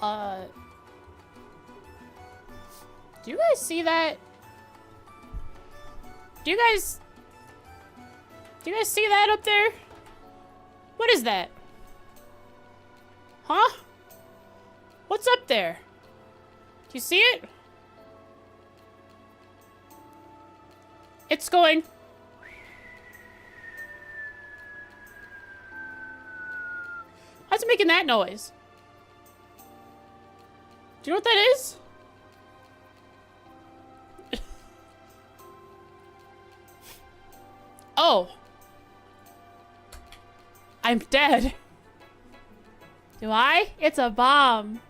Do you guys see that? Do you guys see that up there? What is that? Huh? What's up there? Do you see it? It's going. How's it making that noise? Do you know what that is? Oh. I'm dead. Do I? It's a bomb.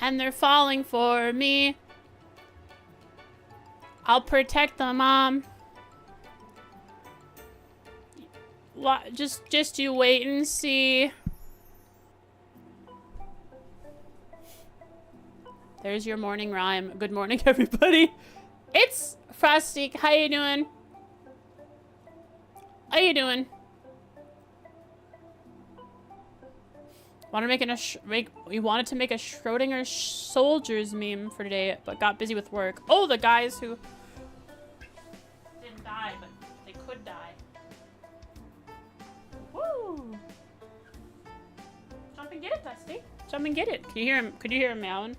And they're falling for me. I'll protect them, Mom. Just you wait and see. There's your morning rhyme. Good morning, everybody. It's Frosty. How you doing? How you doing? We wanted to make a Schrodinger soldiers meme for today, but got busy with work. Oh, the guys who didn't die, but they could die. Woo! Jump and get it, Dusty. Jump and get it. Can you hear him? Could you hear him meowing?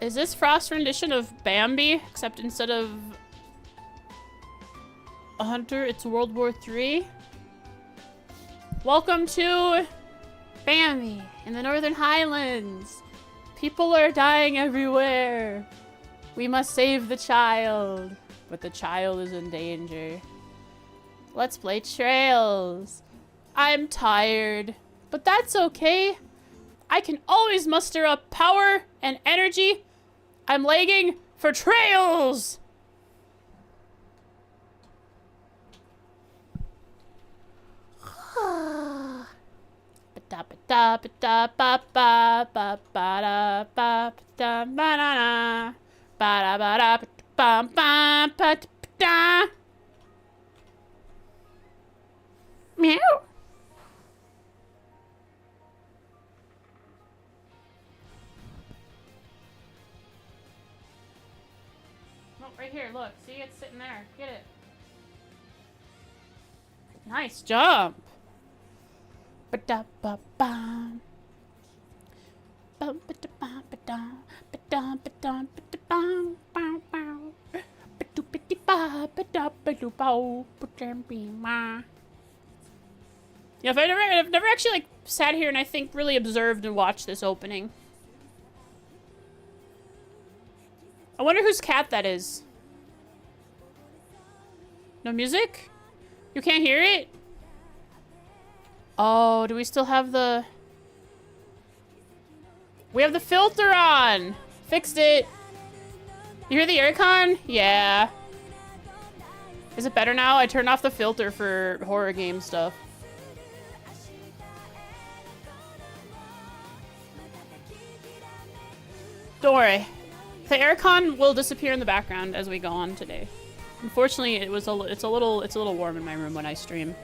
Is this Frost's rendition of Bambi? Except instead of a hunter, it's World War III? Welcome to Bambi in the Northern Highlands. People are dying everywhere. We must save the child. But the child is in danger. Let's play Trails. I'm tired. But that's okay. I can always muster up power and energy. I'm lagging for Trails! Meow. Right here, look. See, it's sitting there. Get it. Nice jump. Ba-da-ba-bum. Bum-ba-da-bum-ba-dum. Ba-dum-ba-dum-ba-da-bum. Bow-bow. Ba-do-ba-di-ba-ba-da-ba-do-bow. Ba-dum-be-ma. Yeah, I've never actually like sat here and I think really observed and watched this opening. I wonder whose cat that is. No music? You can't hear it? Oh, do we still have the... We have the filter on! Fixed it. You hear the aircon? Yeah. Is it better now? I turned off the filter for horror game stuff. Don't worry. The aircon will disappear in the background as we go on today. Unfortunately, it's a little warm in my room when I stream.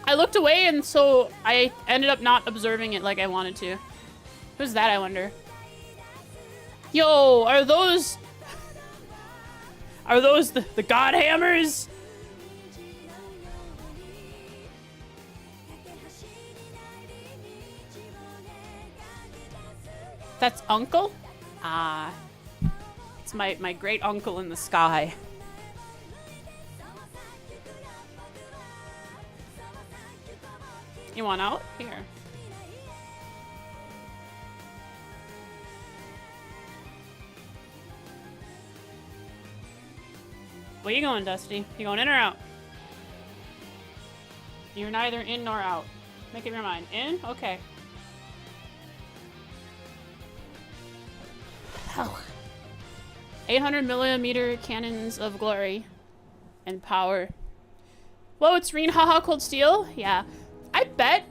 I looked away and so I ended up not observing it like I wanted to. Who's that, I wonder? Yo, are those the God Hammers? That's Uncle? Ah. It's my great uncle in the sky. You want out? Here. Where you going, Dusty? You going in or out? You're neither in nor out. Make up your mind. In? Okay. Wow. 800mm cannons of glory and power. Whoa, it's Reen, haha, Cold Steel? Yeah. I bet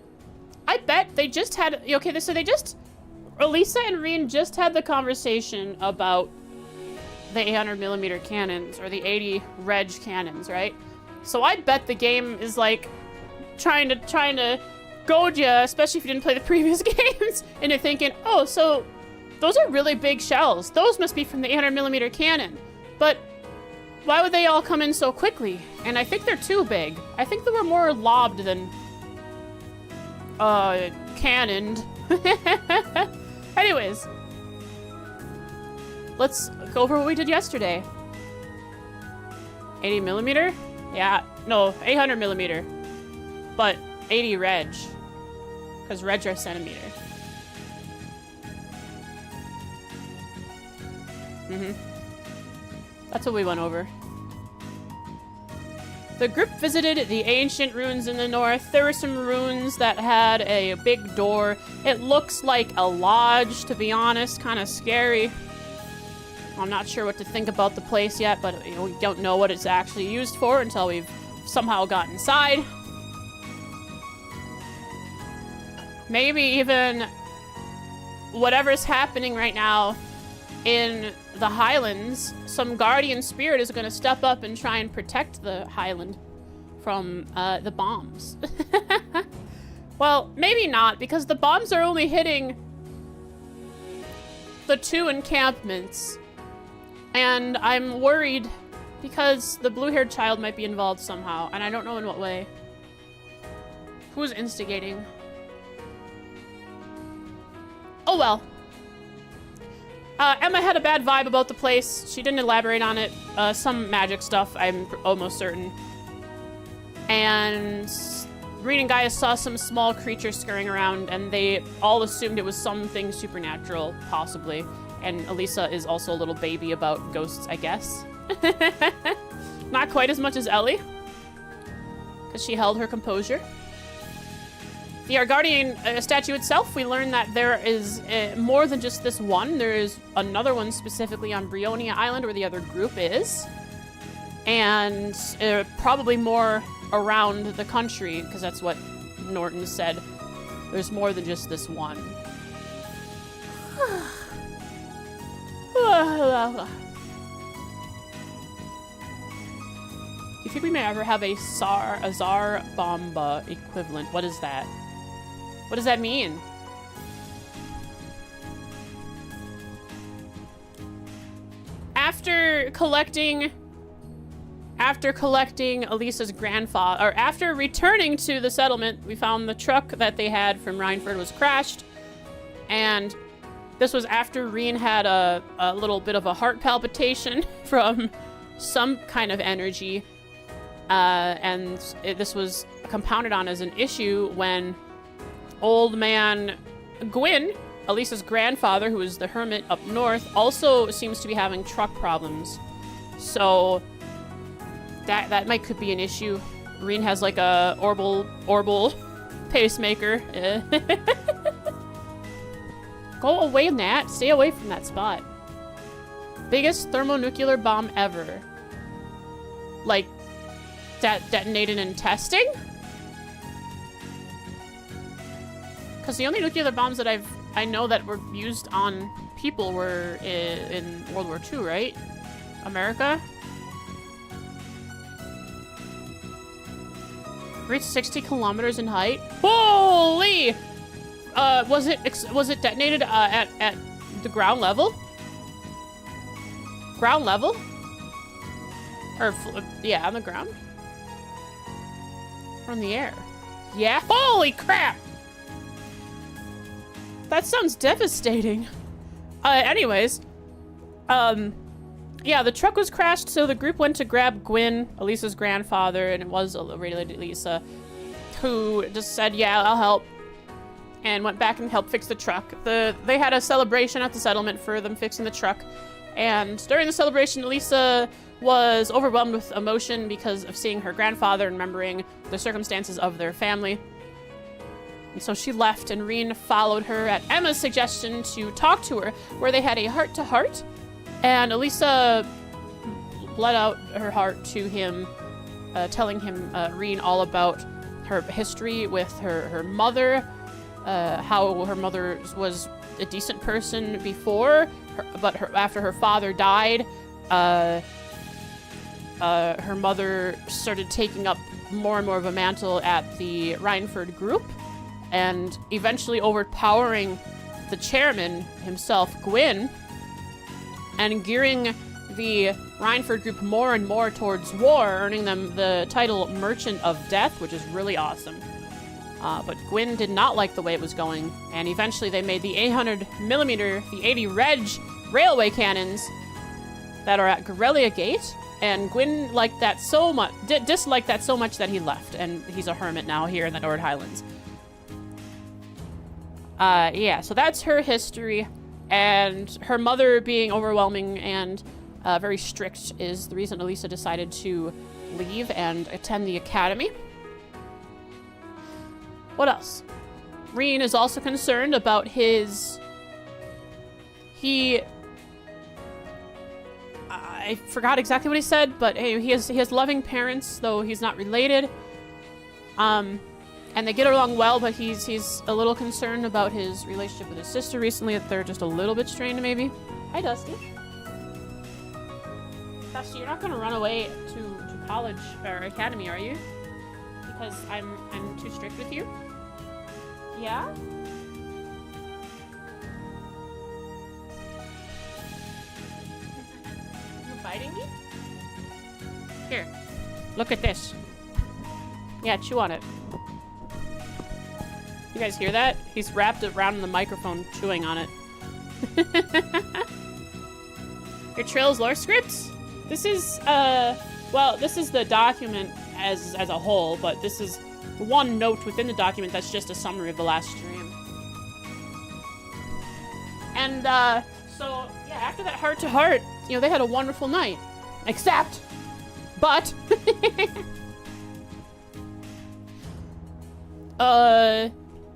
they just had, okay, so they just, Elisa and Reen just had the conversation about the 800mm cannons, or the 80 reg cannons, right? So I bet the game is like trying to goad you, especially if you didn't play the previous games, into thinking, oh, so those are really big shells. Those must be from the 800mm cannon. But why would they all come in so quickly? And I think they're too big. I think they were more lobbed than cannoned. Anyways, let's go over what we did yesterday. 80mm? Yeah, no, 800mm. But 80 reg. Because reg are centimeter. That's what we went over. The group visited the ancient ruins in the north. There were some ruins that had a big door. It looks like a lodge, to be honest. Kind of scary. I'm not sure what to think about the place yet, but you know, we don't know what it's actually used for until we've somehow got inside. Maybe even whatever's happening right now in the Highlands, some guardian spirit is going to step up and try and protect the Highland from the bombs. Well, maybe not, because the bombs are only hitting the 2 encampments. And I'm worried because the blue-haired child might be involved somehow, and I don't know in what way. Who's instigating? Oh well. Emma had a bad vibe about the place. She didn't elaborate on it. Some magic stuff, I'm almost certain. And Reen and Gaius saw some small creatures scurrying around, and they all assumed it was something supernatural, possibly. And Elisa is also a little baby about ghosts, I guess. Not quite as much as Ellie, because she held her composure. The Argardian statue itself, we learned that there is more than just this one. There is another one specifically on Brionia Island where the other group is. And probably more around the country, because that's what Norton said. There's more than just this one. Do you think we may ever have a Tsar Bomba equivalent? What is that? What does that mean? After collecting Elisa's grandfather, or after returning to the settlement, we found the truck that they had from Rhineford was crashed. And this was after Reen had a little bit of a heart palpitation from some kind of energy. This was compounded on as an issue when old man Gwyn, Elisa's grandfather, who is the hermit up north, also seems to be having truck problems. So that could be an issue. Reen has like a orbital pacemaker. Go away, Nat. Stay away from that spot. Biggest thermonuclear bomb ever. Like, detonated in testing? Because the only nuclear bombs that I know that were used on people were in World War II, right? America? Reached 60 kilometers in height. Holy! Was it detonated at the ground level? Ground level? Or yeah, on the ground? From the air. Yeah. Holy crap! That sounds devastating. Anyways, yeah, the truck was crashed, so the group went to grab Gwyn, Elisa's grandfather, and it was related to Elisa, who just said, yeah, I'll help, and went back and helped fix the truck. They had a celebration at the settlement for them fixing the truck, and during the celebration, Elisa was overwhelmed with emotion because of seeing her grandfather and remembering the circumstances of their family. And so she left, and Reen followed her at Emma's suggestion to talk to her, where they had a heart-to-heart, and Elisa bled out her heart to him, telling him, Reen, all about her history with her mother, how her mother was a decent person before, but after her father died, her mother started taking up more and more of a mantle at the Rhineford group, and eventually overpowering the chairman himself, Gwyn, and gearing the Rhineford group more and more towards war, earning them the title Merchant of Death, which is really awesome. But Gwyn did not like the way it was going, and eventually they made the 800mm, the 80 Reg railway cannons that are at Guerrilla Gate, and Gwyn liked that so much, disliked that so much that he left, and he's a hermit now here in the Nord Highlands. Yeah, so that's her history, and her mother being overwhelming and very strict is the reason Elisa decided to leave and attend the academy. What else? Reen is also concerned about I forgot exactly what he said, but hey, he has loving parents, though he's not related. And they get along well, but he's a little concerned about his relationship with his sister recently, that they're just a little bit strained, maybe. Hi, Dusty. Dusty, you're not gonna run away to college or academy, are you? Because I'm too strict with you? Yeah? You biting me? Here. Look at this. Yeah, chew on it. You guys hear that? He's wrapped it around the microphone, chewing on it. Your Trails lore scripts? This is, well, this is the document as a whole, but this is one note within the document that's just a summary of the last stream. And, so, yeah, after that heart-to-heart, you know, they had a wonderful night. But...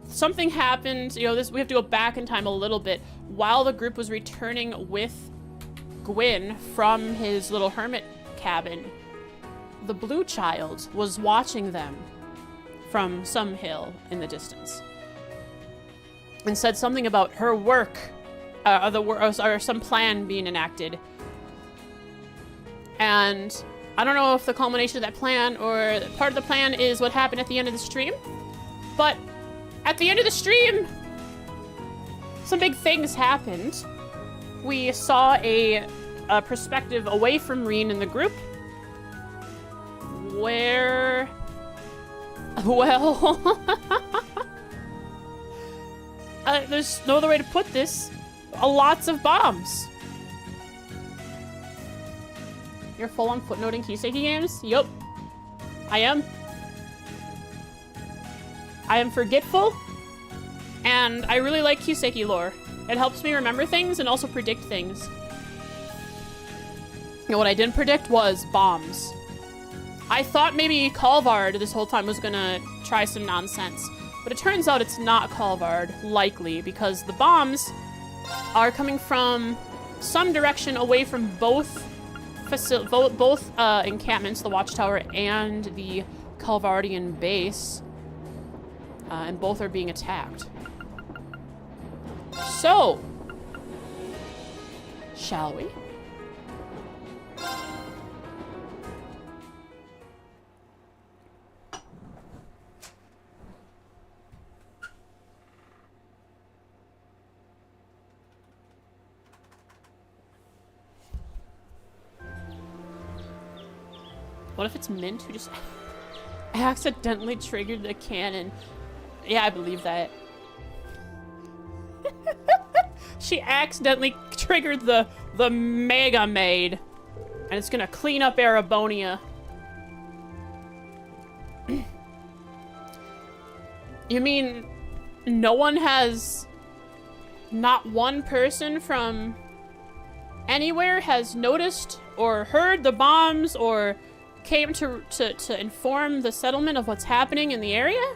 something happened, you know, we have to go back in time a little bit. While the group was returning with Gwyn from his little hermit cabin, the blue child was watching them from some hill in the distance and said something about her work, or some plan being enacted. And I don't know if the culmination of that plan or part of the plan is what happened at the end of the stream, but at the end of the stream, some big things happened. We saw a perspective away from Reen in the group, where, well, there's no other way to put this. Lots of bombs. You're full on footnoting Kiseki games? Yup. I am. I am forgetful, and I really like Kiseki lore. It helps me remember things and also predict things. And what I didn't predict was bombs. I thought maybe Kalvard this whole time was gonna try some nonsense, but it turns out it's not Kalvard, likely, because the bombs are coming from some direction away from both encampments, the Watchtower and the Kalvardian base. And both are being attacked. So, shall we? What if it's Mint who just accidentally triggered the cannon? Yeah, I believe that. She accidentally triggered the Mega Maid, and it's gonna clean up Erebonia. You mean no one has, not one person from anywhere has noticed or heard the bombs or came to inform the settlement of what's happening in the area?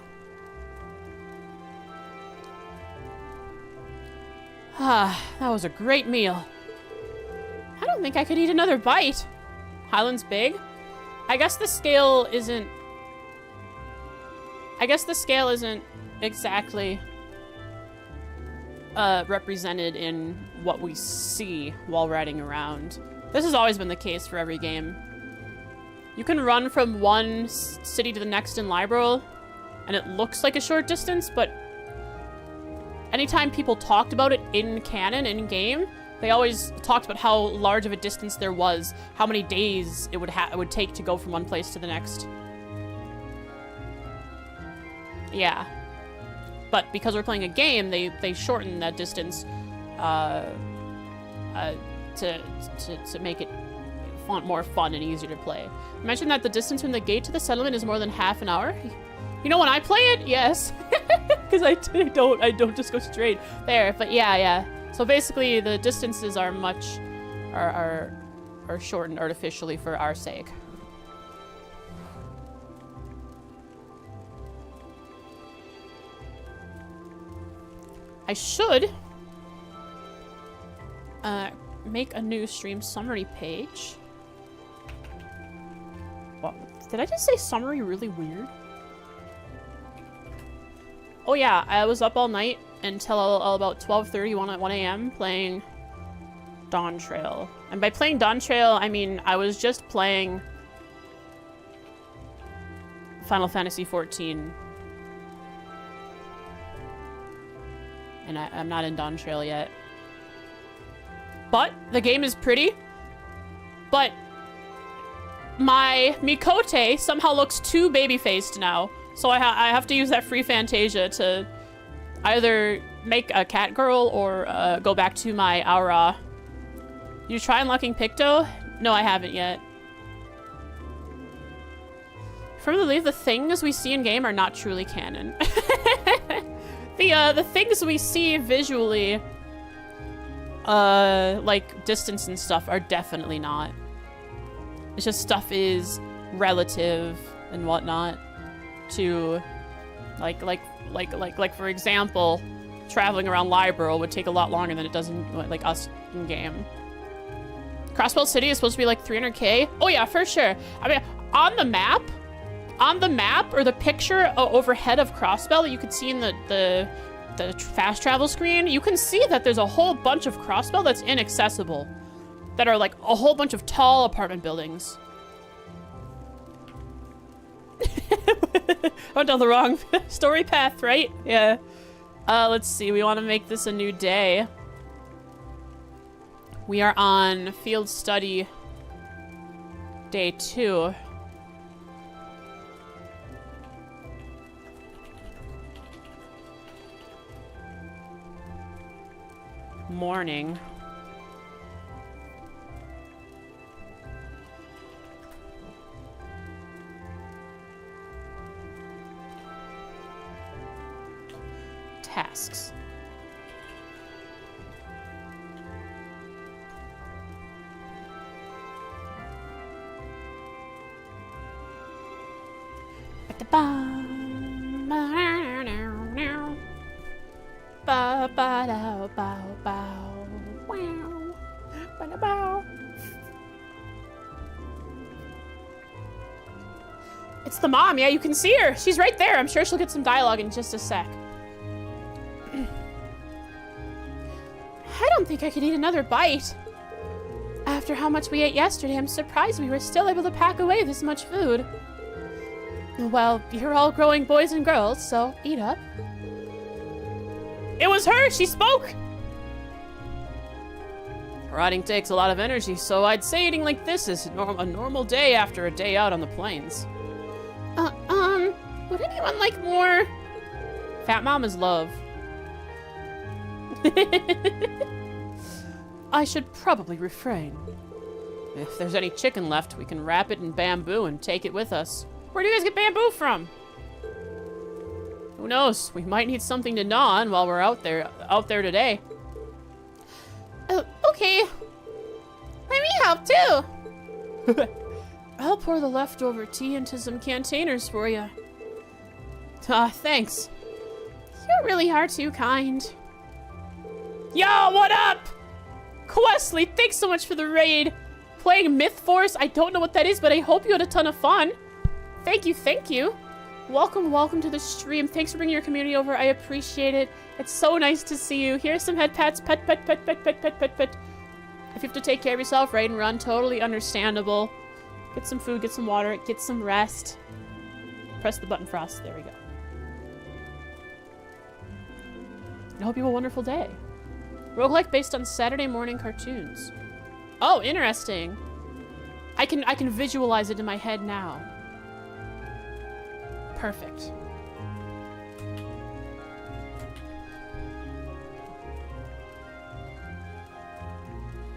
Ah, that was a great meal. I don't think I could eat another bite. Highland's big? I guess the scale isn't exactly represented in what we see while riding around. This has always been the case for every game. You can run from one city to the next in Liberl, and it looks like a short distance, but anytime people talked about it in canon, in game, they always talked about how large of a distance there was, how many days it would take to go from one place to the next. Yeah. But because we're playing a game, they shorten that distance to make it more fun and easier to play. I mentioned that the distance from the gate to the settlement is more than half an hour. You know, when I play it, yes, because I don't just go straight there. But yeah. So basically, the distances are shortened artificially for our sake. I should make a new stream summary page. What? Did I just say summary really weird? Oh yeah, I was up all night until about 12:30, 1 a.m. playing Dawn Trail. And by playing Dawn Trail, I mean I was just playing Final Fantasy XIV. And I'm not in Dawn Trail yet. But the game is pretty. But my Mikote somehow looks too baby-faced now. So I have to use that free Fantasia to either make a cat girl or go back to my Aura. You try unlocking Picto? No, I haven't yet. Firmly believe the things we see in game are not truly canon. The things we see visually, like distance and stuff, are definitely not. It's just stuff is relative and whatnot to, like for example, traveling around Liberl would take a lot longer than it does in like us in game. Crossbell City is supposed to be like 300k. Oh yeah, for sure. I mean, on the map or the picture overhead of Crossbell that you could see in the fast travel screen, you can see that there's a whole bunch of Crossbell that's inaccessible, that are like a whole bunch of tall apartment buildings. Went down the wrong story path, right? Yeah. Let's see. We want to make this a new day. We are on field study day 2. Morning. Tasks. It's the mom. Yeah, you can see her. She's right there. I'm sure she'll get some dialogue in just a sec. I don't think I could eat another bite. After how much we ate yesterday, I'm surprised we were still able to pack away this much food. Well, you're all growing boys and girls, so eat up. It was her! She spoke! Riding takes a lot of energy, so I'd say eating like this is a normal day after a day out on the plains. Would anyone like more? Fat Mom is love. I should probably refrain. If there's any chicken left, we can wrap it in bamboo and take it with us. Where do you guys get bamboo from? Who knows? We might need something to gnaw on while we're out there today. Okay. Let me help too. I'll pour the leftover tea into some containers for you. Thanks. You really are too kind. Yo, what up? Questley, thanks so much for the raid. Playing Myth Force. I don't know what that is, but I hope you had a ton of fun. Thank you, thank you. Welcome, welcome to the stream. Thanks for bringing your community over. I appreciate it. It's so nice to see you. Here's some head pats. Pet, pet, pet, pet, pet, pet, pet, pet. If you have to take care of yourself, raid and run, totally understandable. Get some food, get some water, get some rest. Press the button, Frost. There we go. I hope you have a wonderful day. Roguelike based on Saturday morning cartoons. Oh, interesting. I can visualize it in my head now. Perfect.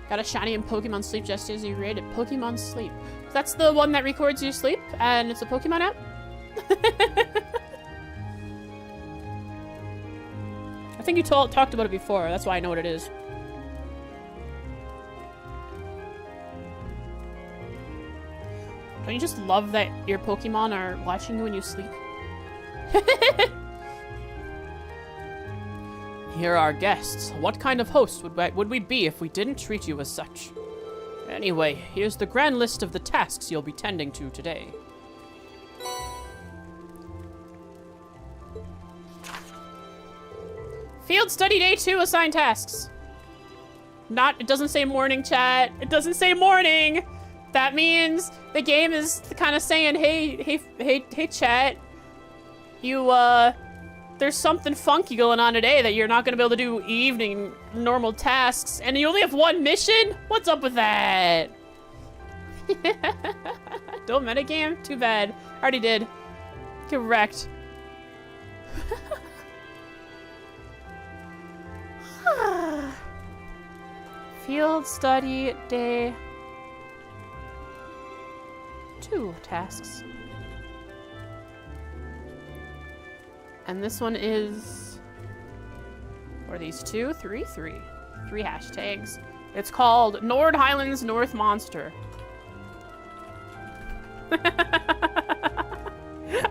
Got a shiny in Pokemon Sleep just as you rated Pokemon Sleep. That's the one that records your sleep, and it's a Pokemon app? I think you talked about it before. That's why I know what it is. Don't you just love that your Pokemon are watching you when you sleep? Here are our guests. What kind of host would we be if we didn't treat you as such? Anyway, here's the grand list of the tasks you'll be tending to today. Field study day 2 assigned tasks. It doesn't say morning, chat. It doesn't say morning. That means the game is kind of saying, hey, chat. There's something funky going on today that you're not gonna be able to do evening normal tasks, and you only have one mission? What's up with that? Don't metagame? Too bad. Already did. Get wrecked. Field study day 2 tasks. And this one is, what are these, 2, 3, 3 hashtags. It's called Nord Highlands North Monster.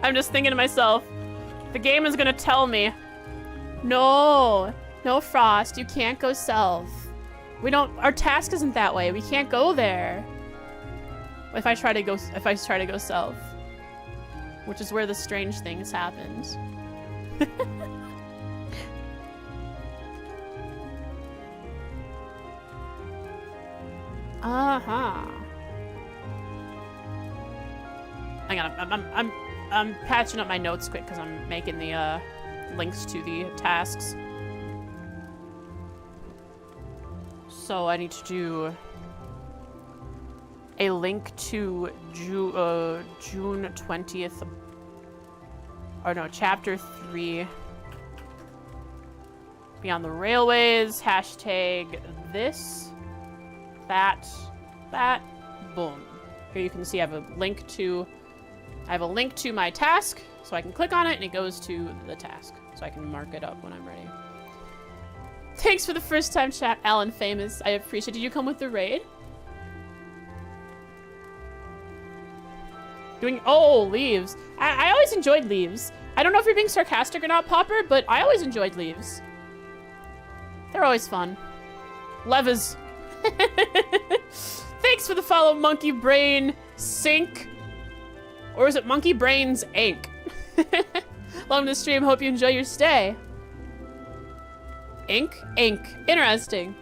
I'm just thinking to myself, the game is gonna tell me, no, Frost, you can't go south. Our task isn't that way. We can't go there. If I try to go south, which is where the strange things happened. Uh-huh. Hang on, I'm patching up my notes quick because I'm making the links to the tasks. So I need to do a link to June 20th. Or no, chapter 3. Beyond the Railways, hashtag this, that, boom. Here you can see I have a link to my task, so I can click on it and it goes to the task. So I can mark it up when I'm ready. Thanks for the first time chat, Alan Famous. I appreciate it. Did you come with the raid? Leaves. I always enjoyed leaves. I don't know if you're being sarcastic or not, Popper, but I always enjoyed leaves. They're always fun. Levers. Thanks for the follow, Monkey Brain Sink. Or is it Monkey Brains Inc? Welcome to the stream. Hope you enjoy your stay. Ink? Interesting.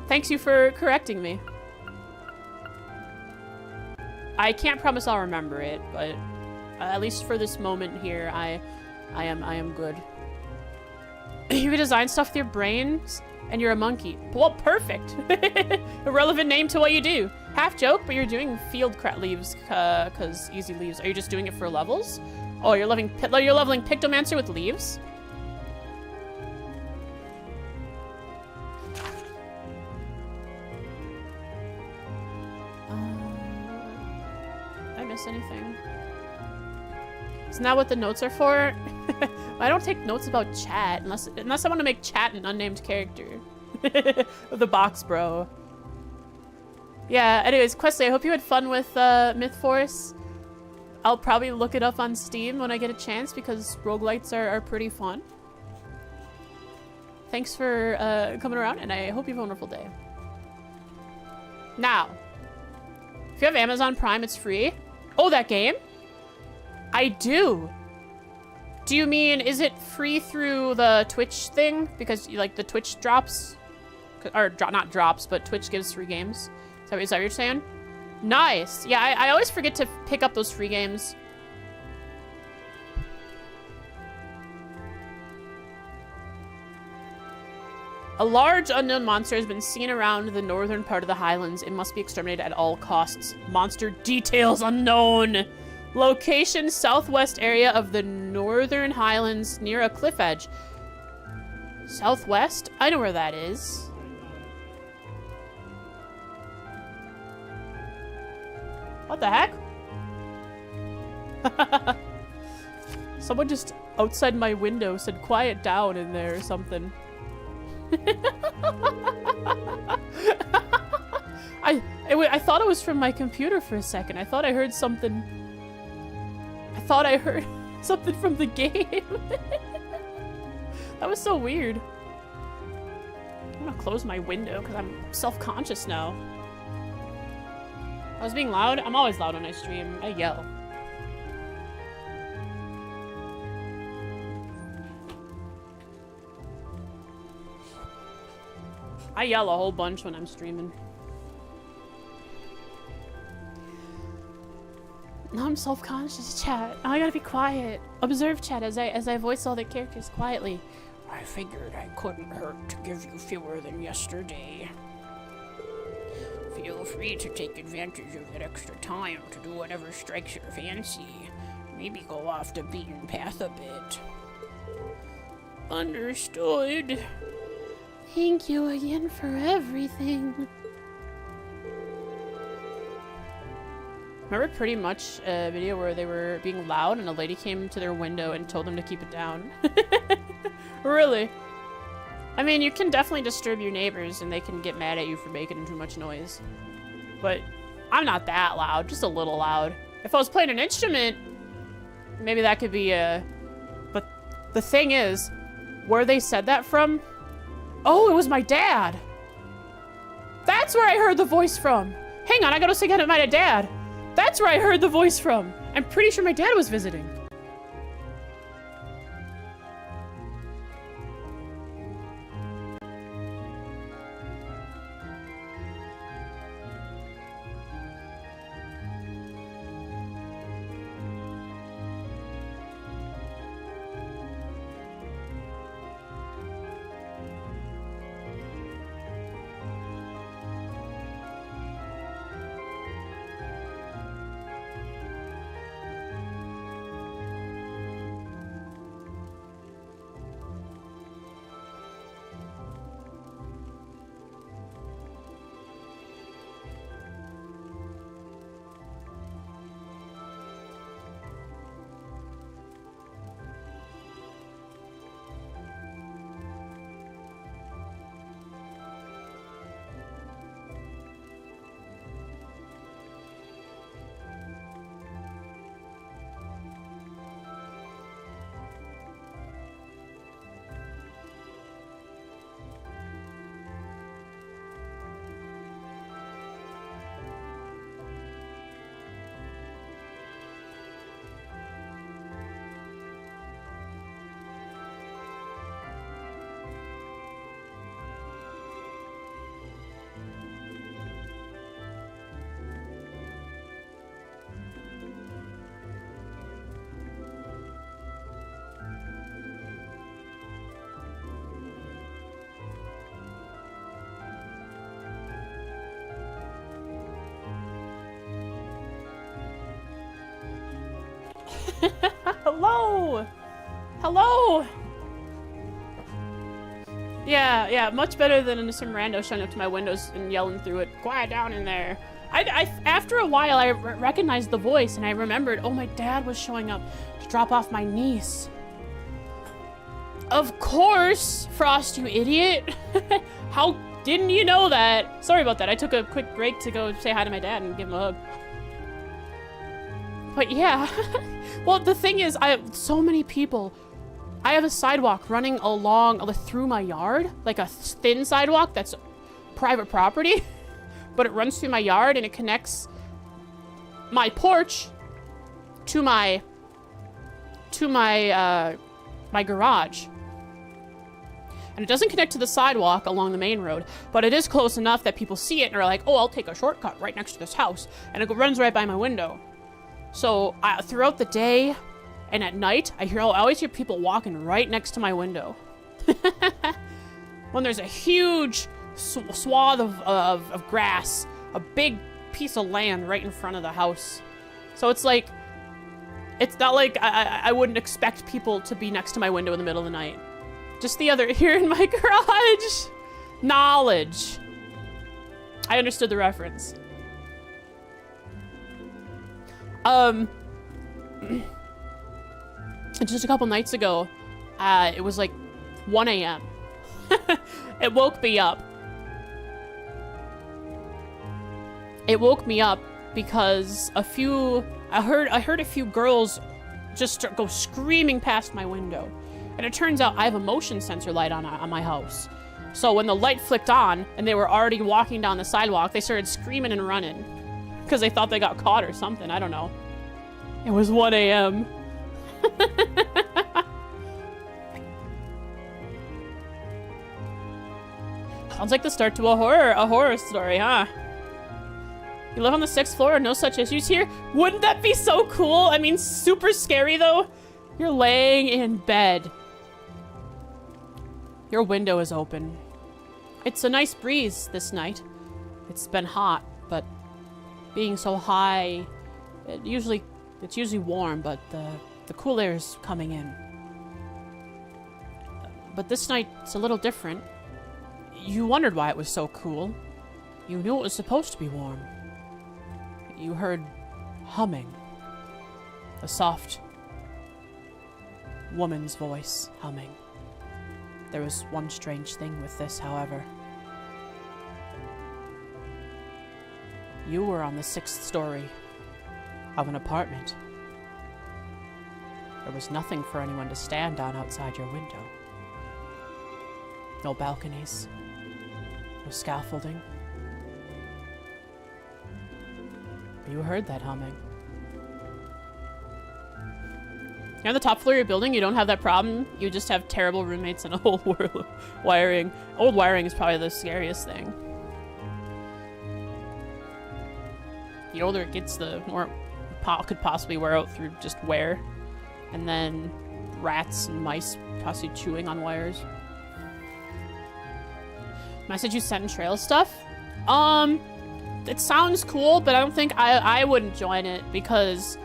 Thanks you for correcting me. I can't promise I'll remember it, but at least for this moment here, I am good. You can design stuff with your brains, and you're a monkey. Well, perfect. A relevant name to what you do. Half joke, but you're doing field leaves, cause easy leaves. Are you just doing it for levels? Oh, you're leveling Pictomancer with leaves? Did I miss anything? Isn't that what the notes are for? I don't take notes about chat unless I want to make chat an unnamed character. The box bro. Yeah, anyways, Questley, I hope you had fun with Myth Force. I'll probably look it up on Steam when I get a chance because roguelites are pretty fun. Thanks for coming around, and I hope you have a wonderful day. Now, if you have Amazon Prime, it's free. Oh, that game? I do. Do you mean, is it free through the Twitch thing? Because, like, the Twitch drops? Or, not drops, but Twitch gives free games. Is that what you're saying? Nice. Yeah, I always forget to pick up those free games. A large unknown monster has been seen around the northern part of the Highlands. It must be exterminated at all costs. Monster details unknown. Location, southwest area of the northern Highlands near a cliff edge. Southwest? I know where that is. What the heck? Someone just outside my window said quiet down in there or something. I thought it was from my computer for a second. I thought I heard something. I thought I heard something from the game. That was so weird. I'm gonna close my window because I'm self-conscious now. I was being loud. I'm always loud when I stream. I yell. I yell a whole bunch when I'm streaming. Now I'm self-conscious, chat. Now I gotta be quiet. Observe, chat, as I voice all the characters quietly. I figured I couldn't hurt to give you fewer than yesterday. Feel free to take advantage of that extra time to do whatever strikes your fancy. Maybe go off the beaten path a bit. Understood. Thank you again for everything. Remember pretty much a video where they were being loud and a lady came to their window and told them to keep it down. Really? I mean, you can definitely disturb your neighbors and they can get mad at you for making too much noise. But I'm not that loud, just a little loud. If I was playing an instrument, maybe that could be a... But the thing is, where they said that from? Oh, it was my dad. That's where I heard the voice from. Hang on, I gotta say hi to my dad. That's where I heard the voice from. I'm pretty sure my dad was visiting. Hello! Hello! Yeah, much better than some rando showing up to my windows and yelling through it. Quiet down in there. After a while, I recognized the voice and I remembered, oh, my dad was showing up to drop off my niece. Of course, Frost, you idiot. How didn't you know that? Sorry about that. I took a quick break to go say hi to my dad and give him a hug. But yeah, well, the thing is, so many people I have a sidewalk running along through my yard, like a thin sidewalk that's private property, but it runs through my yard and it connects my porch to my garage. And it doesn't connect to the sidewalk along the main road, but it is close enough that people see it and are like, oh, I'll take a shortcut right next to this house. And it runs right by my window. So throughout the day and at night, I always hear people walking right next to my window. When there's a huge swath of grass, a big piece of land right in front of the house. So it's like, it's not like I wouldn't expect people to be next to my window in the middle of the night. Just here in my garage. Knowledge. I understood the reference. Just a couple nights ago, it was like 1 a.m. It woke me up. It woke me up because I heard a few girls just go screaming past my window. And it turns out I have a motion sensor light on my house. So when the light flicked on and they were already walking down the sidewalk, they started screaming and running because they thought they got caught or something. I don't know. It was 1 a.m. Sounds like the start to a horror story, huh? You live on the 6th floor, no such issues here? Wouldn't that be so cool? I mean, super scary though. You're laying in bed. Your window is open. It's a nice breeze this night. It's been hot, but being so high, it's usually warm, but the cool air is coming in. But this night, it's a little different. You wondered why it was so cool. You knew it was supposed to be warm. You heard humming. A soft woman's voice humming. There was one strange thing with this, however. You were on the 6th story of an apartment. There was nothing for anyone to stand on outside your window. No balconies. No scaffolding. You heard that humming. You're on the top floor of your building, you don't have that problem. You just have terrible roommates and old wiring. Old wiring is probably the scariest thing. The older it gets, the more it could possibly wear out through just wear. And then rats and mice possibly chewing on wires. Message you sent in trail stuff? It sounds cool, but I don't think I wouldn't join it because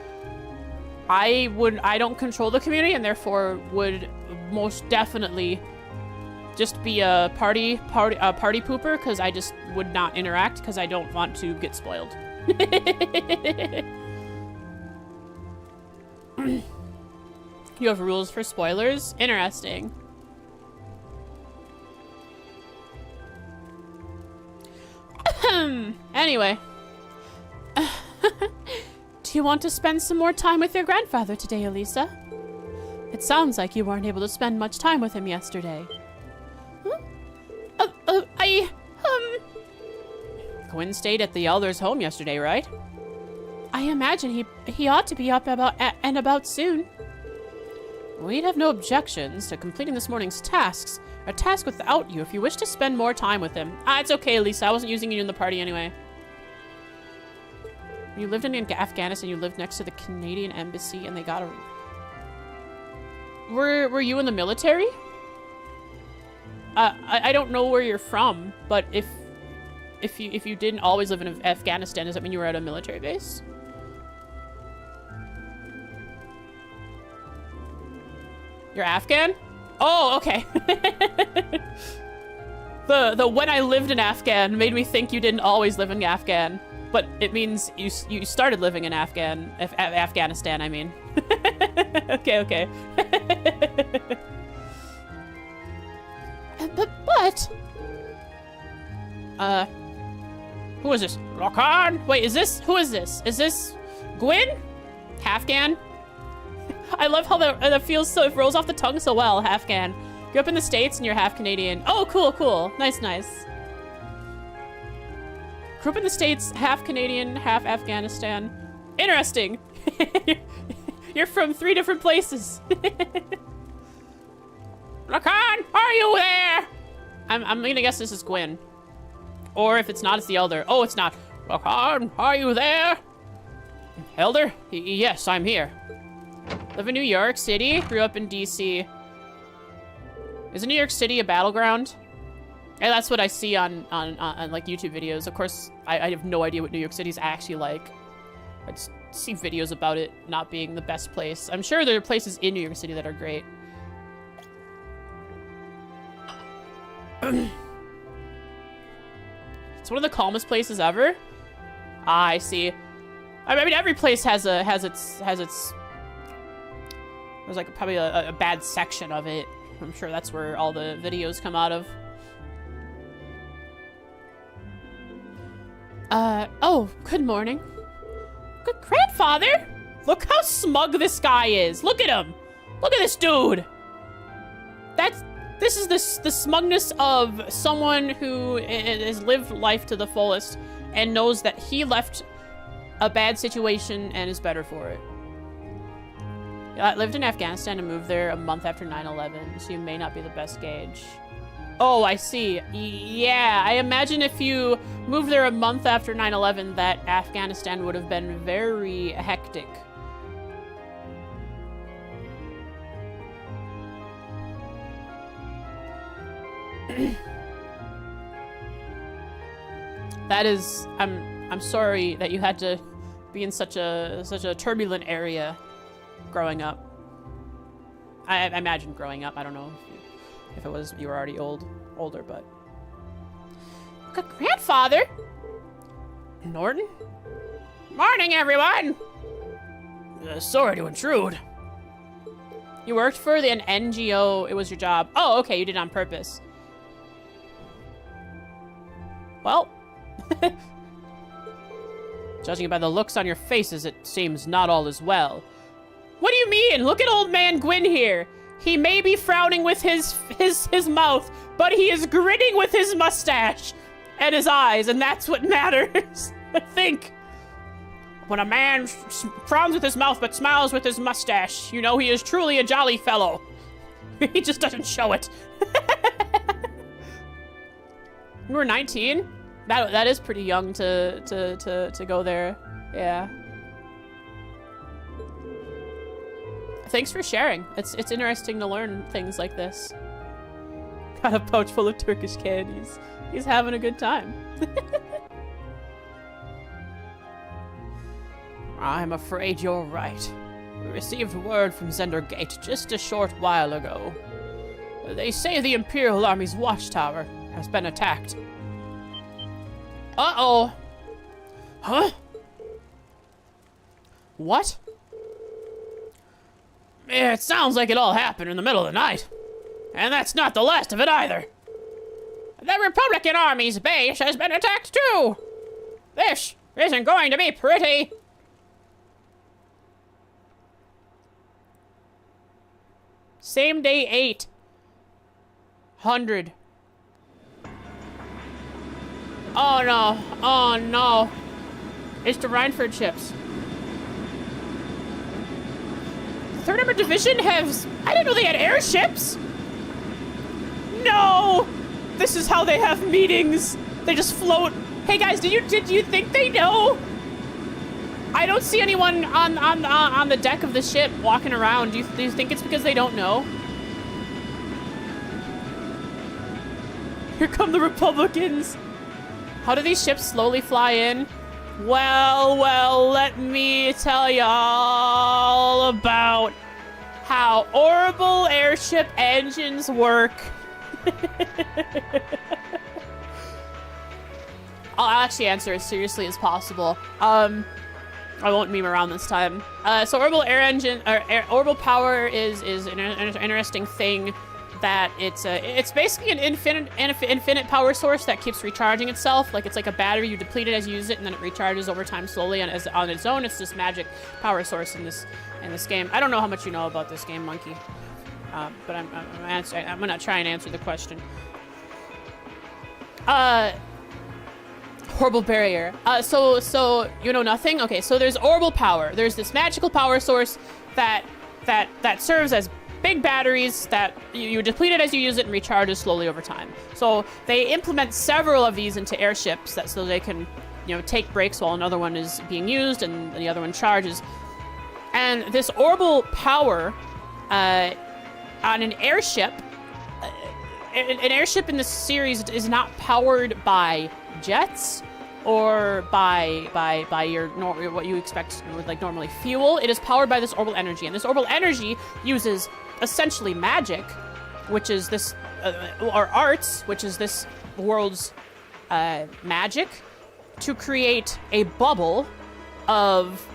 I don't control the community and therefore would most definitely just be a party pooper because I just would not interact because I don't want to get spoiled. You have rules for spoilers? Interesting. Anyway. Do you want to spend some more time with your grandfather today, Elisa? It sounds like you weren't able to spend much time with him yesterday. Huh? Quinn stayed at the Elder's home yesterday, right? I imagine he ought to be up and about soon. We'd have no objections to completing this morning's tasks. A task without you if you wish to spend more time with him. It's okay, Lisa. I wasn't using you in the party anyway. You lived in Afghanistan. You lived next to the Canadian embassy, and they got a... Were you in the military? I don't know where you're from, but if you didn't always live in Afghanistan, does that mean you were at a military base? You're Afghan? Oh, okay. The when I lived in Afghan made me think you didn't always live in Afghan, but it means you started living in Afghanistan, I mean. Okay. But who is this? Rokan? Wait, who is this? Is this Gwyn? Halfgan? I love how that feels so, it rolls off the tongue so well, Afghan. Grew up in the States and you're half Canadian. Oh, cool, cool. Nice, nice. Grew up in the States, half Canadian, half Afghanistan. Interesting. You're from 3 different places. Lacan, are you there? I'm gonna guess this is Gwen. Or if it's not, it's the Elder. Oh, it's not. Lacan, are you there? Elder? Yes, I'm here. Live in New York City, grew up in DC. Isn't New York City a battleground? And that's what I see on like YouTube videos. Of course, I have no idea what New York City's actually like. I just see videos about it not being the best place. I'm sure there are places in New York City that are great. It's one of the calmest places ever. Ah, I see. I mean, every place has its. There's like probably a bad section of it. I'm sure that's where all the videos come out of. Oh, good morning. Good grandfather! Look how smug this guy is. Look at him. Look at this dude. This is the smugness of someone who has lived life to the fullest and knows that he left a bad situation and is better for it. I lived in Afghanistan and moved there a month after 9/11, so you may not be the best gauge. Oh, I see. Yeah, I imagine if you moved there a month after 9/11, that Afghanistan would have been very hectic. That is, I'm sorry that you had to be in such a turbulent area growing up. I imagine growing up. I don't know if it was you were already older, but good grandfather. Norton. Morning, everyone. Sorry to intrude. You worked for an NGO. It was your job. Oh, okay. You did it on purpose. Well, judging by the looks on your faces, it seems not all is well. What do you mean? Look at old man Gwyn here. He may be frowning with his mouth, but he is grinning with his mustache and his eyes, and that's what matters. I think. When a man frowns with his mouth but smiles with his mustache, you know he is truly a jolly fellow. He just doesn't show it. You were 19? That is pretty young to go there. Yeah. Thanks for sharing. It's interesting to learn things like this. Got a pouch full of Turkish candies. He's having a good time. I'm afraid you're right. We received word from Zendergate just a short while ago. They say the Imperial Army's watchtower has been attacked. Uh-oh. Huh? What? It sounds like it all happened in the middle of the night. And that's not the last of it either. The Republican Army's base has been attacked too. This isn't going to be pretty. Same day 800. Oh no, oh no. It's the Rhineford ships. 3rd Armored Division has, I didn't know they had airships. No, this is how they have meetings. They just float. Hey guys, did you think they know? I don't see anyone on the deck of the ship walking around. Do you think it's because they don't know? Here come the Republicans. How do these ships slowly fly in? Well, let me tell you all about how horrible airship engines work. I'll actually answer as seriously as possible. I won't meme around this time. So orbital air engine, or orbital power is an interesting thing that it's basically an infinite power source that keeps recharging itself. Like, it's like a battery. You deplete it as you use it, and then it recharges over time slowly. And as on its own, it's this magic power source in this game. I don't know how much you know about this game, Monkey, but I'm gonna try and answer the question. Horrible barrier. So you know nothing? Okay, so there's orbital power. There's this magical power source that serves as big batteries that you deplete it as you use it and recharges slowly over time. So they implement several of these into airships so they can, you know, take breaks while another one is being used and the other one charges. And this orbital power on an airship, an airship in this series is not powered by jets or by your what you expect with like normally fuel. It is powered by this orbital energy, and this orbital energy uses essentially magic, which is this or arts, which is this world's magic, to create a bubble of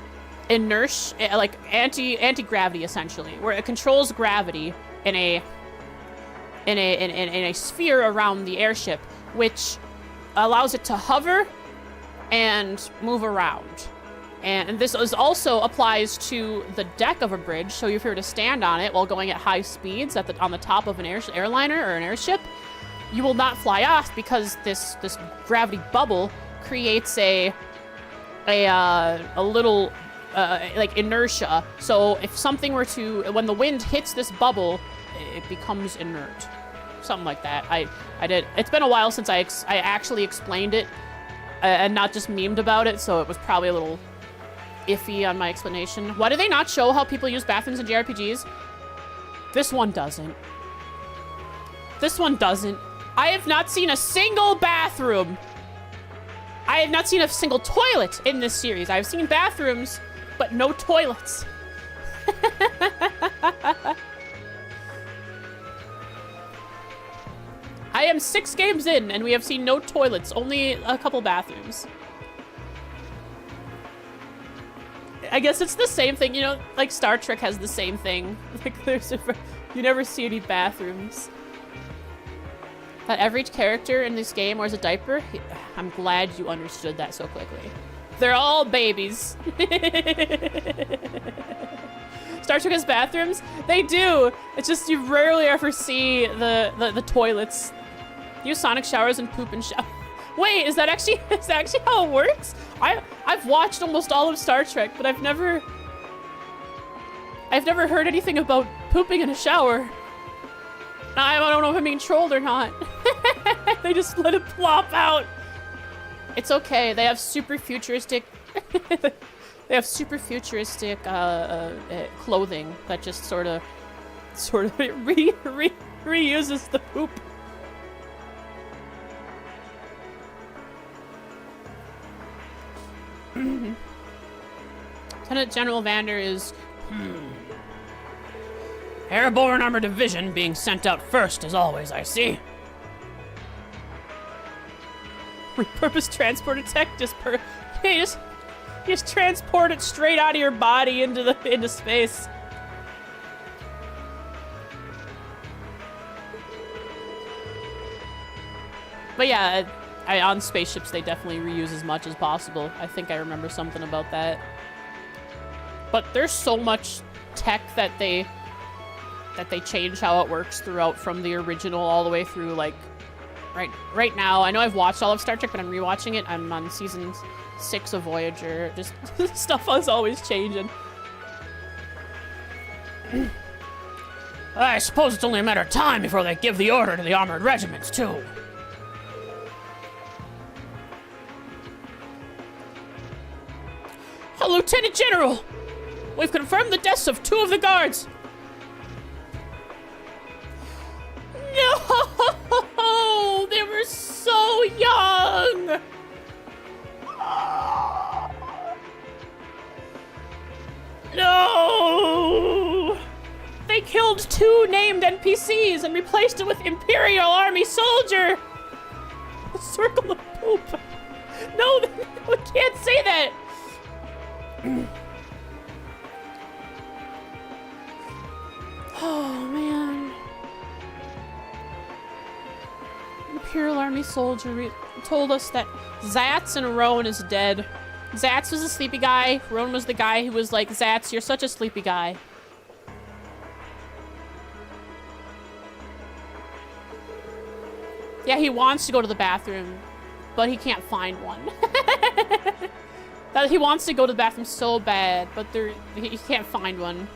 inertia, like anti-gravity essentially, where it controls gravity in a sphere around the airship, which allows it to hover and move around. And this also applies to the deck of a bridge. So if you were to stand on it while going at high speeds on the top of an airliner or an airship, you will not fly off because this gravity bubble creates a little like inertia. So if something were to, when the wind hits this bubble, it becomes inert. Something like that. I did. It's been a while since I actually explained it and not just memed about it, so it was probably a little iffy on my explanation. Why do they not show how people use bathrooms in JRPGs? This one doesn't. This one doesn't. I have not seen a single bathroom. I have not seen a single toilet in this series. I've seen bathrooms, but no toilets. I am 6 games in, and we have seen no toilets, only a couple bathrooms. I guess it's the same thing, you know, like Star Trek has the same thing. Like, you never see any bathrooms. That every character in this game wears a diaper? I'm glad you understood that so quickly. They're all babies. Star Trek has bathrooms? They do! It's just you rarely ever see the toilets. Use sonic showers and poop and shower. Wait, is that actually how it works? I've watched almost all of Star Trek, but I've never heard anything about pooping in a shower. I don't know if I'm being trolled or not. They just let it plop out. It's okay. They have super futuristic clothing that just sort of reuses the poop. Lieutenant General Vander is Airborne Armor Division being sent out first, as always, I see. Repurposed transporter tech, just transport it straight out of your body into space. But yeah, on spaceships they definitely reuse as much as possible. I think I remember something about that. But there's so much tech that they change how it works throughout, from the original all the way through, like, right now. I know I've watched all of Star Trek, but I'm rewatching it. I'm on season 6 of Voyager. Just stuff is always changing. I suppose it's only a matter of time before they give the order to the armored regiments, too. Lieutenant General! We've confirmed the deaths of 2 of the guards. No! They were so young! No! They killed 2 named NPCs and replaced it with Imperial Army soldier! A circle of poop. No, we can't say that! Oh, man. Imperial Army soldier told us that Zatz and Roan is dead. Zatz was a sleepy guy. Roan was the guy who was like, Zatz, you're such a sleepy guy. Yeah, he wants to go to the bathroom, but he can't find one. He wants to go to the bathroom so bad, but he can't find one.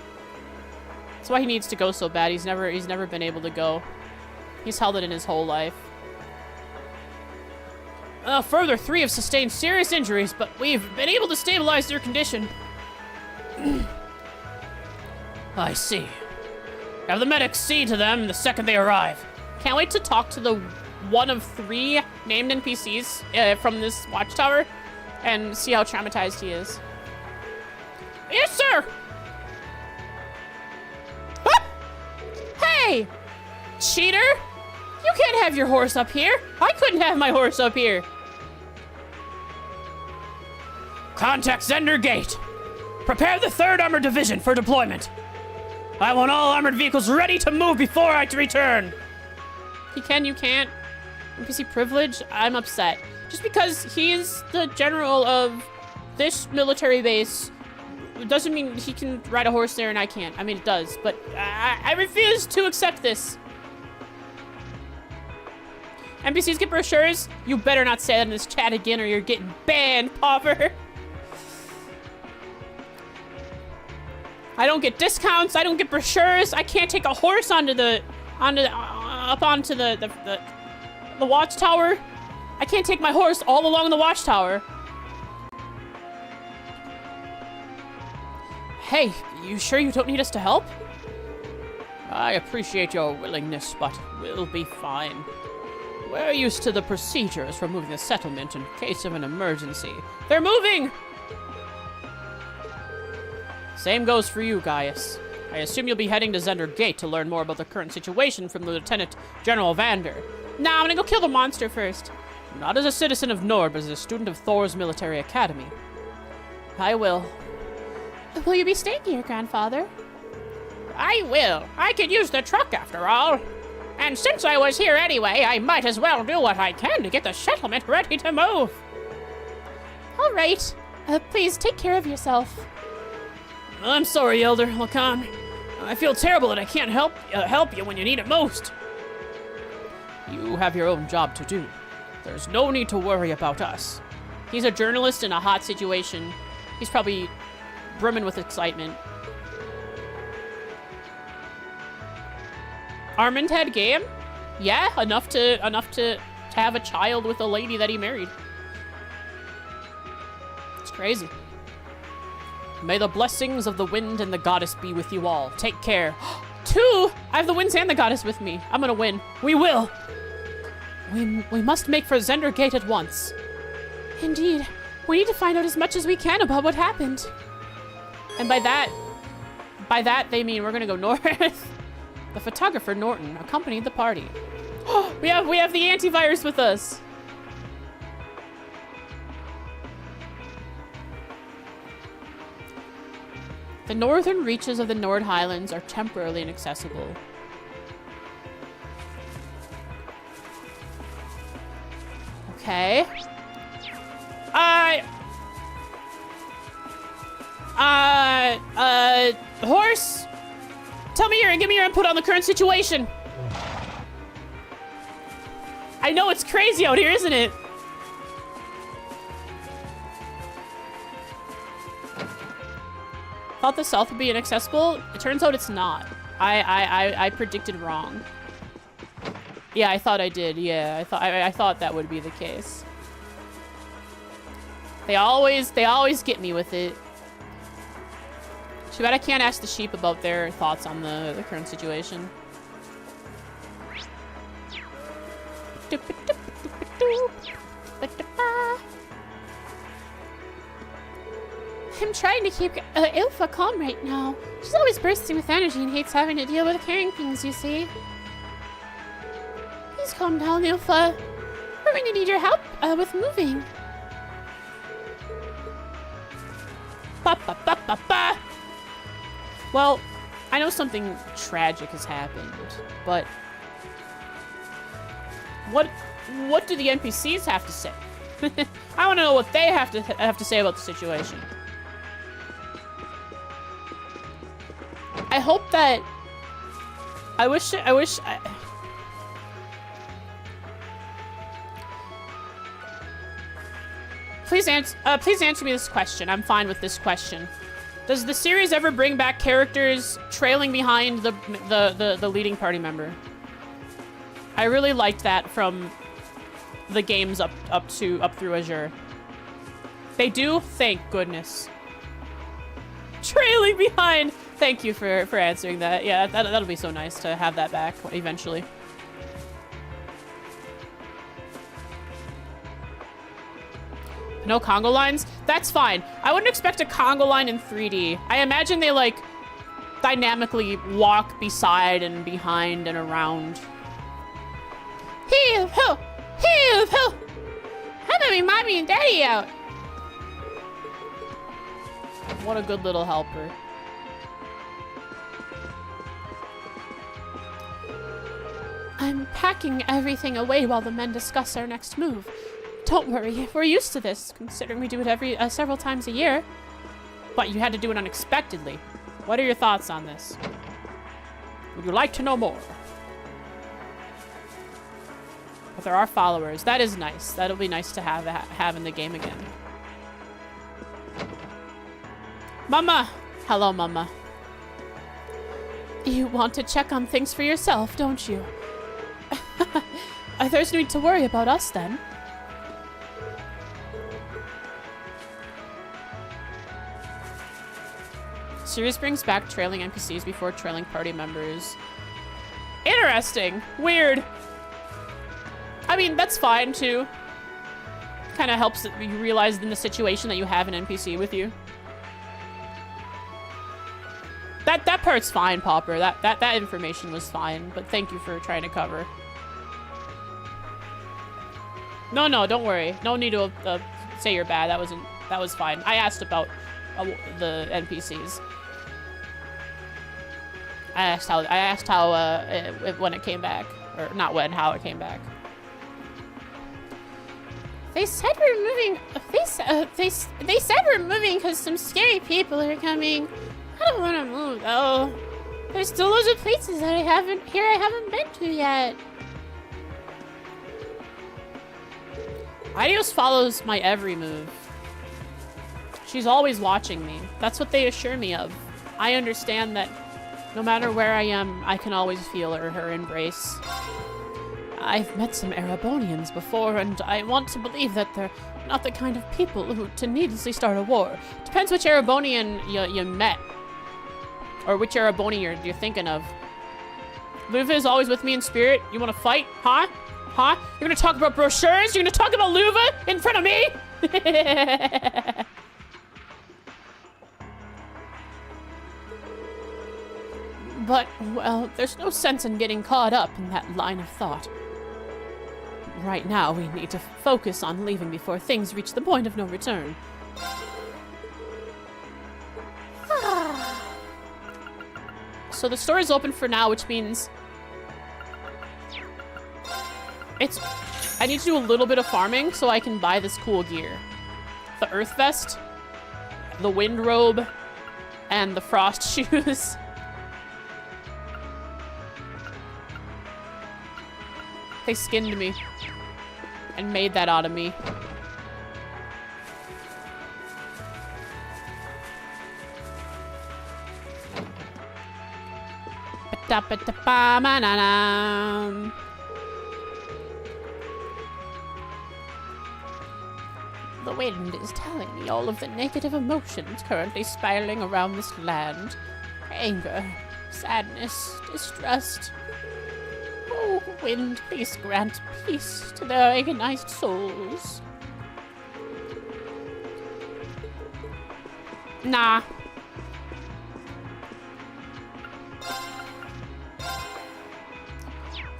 That's why he needs to go so bad. He's never been able to go. He's held it in his whole life. Further, 3 have sustained serious injuries, but we've been able to stabilize their condition. I see. Have the medics see to them the second they arrive. Can't wait to talk to the one of 3 named NPCs from this watchtower and see how traumatized he is. Yes, sir! Ah! Hey! Cheater! You can't have your horse up here. I couldn't have my horse up here. Contact Zender Gate. Prepare the 3rd Armored Division for deployment. I want all armored vehicles ready to move before I return. You can, you can't. NPC privilege? I'm upset. Just because he's the general of this military base doesn't mean he can ride a horse there and I can't. I mean, it does, but I refuse to accept this. NPCs get brochures? You better not say that in this chat again or you're getting banned, Pauper. I don't get discounts. I don't get brochures. I can't take a horse up onto the watchtower. I can't take my horse all along the watchtower. Hey, you sure you don't need us to help? I appreciate your willingness, but we'll be fine. We're used to the procedures for moving the settlement in case of an emergency. They're moving! Same goes for you, Gaius. I assume you'll be heading to Zender Gate to learn more about the current situation from the Lieutenant General Vander. Nah, I'm gonna go kill the monster first. Not as a citizen of Nord, but as a student of Thor's military academy. I will. Will you be staying here, Grandfather? I will. I could use the truck after all. And since I was here anyway, I might as well do what I can to get the settlement ready to move. All right. Please take care of yourself. I'm sorry, Elder Lacan. I feel terrible that I can't help you when you need it most. You have your own job to do. There's no need to worry about us. He's a journalist in a hot situation. He's probably brimming with excitement. Armand had game? Yeah, enough to have a child with a lady that he married. It's crazy. May the blessings of the wind and the goddess be with you all. Take care. 2! I have the winds and the goddess with me. I'm gonna win. We will! We must make for Zender Gate at once. Indeed. We need to find out as much as we can about what happened. And by that they mean we're gonna go north. The photographer Norton accompanied the party. we have the antivirus with us. The northern reaches of the Nord Highlands are temporarily inaccessible. Okay. Horse? Give me your input on the current situation. I know it's crazy out here, isn't it? Thought the south would be inaccessible. It turns out it's not. I predicted wrong. Yeah, I thought I did. Yeah, I thought that would be the case. They always get me with it. Too bad I can't ask the sheep about their thoughts on the current situation. I'm trying to keep Ilfa calm right now. She's always bursting with energy and hates having to deal with carrying things, you see. Please calm down, Ilfa. We're going to need your help with moving. Ba ba ba ba ba. Well, I know something tragic has happened, but what do the NPCs have to say? I want to know what they have to say about the situation. I hope that. I wish. Please answer me this question. I'm fine with this question. Does the series ever bring back characters trailing behind the leading party member? I really liked that from the games up through Azure. They do? Thank goodness. Trailing behind. Thank you for answering that. Yeah, that'll be so nice to have that back eventually. No Congo lines? That's fine. I wouldn't expect a Congo line in 3D. I imagine they, like, dynamically walk beside and behind and around. Hey-ho! Hey-ho! How about we mommy and daddy out? What a good little helper. I'm packing everything away while the men discuss our next move. Don't worry, we're used to this, considering we do it several times a year. But you had to do it unexpectedly. What are your thoughts on this? Would you like to know more? But there are followers. That is nice. That'll be nice to have in the game again. Mama! Hello, Mama. You want to check on things for yourself, don't you? There's no need to worry about us, then. Series brings back trailing NPCs before trailing party members. Interesting. Weird. I mean, that's fine, too. Kind of helps that you realize in the situation that you have an NPC with you. That part's fine, Popper. That information was fine, but thank you for trying to cover. No, don't worry. No need to say you're bad. That was fine. I asked about the NPCs. I asked how when it came back, or not when, how it came back. They said we're moving. They said we're moving because some scary people are coming. I don't want to move though. There's still loads of places that I haven't been to yet. Idios follows my every move. She's always watching me. That's what they assure me of. I understand that no matter where I am, I can always feel her embrace. I've met some Erebonians before, and I want to believe that they're not the kind of people who to needlessly start a war. Depends which Erebonian you met. Or which Erebonian you're thinking of. Luva is always with me in spirit. You want to fight? Huh? Huh? You're gonna talk about brochures? You're gonna talk about Luva in front of me? But, well, there's no sense in getting caught up in that line of thought. Right now, we need to focus on leaving before things reach the point of no return. So the store is open for now, which means I need to do a little bit of farming so I can buy this cool gear. The earth vest, the wind robe, and the frost shoes. They skinned me and made that out of me. The wind is telling me all of the negative emotions currently spiraling around this land. Anger, sadness, distrust. Oh, wind, please grant peace to their agonized souls. Nah.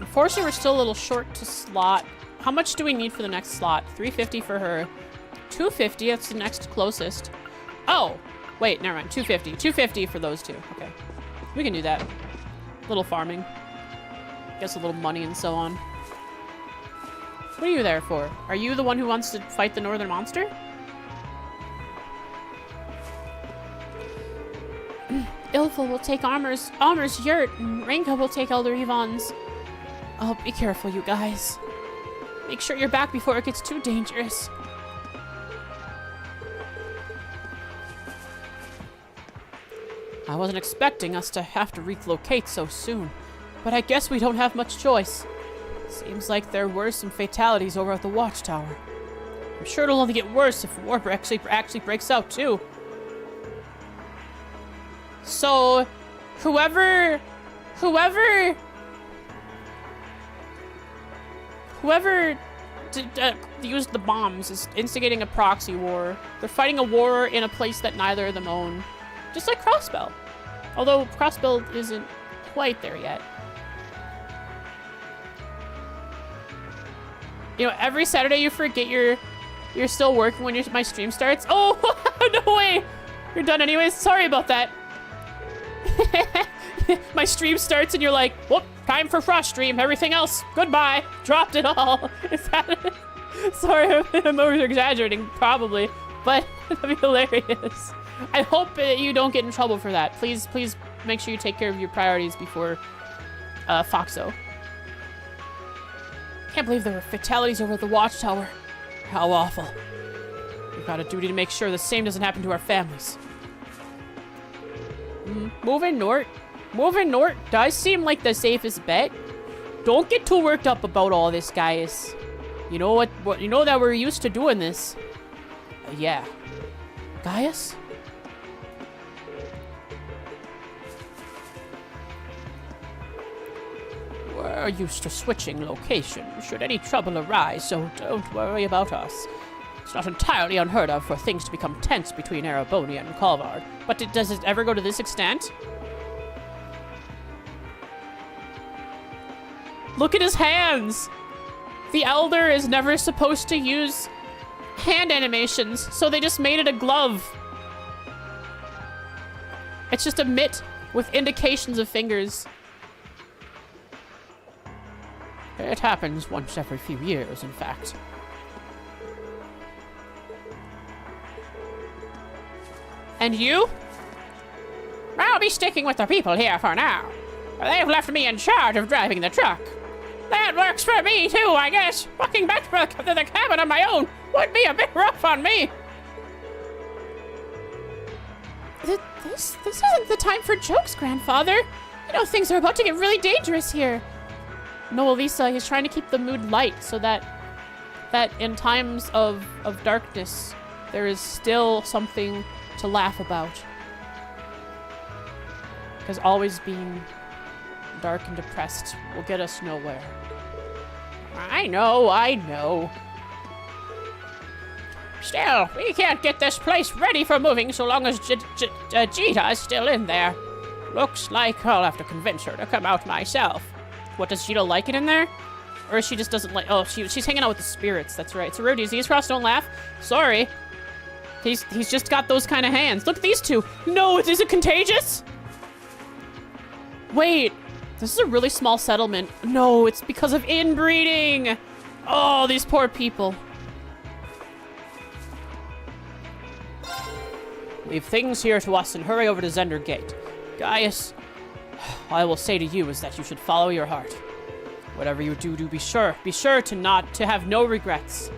Unfortunately, we're still a little short to slot. How much do we need for the next slot? 350 for her. 250, that's the next closest. Oh, wait, never mind. 250. 250 for those two. Okay. We can do that. Little farming. Guess a little money and so on. What are you there for? Are you the one who wants to fight the northern monster? Ilfil will take Armor's yurt, and Renka will take Elder Yvonne's. Oh, be careful, you guys. Make sure you're back before it gets too dangerous. I wasn't expecting us to have to relocate so soon, but I guess we don't have much choice. Seems like there were some fatalities over at the watchtower. I'm sure it'll only get worse if war actually breaks out too. So, whoever used the bombs is instigating a proxy war. They're fighting a war in a place that neither of them own. Just like Crossbell. Although Crossbell isn't quite there yet. You know, every Saturday you forget you're still working when my stream starts. Oh, no way! You're done anyways? Sorry about that. My stream starts and you're like, whoop, time for Frost stream. Everything else, goodbye. Dropped it all. Is that it? Sorry, I'm over-exaggerating, probably. But that'd be hilarious. I hope you don't get in trouble for that. Please make sure you take care of your priorities before Foxo. Can't believe there were fatalities over at the watchtower. How awful. We've got a duty to make sure the same doesn't happen to our families. Moving north does seem like the safest bet. Don't get too worked up about all this, guys. You know what you know that we're used to doing this. Yeah. Gaius? We're used to switching location should any trouble arise, so don't worry about us. It's not entirely unheard of for things to become tense between Erebonia and Calvard, but does it ever go to this extent? Look at his hands! The Elder is never supposed to use hand animations, so they just made it a glove. It's just a mitt with indications of fingers. It happens once every few years, in fact. And you? I'll be sticking with the people here for now. They've left me in charge of driving the truck. That works for me too, I guess. Walking back to the cabin on my own would be a bit rough on me. This isn't the time for jokes, Grandfather. You know, things are about to get really dangerous here. No, Elisa, he's trying to keep the mood light so that in times of darkness, there is still something to laugh about. Because always being dark and depressed will get us nowhere. I know. Still, we can't get this place ready for moving so long as Jita is still in there. Looks like I'll have to convince her to come out myself. What, does Jita like it in there? Or she just doesn't like... Oh, she's hanging out with the spirits, that's right. So rude, disease cross, don't laugh. Sorry. He's just got those kind of hands. Look at these two. No, is it contagious? Wait, this is a really small settlement. No, it's because of inbreeding. Oh, these poor people. Leave things here to us and hurry over to Zender Gate. Gaius, all I will say to you is that you should follow your heart. Whatever you do, be sure to have no regrets.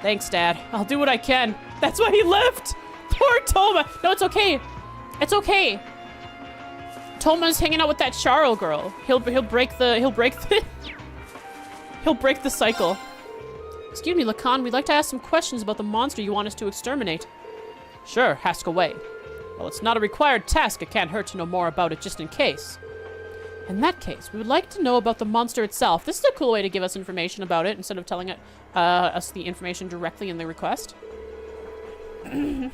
Thanks, Dad. I'll do what I can. That's why he left. Poor Toma. No, it's okay. It's okay. Toma's hanging out with that Charl girl. He'll break the cycle. Excuse me, Lacan. We'd like to ask some questions about the monster you want us to exterminate. Sure, ask away. Well, it's not a required task. It can't hurt to know more about it just in case. In that case, we would like to know about the monster itself. This is a cool way to give us information about it instead of telling us the information directly in the request. Based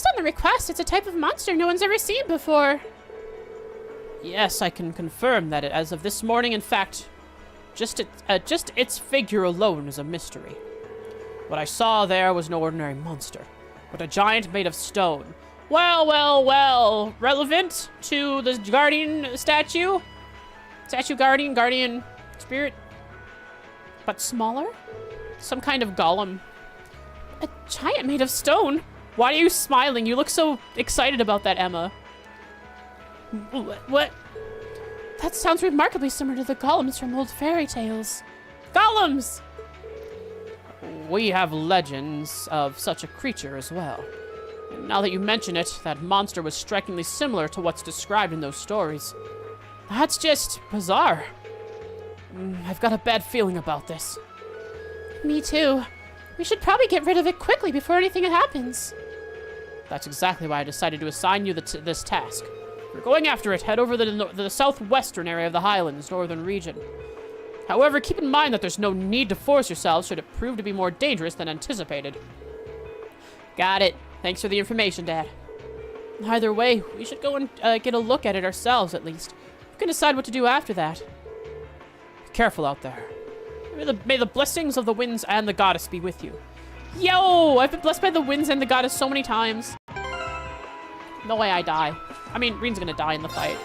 on the request, it's a type of monster no one's ever seen before. Yes, I can confirm that as of this morning, in fact, just its figure alone is a mystery. What I saw there was no ordinary monster, but a giant made of stone. Well, relevant to the guardian statue? Statue guardian spirit? but smaller? Some kind of golem. A giant made of stone? Why are you smiling? You look so excited about that, Emma. What? That sounds remarkably similar to the golems from old fairy tales. Golems! We have legends of such a creature as well. And now that you mention it, that monster was strikingly similar to what's described in those stories. That's just bizarre. I've got a bad feeling about this. Me too. We should probably get rid of it quickly before anything happens. That's exactly why I decided to assign you this task. If you're going after it, head over the southwestern area of the Highlands, northern region. However, keep in mind that there's no need to force yourselves should it prove to be more dangerous than anticipated. Got it. Thanks for the information, Dad. Either way, we should go and get a look at it ourselves, at least. We can decide what to do after that. Be careful out there. May the blessings of the winds and the goddess be with you. Yo! I've been blessed by the winds and the goddess so many times. No way I die. I mean, Reen's gonna die in the fight.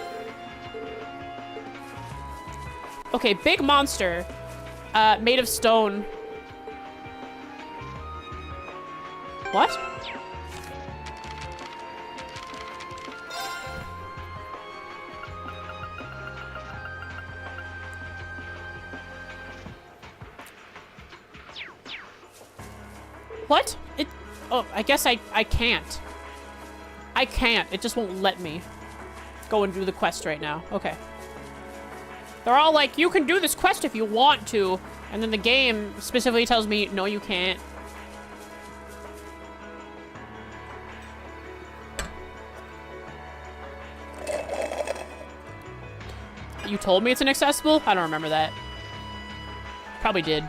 Okay, big monster. Made of stone. What? What? Oh, I guess I can't. I can't. It just won't let me go and do the quest right now. Okay. They're all like, you can do this quest if you want to. And then the game specifically tells me, no, you can't. You told me it's inaccessible? I don't remember that. Probably did.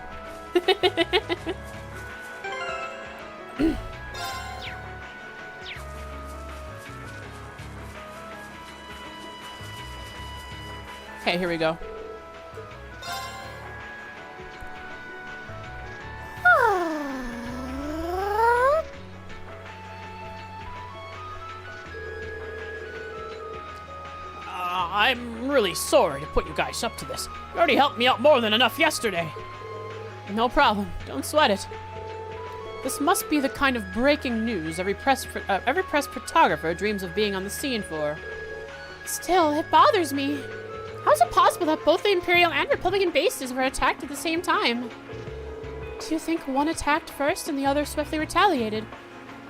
Okay, here we go. I'm really sorry to put you guys up to this. You already helped me out more than enough yesterday. No problem. Don't sweat it. This must be the kind of breaking news every press photographer dreams of being on the scene for. Still, it bothers me. How is it possible that both the Imperial and Republican bases were attacked at the same time? Do you think one attacked first and the other swiftly retaliated?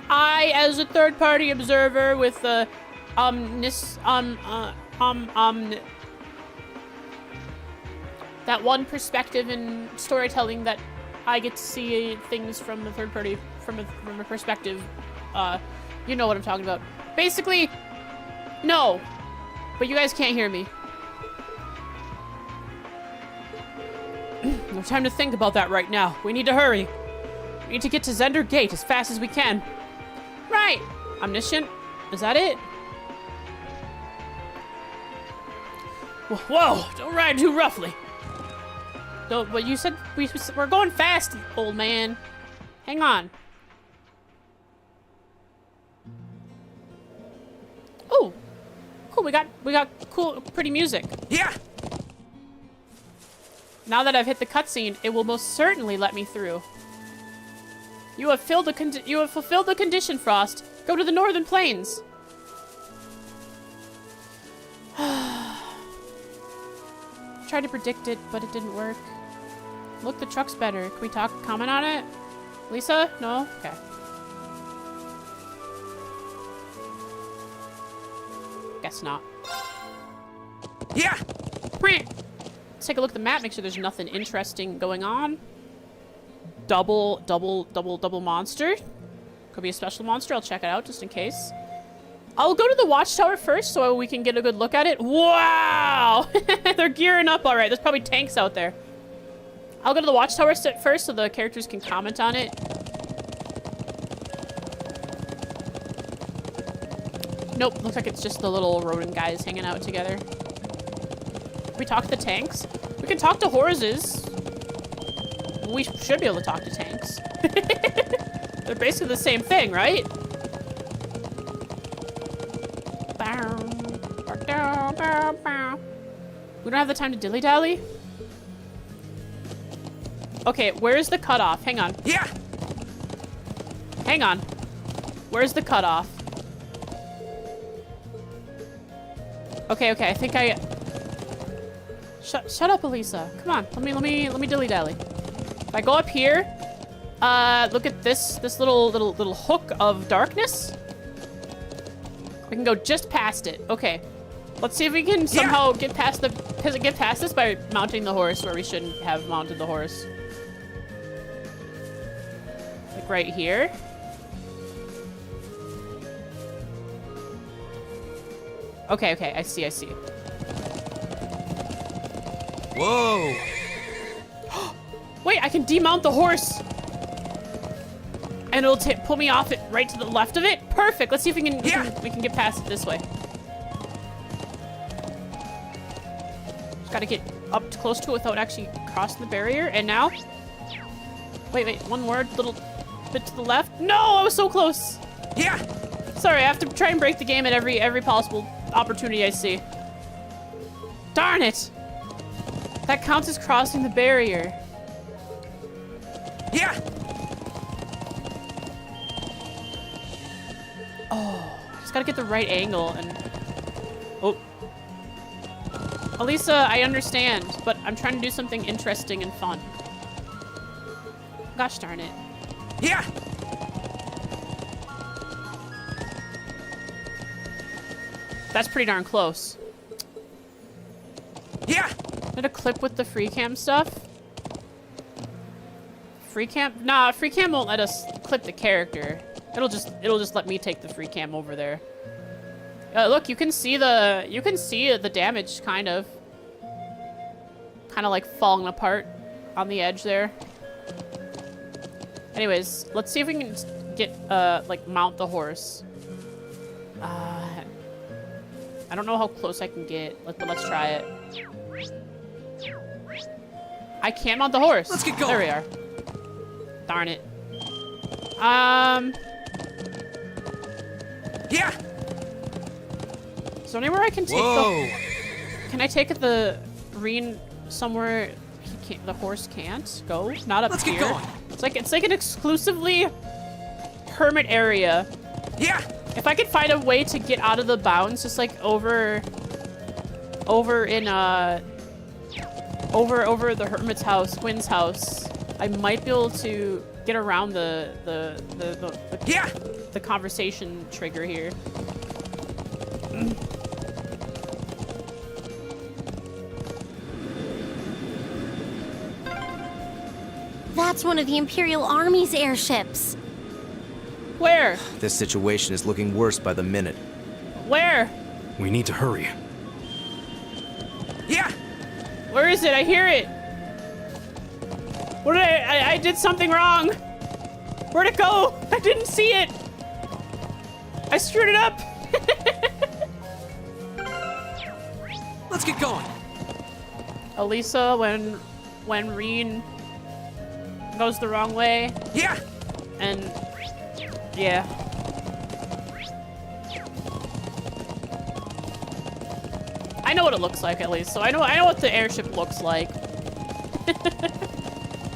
I, as a third-party observer with the that one perspective in storytelling that I get to see things from the third party, from a perspective, you know what I'm talking about. Basically, no, but you guys can't hear me. No time to think about that right now. We need to hurry. We need to get to Zender Gate as fast as we can. Right. Omniscient? Is that it? Whoa, don't ride too roughly. No, but you said we're going fast, old man. Hang on. Oh, cool. We got cool, pretty music. Yeah. Now that I've hit the cutscene, it will most certainly let me through. You have fulfilled the condition, Frost. Go to the northern plains. Tried to predict it, but it didn't work. Look, the truck's better. Can we comment on it? Lisa? No? Okay. Guess not. Yeah. Let's take a look at the map, make sure there's nothing interesting going on. Double monster. Could be a special monster. I'll check it out just in case. I'll go to the watchtower first so we can get a good look at it. Wow! They're gearing up all right. There's probably tanks out there. I'll go to the watchtower first so the characters can comment on it. Nope, looks like it's just the little rodent guys hanging out together. Can we talk to the tanks? We can talk to horses. We should be able to talk to tanks. They're basically the same thing, right? We don't have the time to dilly-dally. Okay, where's the cutoff? Hang on. Yeah. Hang on. Where's the cutoff? Okay, I think I... Shut up, Elisa. Come on, let me dilly-dally. If I go up here, look at this little hook of darkness. We can go just past it. Okay. Let's see if we can somehow get past this by mounting the horse where we shouldn't have mounted the horse. Like right here. Okay, I see. Whoa. Wait, I can demount the horse. And it'll pull me off it right to the left of it. Perfect. Let's see if we can get past it this way. Just gotta get up close to it without actually crossing the barrier. And now, wait, one more little bit to the left. No, I was so close. Yeah. Sorry, I have to try and break the game at every possible opportunity I see. Darn it! That counts as crossing the barrier. Yeah. Oh, just gotta get the right angle and... Oh. Elisa, I understand, but I'm trying to do something interesting and fun. Gosh darn it. Yeah. That's pretty darn close. Yeah. Did a clip with the free cam stuff? Free cam? Nah, free cam won't let us clip the character. It'll just let me take the free cam over there. Look, you can see the damage kind of like falling apart on the edge there. Anyways, let's see if we can get like mount the horse. I don't know how close I can get, but let's try it. I can mount the horse. Let's get going. There we are. Darn it. Yeah. Is there anywhere I can take Whoa. Can I take the Reen somewhere the horse can't go? Not up Let's here. get going. It's like an exclusively hermit area. Yeah. If I could find a way to get out of the bounds, just like over in over the hermit's house, Quinn's house, I might be able to get around the conversation trigger here. That's one of the Imperial Army's airships. Where? This situation is looking worse by the minute. Where? We need to hurry. Yeah. Where is it? I hear it. What did I did something wrong. Where'd it go? I didn't see it. I screwed it up. Let's get going. Elisa, when Reen goes the wrong way. Yeah. And yeah. I know what it looks like at least, so I know what the airship looks like.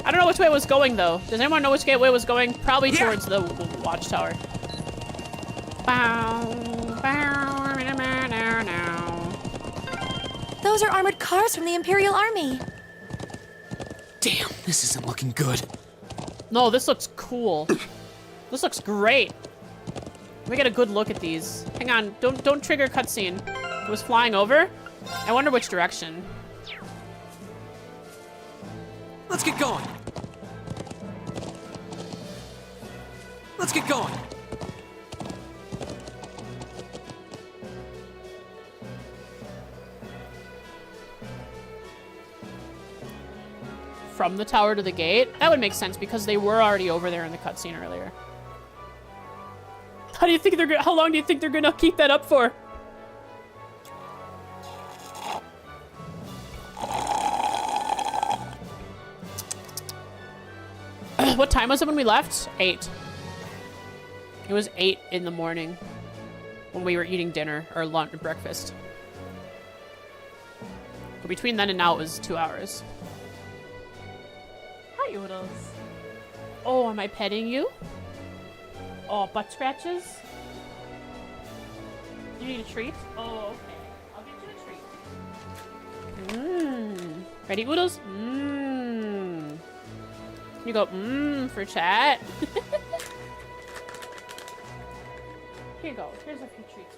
I don't know which way it was going though. Does anyone know which way it was going? Probably towards the watchtower. Those are armored cars from the Imperial Army. Damn, this isn't looking good. No, this looks cool. This looks great. Let me get a good look at these. Hang on, don't trigger cutscene. It was flying over. I wonder which direction. Let's get going. Let's get going. From the tower to the gate? That would make sense because they were already over there in the cutscene earlier. How long do you think they're gonna keep that up for? What time was it when we left? 8. It was 8 in the morning when we were eating dinner or lunch or breakfast. But between then and now it was 2 hours. Hi, Oodles. Oh, am I petting you? Oh, butt scratches? You need a treat? Oh, okay. I'll get you a treat. Mmm. Ready, Oodles? Mmm. You go, mmm, for chat. Here you go. Here's a few treats.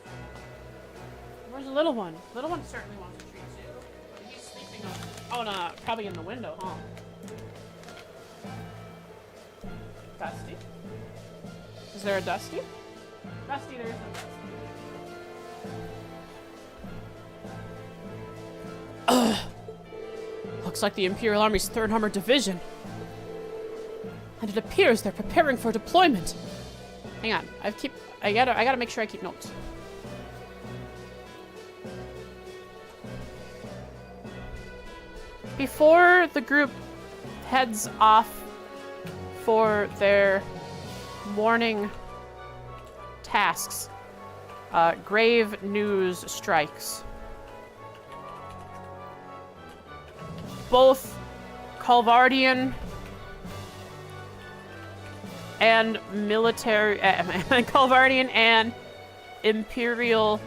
Where's the little one? Little one certainly wants a treat too. But he's sleeping on. Oh no, probably in the window, huh? Dusty? Is there a Dusty? Dusty, there is no Dusty. Looks like the Imperial Army's 3rd Armored Division. And it appears they're preparing for deployment. Hang on, I gotta make sure I keep notes. Before the group heads off for their morning tasks, grave news strikes. Both Calvardian and military, Calvardian and Imperial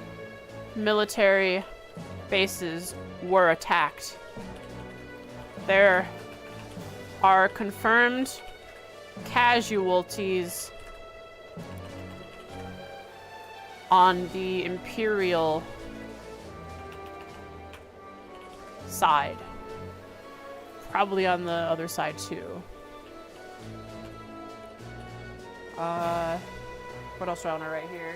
military bases were attacked. There are confirmed casualties on the Imperial side. Probably on the other side too. What else do I want to write here?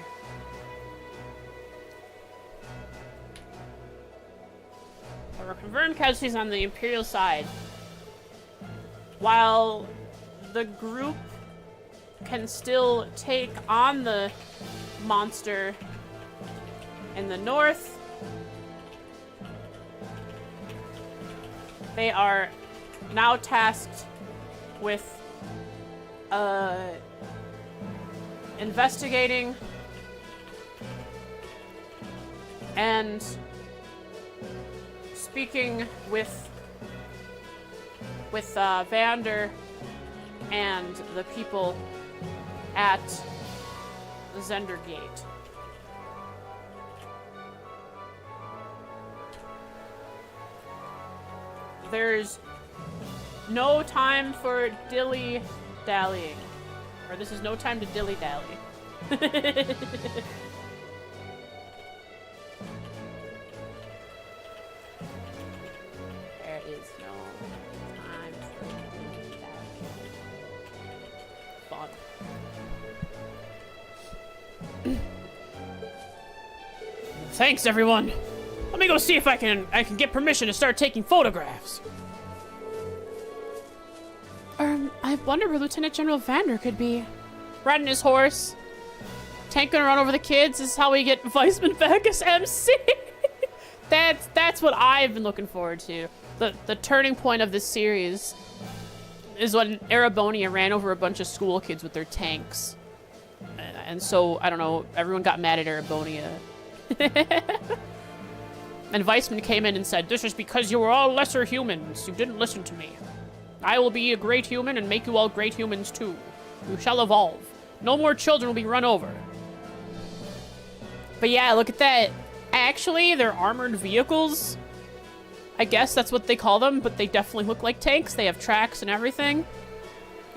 There were confirmed casualties on the Imperial side. While the group can still take on the monster in the north, they are now tasked with investigating and speaking with Vander and the people at Zendergate. There's no time for dilly-dallying. Or this is no time to dilly-dally. There is no time for dilly-dally. Fun. Thanks, everyone. Let me go see if I can get permission to start taking photographs. I wonder where Lieutenant General Vander could be. Riding his horse. Tank gonna run over the kids. This is how we get Weissman back as MC. That's what I've been looking forward to. The turning point of this series is when Erebonia ran over a bunch of school kids with their tanks. And so, I don't know, everyone got mad at Erebonia. And Weissman came in and said, "This is because you were all lesser humans. You didn't listen to me. I will be a great human and make you all great humans too. You shall evolve. No more children will be run over." But yeah, look at that. Actually, they're armored vehicles. I guess that's what they call them, but they definitely look like tanks. They have tracks and everything.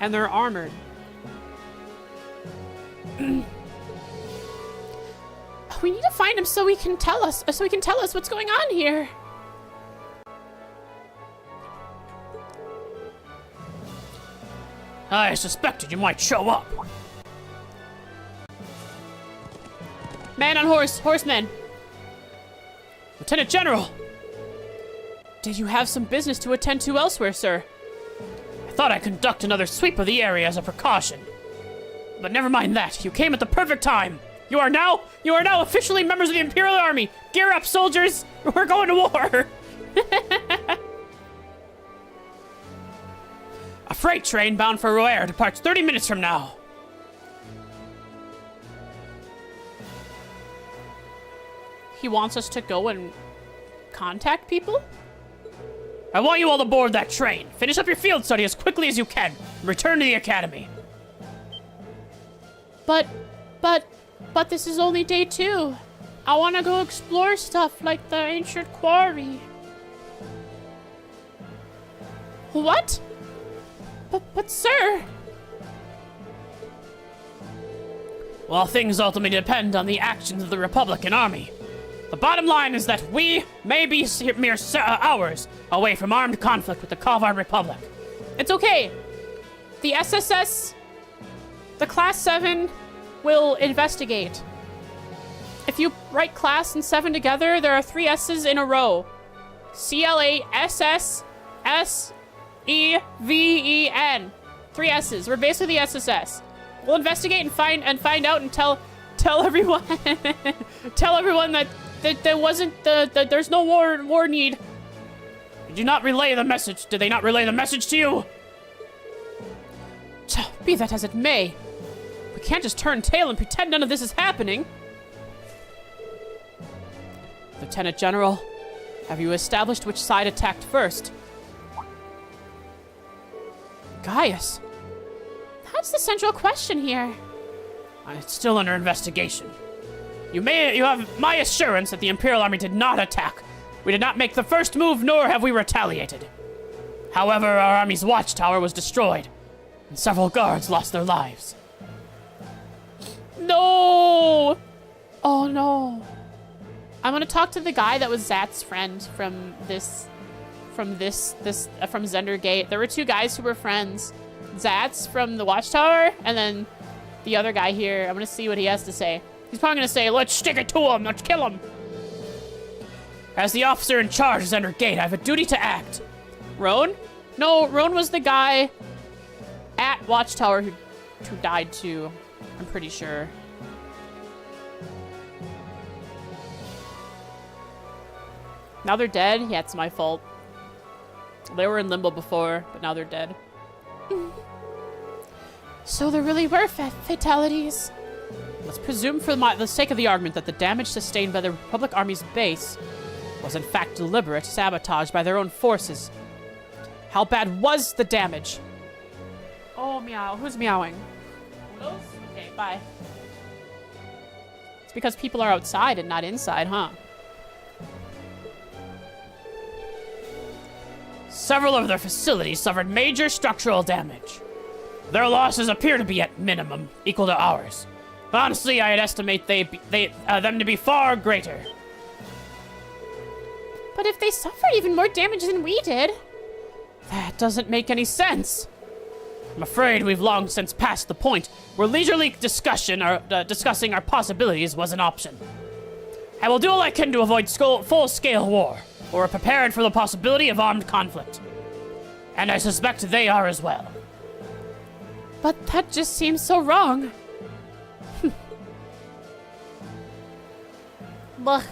And they're armored. We need to find him so he can tell us what's going on here. I suspected you might show up. Man on horse, horseman. Lieutenant General! Did you have some business to attend to elsewhere, sir? I thought I'd conduct another sweep of the area as a precaution. But never mind that. You came at the perfect time. You are now officially members of the Imperial Army. Gear up, soldiers. We're going to war. A freight train bound for Roer departs 30 minutes from now. He wants us to go and contact people? I want you all aboard that train. Finish up your field study as quickly as you can. And return to the academy. But this is only day 2. I want to go explore stuff like the ancient quarry. What? But sir... Well, things ultimately depend on the actions of the Republican Army. The bottom line is that we may be mere hours away from armed conflict with the Kavar Republic. It's okay. The SSS, the Class 7, will investigate. If you write class and 7 together, there are 3 S's in a row. CLASSSEVEN. 3 S's. We're basically the SSS. We'll investigate and find out and tell everyone tell everyone that there wasn't there's no war need. Did you not relay the message? Did they not relay the message to you? Be that as it may, we can't just turn tail and pretend none of this is happening. Lieutenant General, have you established which side attacked first? Gaius. That's the central question here. It's still under investigation. You have my assurance that the Imperial Army did not attack. We did not make the first move, nor have we retaliated. However, our army's watchtower was destroyed, and several guards lost their lives. No! Oh no. I'm gonna talk to the guy that was Zat's friend from Zendergate. There were 2 guys who were friends. Zat's from the Watchtower, and then the other guy here. I'm gonna see what he has to say. He's probably gonna say, let's stick it to him, let's kill him. As the officer in charge of Zendergate, I have a duty to act. Roan? No, Roan was the guy at Watchtower who died too, I'm pretty sure. Now they're dead? Yeah, it's my fault. They were in limbo before, but now they're dead. So there really were fatalities. Let's presume for the sake of the argument that the damage sustained by the Republic Army's base was in fact deliberate sabotage by their own forces. How bad was the damage? Oh, meow. Who's meowing? Those? Okay, bye. It's because people are outside and not inside, huh? Several of their facilities suffered major structural damage. Their losses appear to be at minimum equal to ours. But honestly, I'd estimate them to be far greater. But if they suffered even more damage than we did, that doesn't make any sense. I'm afraid we've long since passed the point where leisurely discussing our possibilities was an option. I will do all I can to avoid full-scale war, or are prepared for the possibility of armed conflict. And I suspect they are as well. But that just seems so wrong. Ugh.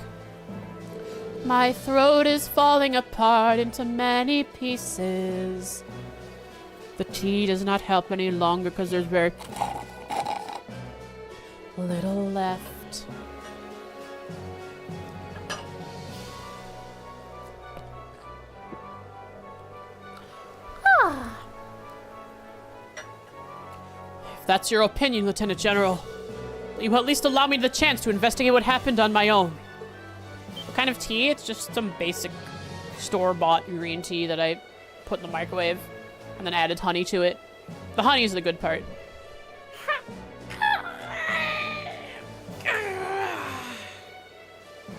My throat is falling apart into many pieces. The tea does not help any longer because there's very little left. If that's your opinion, Lieutenant General, you will at least allow me the chance to investigate what happened on my own. What kind of tea? It's just some basic store-bought green tea that I put in the microwave and then added honey to it. The honey is the good part.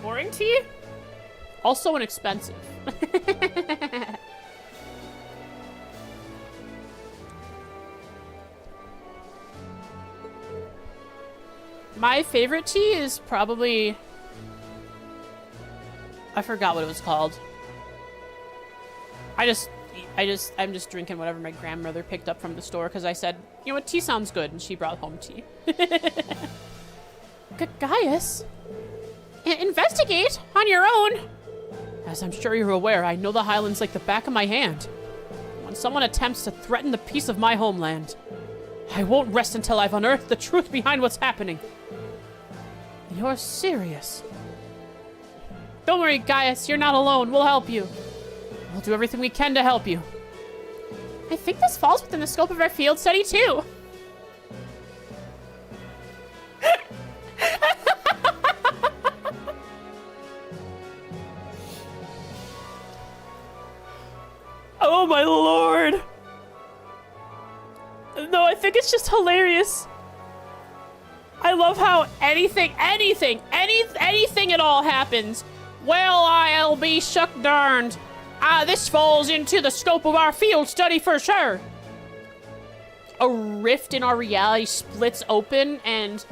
Boring tea? Also inexpensive. My favorite tea is probably... I forgot what it was called. I'm just drinking whatever my grandmother picked up from the store because I said, you know what, tea sounds good, and she brought home tea. Gaius? Investigate on your own? As I'm sure you're aware, I know the Highlands like the back of my hand. When someone attempts to threaten the peace of my homeland, I won't rest until I've unearthed the truth behind what's happening. You're serious. Don't worry, Gaius, you're not alone. We'll help you. We'll do everything we can to help you. I think this falls within the scope of our field study, too. Oh my lord. No, I think it's just hilarious. I love how anything at all happens. Well, I'll be shuck darned. This falls into the scope of our field study for sure. A rift in our reality splits open, and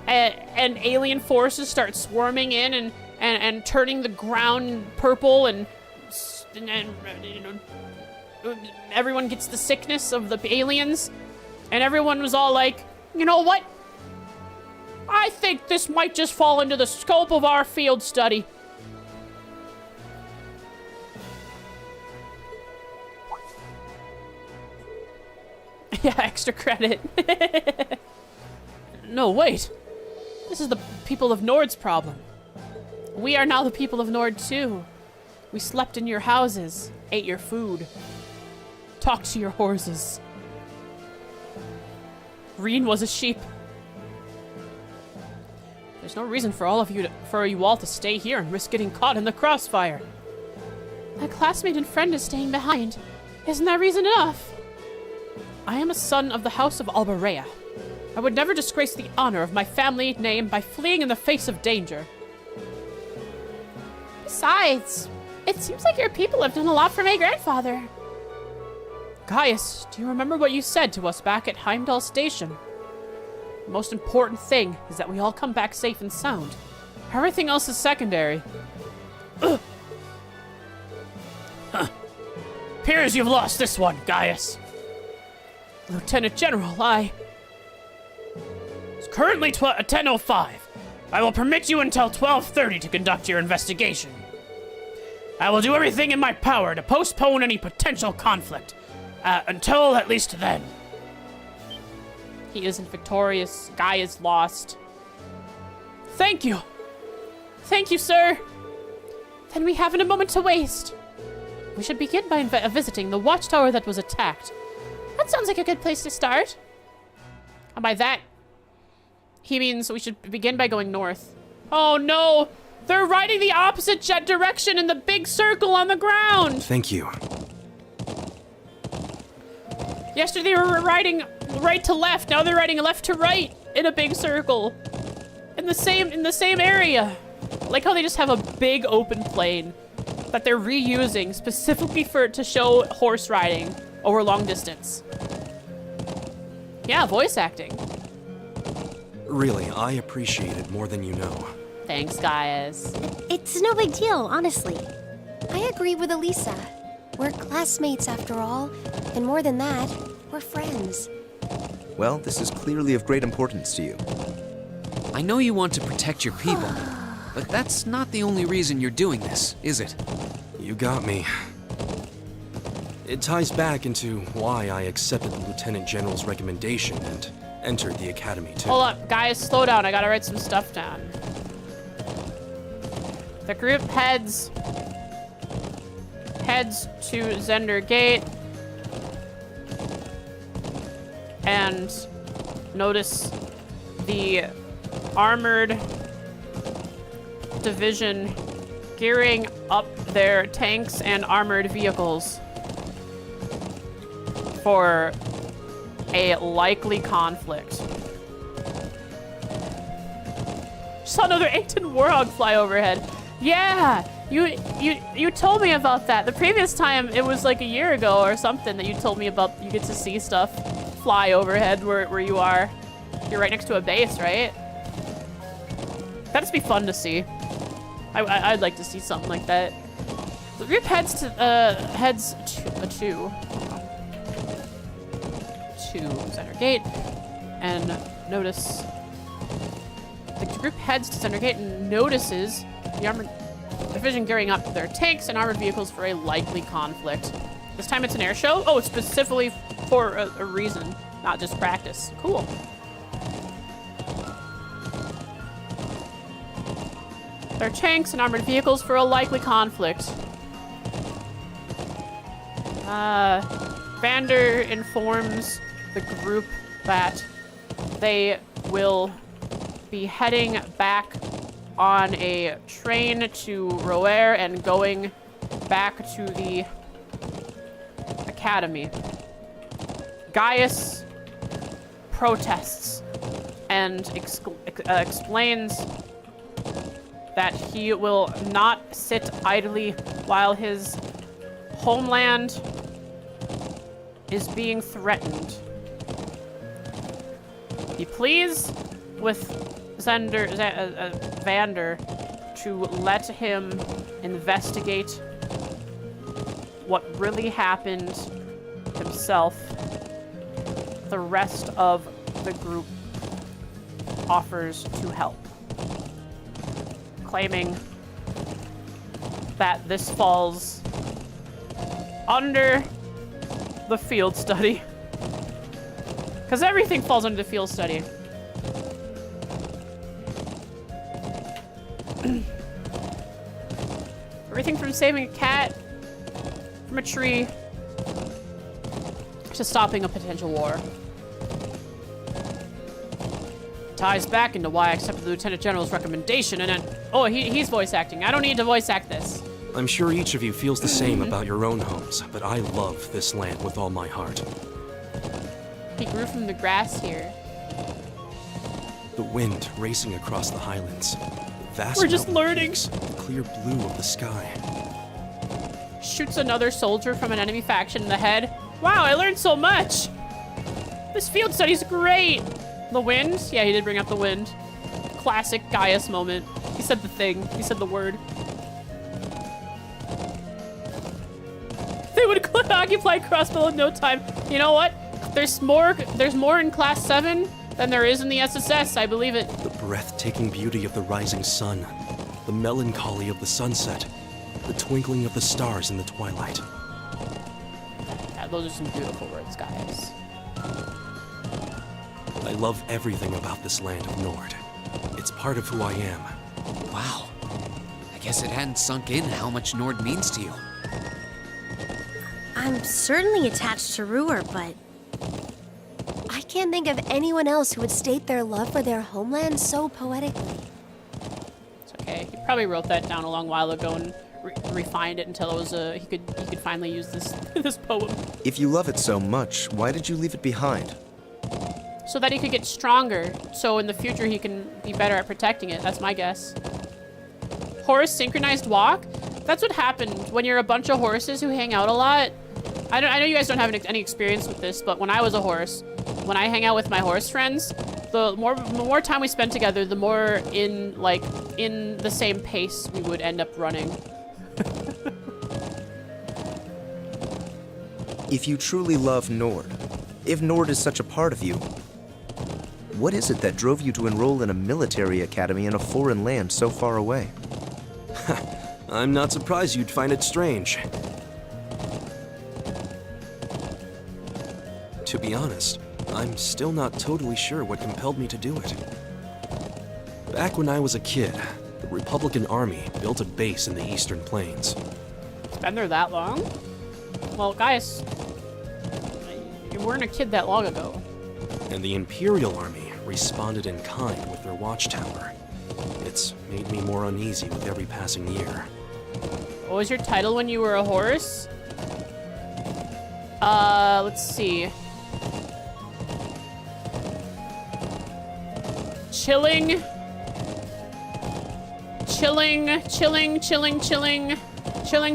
alien forces start swarming in and turning the ground purple, and you know, everyone gets the sickness of the aliens, and everyone was all like, you know what? I think this might just fall into the scope of our field study. Yeah, extra credit. No, wait. This is the people of Nord's problem. We are now the people of Nord too. We slept in your houses, ate your food, talked to your horses. Reen was a sheep. There's no reason for you all to stay here and risk getting caught in the crossfire. My classmate and friend is staying behind. Isn't that reason enough? I am a son of the House of Albarea. I would never disgrace the honor of my family name by fleeing in the face of danger. Besides, it seems like your people have done a lot for my grandfather. Gaius, do you remember what you said to us back at Heimdall Station? The most important thing is that we all come back safe and sound. Everything else is secondary. Ugh. Huh. Appears you've lost this one, Gaius. Lieutenant General, It's currently 10:05. I will permit you until 12:30 to conduct your investigation. I will do everything in my power to postpone any potential conflict, until at least then. He isn't victorious. Guy is lost. Thank you. Thank you, sir. Then we haven't a moment to waste. We should begin by visiting the watchtower that was attacked. That sounds like a good place to start. And by that, he means we should begin by going north. Oh no! They're riding the opposite jet direction in the big circle on the ground! Thank you. Yesterday they were riding right to left, now they're riding left to right in a big circle. In the same area. Like how they just have a big open plain that they're reusing specifically to show horse riding over long distance. Yeah, voice acting. Really, I appreciate it more than you know. Thanks, guys. It's no big deal, honestly. I agree with Elisa. We're classmates after all, and more than that, we're friends. Well, this is clearly of great importance to you. I know you want to protect your people, but that's not the only reason you're doing this, is it? You got me. It ties back into why I accepted the Lieutenant General's recommendation and entered the academy too. Hold up, guys, slow down. I gotta write some stuff down. The group heads to Zender Gate and notice the armored division gearing up their tanks and armored vehicles for a likely conflict. Saw another Ancient Warhog fly overhead. Yeah, you told me about that. The previous time, it was like a year ago or something that you told me about. You get to see stuff fly overhead where you are. You're right next to a base, right? That'd just be fun to see. I'd like to see something like that. The group heads to Center Gate and notice. The group heads to Center Gate and notices the armored division gearing up their tanks and armored vehicles for a likely conflict. This time it's an air show? Oh, it's specifically for a reason, not just practice. Cool. Their tanks and armored vehicles for a likely conflict. Vander informs the group that they will be heading back on a train to Roer and going back to the academy. Gaius protests and explains that he will not sit idly while his homeland is being threatened. He pleads with Vander to let him investigate what really happened himself. The rest of the group offers to help, claiming that this falls under the field study. Because everything falls under the field study. Everything from saving a cat from a tree to stopping a potential war. Ties back into why I accepted the Lieutenant General's recommendation and then... Oh, he's voice acting. I don't need to voice act this. I'm sure each of you feels the same about your own homes, but I love this land with all my heart. He grew from the grass here. The wind racing across the highlands. The vast We're just mountain learning. peaks, the clear blue of the sky. Shoots another soldier from an enemy faction in the head. Wow, I learned so much. This field study's great. The wind? Yeah, he did bring up the wind. Classic Gaius moment. He said the thing. He said the word. They would occupy Crossbow in no time. You know what? There's more in Class 7 than there is in the SSS. I believe it. The breathtaking beauty of the rising sun. The melancholy of the sunset. The twinkling of the stars in the twilight. Yeah, those are some beautiful words, guys. I love everything about this land of Nord. It's part of who I am. Wow. I guess it hadn't sunk in how much Nord means to you. I'm certainly attached to Ruhr, but I can't think of anyone else who would state their love for their homeland so poetically. It's okay. He probably wrote that down a long while ago and refined it until it was he could finally use this this poem. If you love it so much, why did you leave it behind? So that he could get stronger, so in the future he can be better at protecting it. That's my guess. Horse synchronized walk? That's what happened when you're a bunch of horses who hang out a lot. I know you guys don't have any experience with this, but when I was a horse, when I hang out with my horse friends, the more time we spent together, the more in the same pace we would end up running. If you truly love Nord, if Nord is such a part of you, what is it that drove you to enroll in a military academy in a foreign land so far away? I'm not surprised you'd find it strange. To be honest, I'm still not totally sure what compelled me to do it. Back when I was a kid, the Republican Army built a base in the Eastern Plains. It's been there that long? Well, guys, you weren't a kid that long ago. And the Imperial Army responded in kind with their watchtower. It's made me more uneasy with every passing year. What was your title when you were a horse? Let's see. Chilling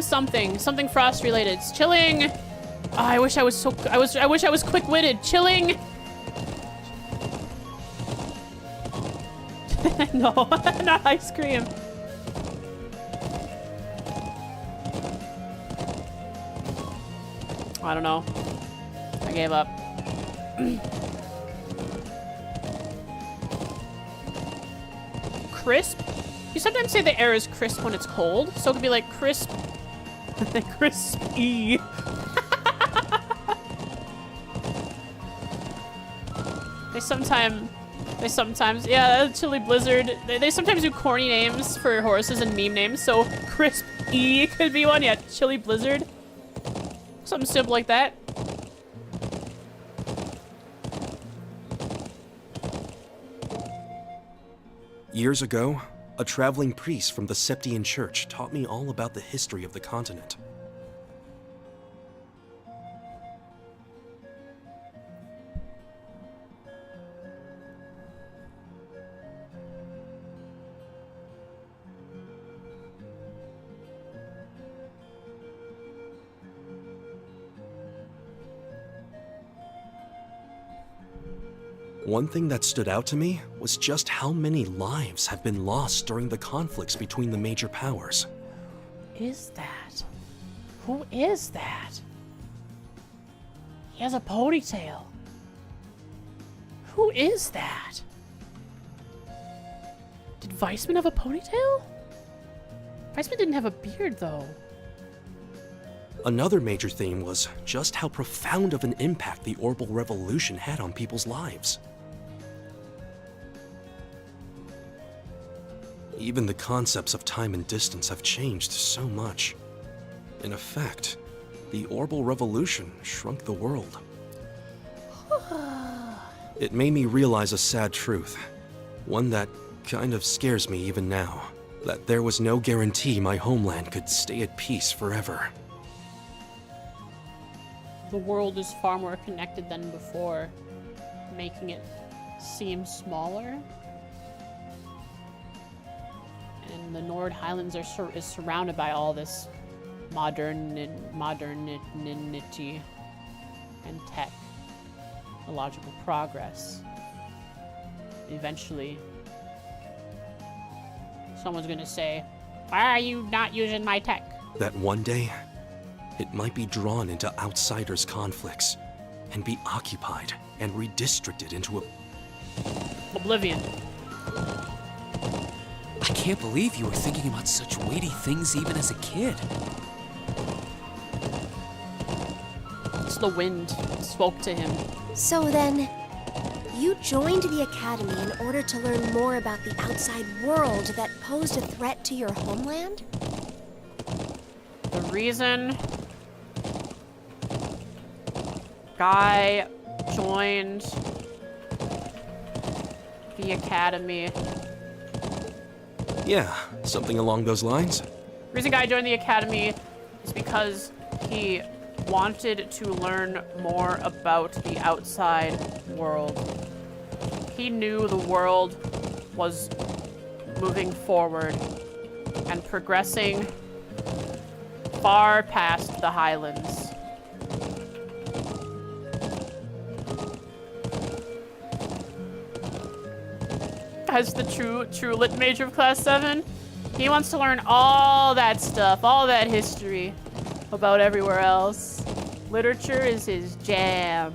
something frost related. It's chilling. Oh, I wish I was quick-witted. Chilling. No, not ice cream. I don't know. I gave up. Crisp? You sometimes say the air is crisp when it's cold, so it could be like crisp. Crispy. They sometimes, yeah, Chili Blizzard. They sometimes do corny names for horses and meme names, so Crisp E could be one. Yeah, Chili Blizzard. Something simple like that. Years ago, a traveling priest from the Septian Church taught me all about the history of the continent. One thing that stood out to me was just how many lives have been lost during the conflicts between the major powers. Is that? Who is that? He has a ponytail. Who is that? Did Weissman have a ponytail? Weissman didn't have a beard, though. Another major theme was just how profound of an impact the Orbital Revolution had on people's lives. Even the concepts of time and distance have changed so much. In effect, the Orbital Revolution shrunk the world. It made me realize a sad truth, one that kind of scares me even now, that there was no guarantee my homeland could stay at peace forever. The world is far more connected than before, making it seem smaller. And the Nord Highlands is surrounded by all this modernity and technological progress. Eventually, someone's gonna say, "Why are you not using my tech?" That one day, it might be drawn into outsiders' conflicts and be occupied and redistricted into oblivion. I can't believe you were thinking about such weighty things even as a kid. It's the wind spoke to him. So then, you joined the Academy in order to learn more about the outside world that posed a threat to your homeland? The reason Guy joined the Academy. Yeah, something along those lines. The reason Guy joined the Academy is because he wanted to learn more about the outside world. He knew the world was moving forward and progressing far past the Highlands. As the true lit major of class 7, he wants to learn all that stuff, all that history about everywhere else. Literature is his jam.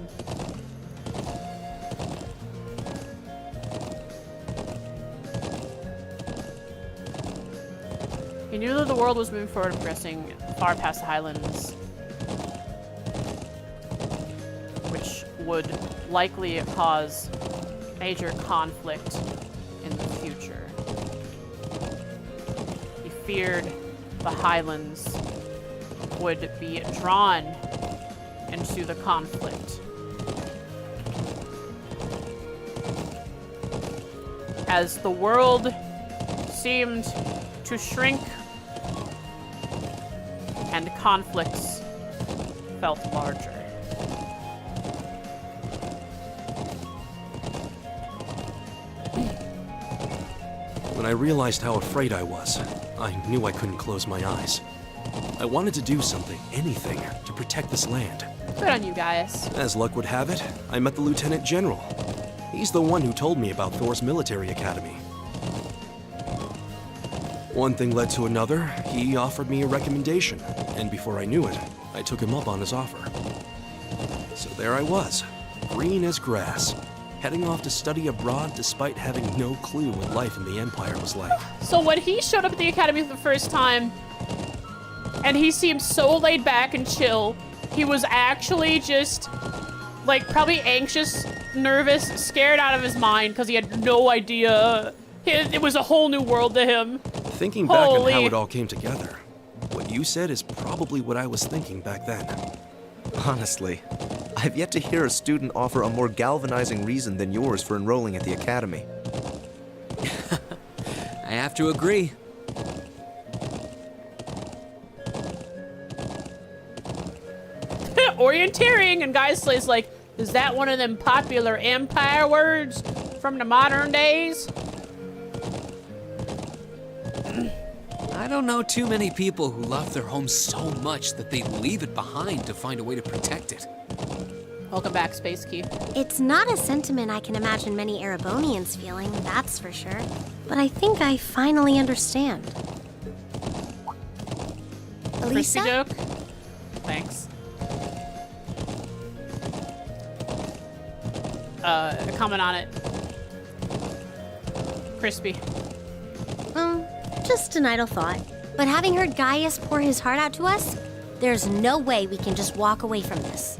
He knew that the world was moving forward and progressing far past the Highlands, which would likely cause major conflict in the future. He feared the Highlands would be drawn into the conflict. As the world seemed to shrink and conflicts felt larger. When I realized how afraid I was, I knew I couldn't close my eyes. I wanted to do something, anything, to protect this land. Good on you, guys. As luck would have it, I met the Lieutenant General. He's the one who told me about Thor's military academy. One thing led to another. He offered me a recommendation, and before I knew it, I took him up on his offer. So there I was, green as grass, heading off to study abroad despite having no clue what life in the Empire was like. So when he showed up at the Academy for the first time, and he seemed so laid back and chill, he was actually just, like, probably anxious, nervous, scared out of his mind because he had no idea. It was a whole new world to him. Thinking back on Holy. how it all came together, what you said is probably what I was thinking back then. Honestly, I've yet to hear a student offer a more galvanizing reason than yours for enrolling at the academy. I have to agree. Orienteering, and Gaius like, is that one of them popular Empire words from the modern days? I don't know too many people who love their home so much that they'd leave it behind to find a way to protect it. Welcome back, Space Key. It's not a sentiment I can imagine many Erebonians feeling, that's for sure. But I think I finally understand. Crispy Elisa? joke? Thanks. A comment on it. Crispy. Just an idle thought. But having heard Gaius pour his heart out to us, there's no way we can just walk away from this.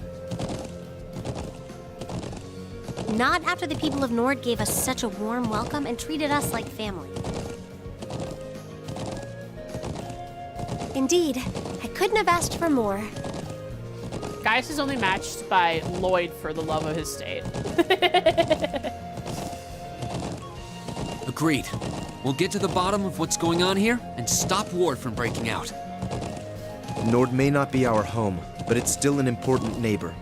Not after the people of Nord gave us such a warm welcome and treated us like family. Indeed, I couldn't have asked for more. Gaius is only matched by Lloyd for the love of his state. Agreed. We'll get to the bottom of what's going on here and stop war from breaking out. Nord may not be our home, but it's still an important neighbor.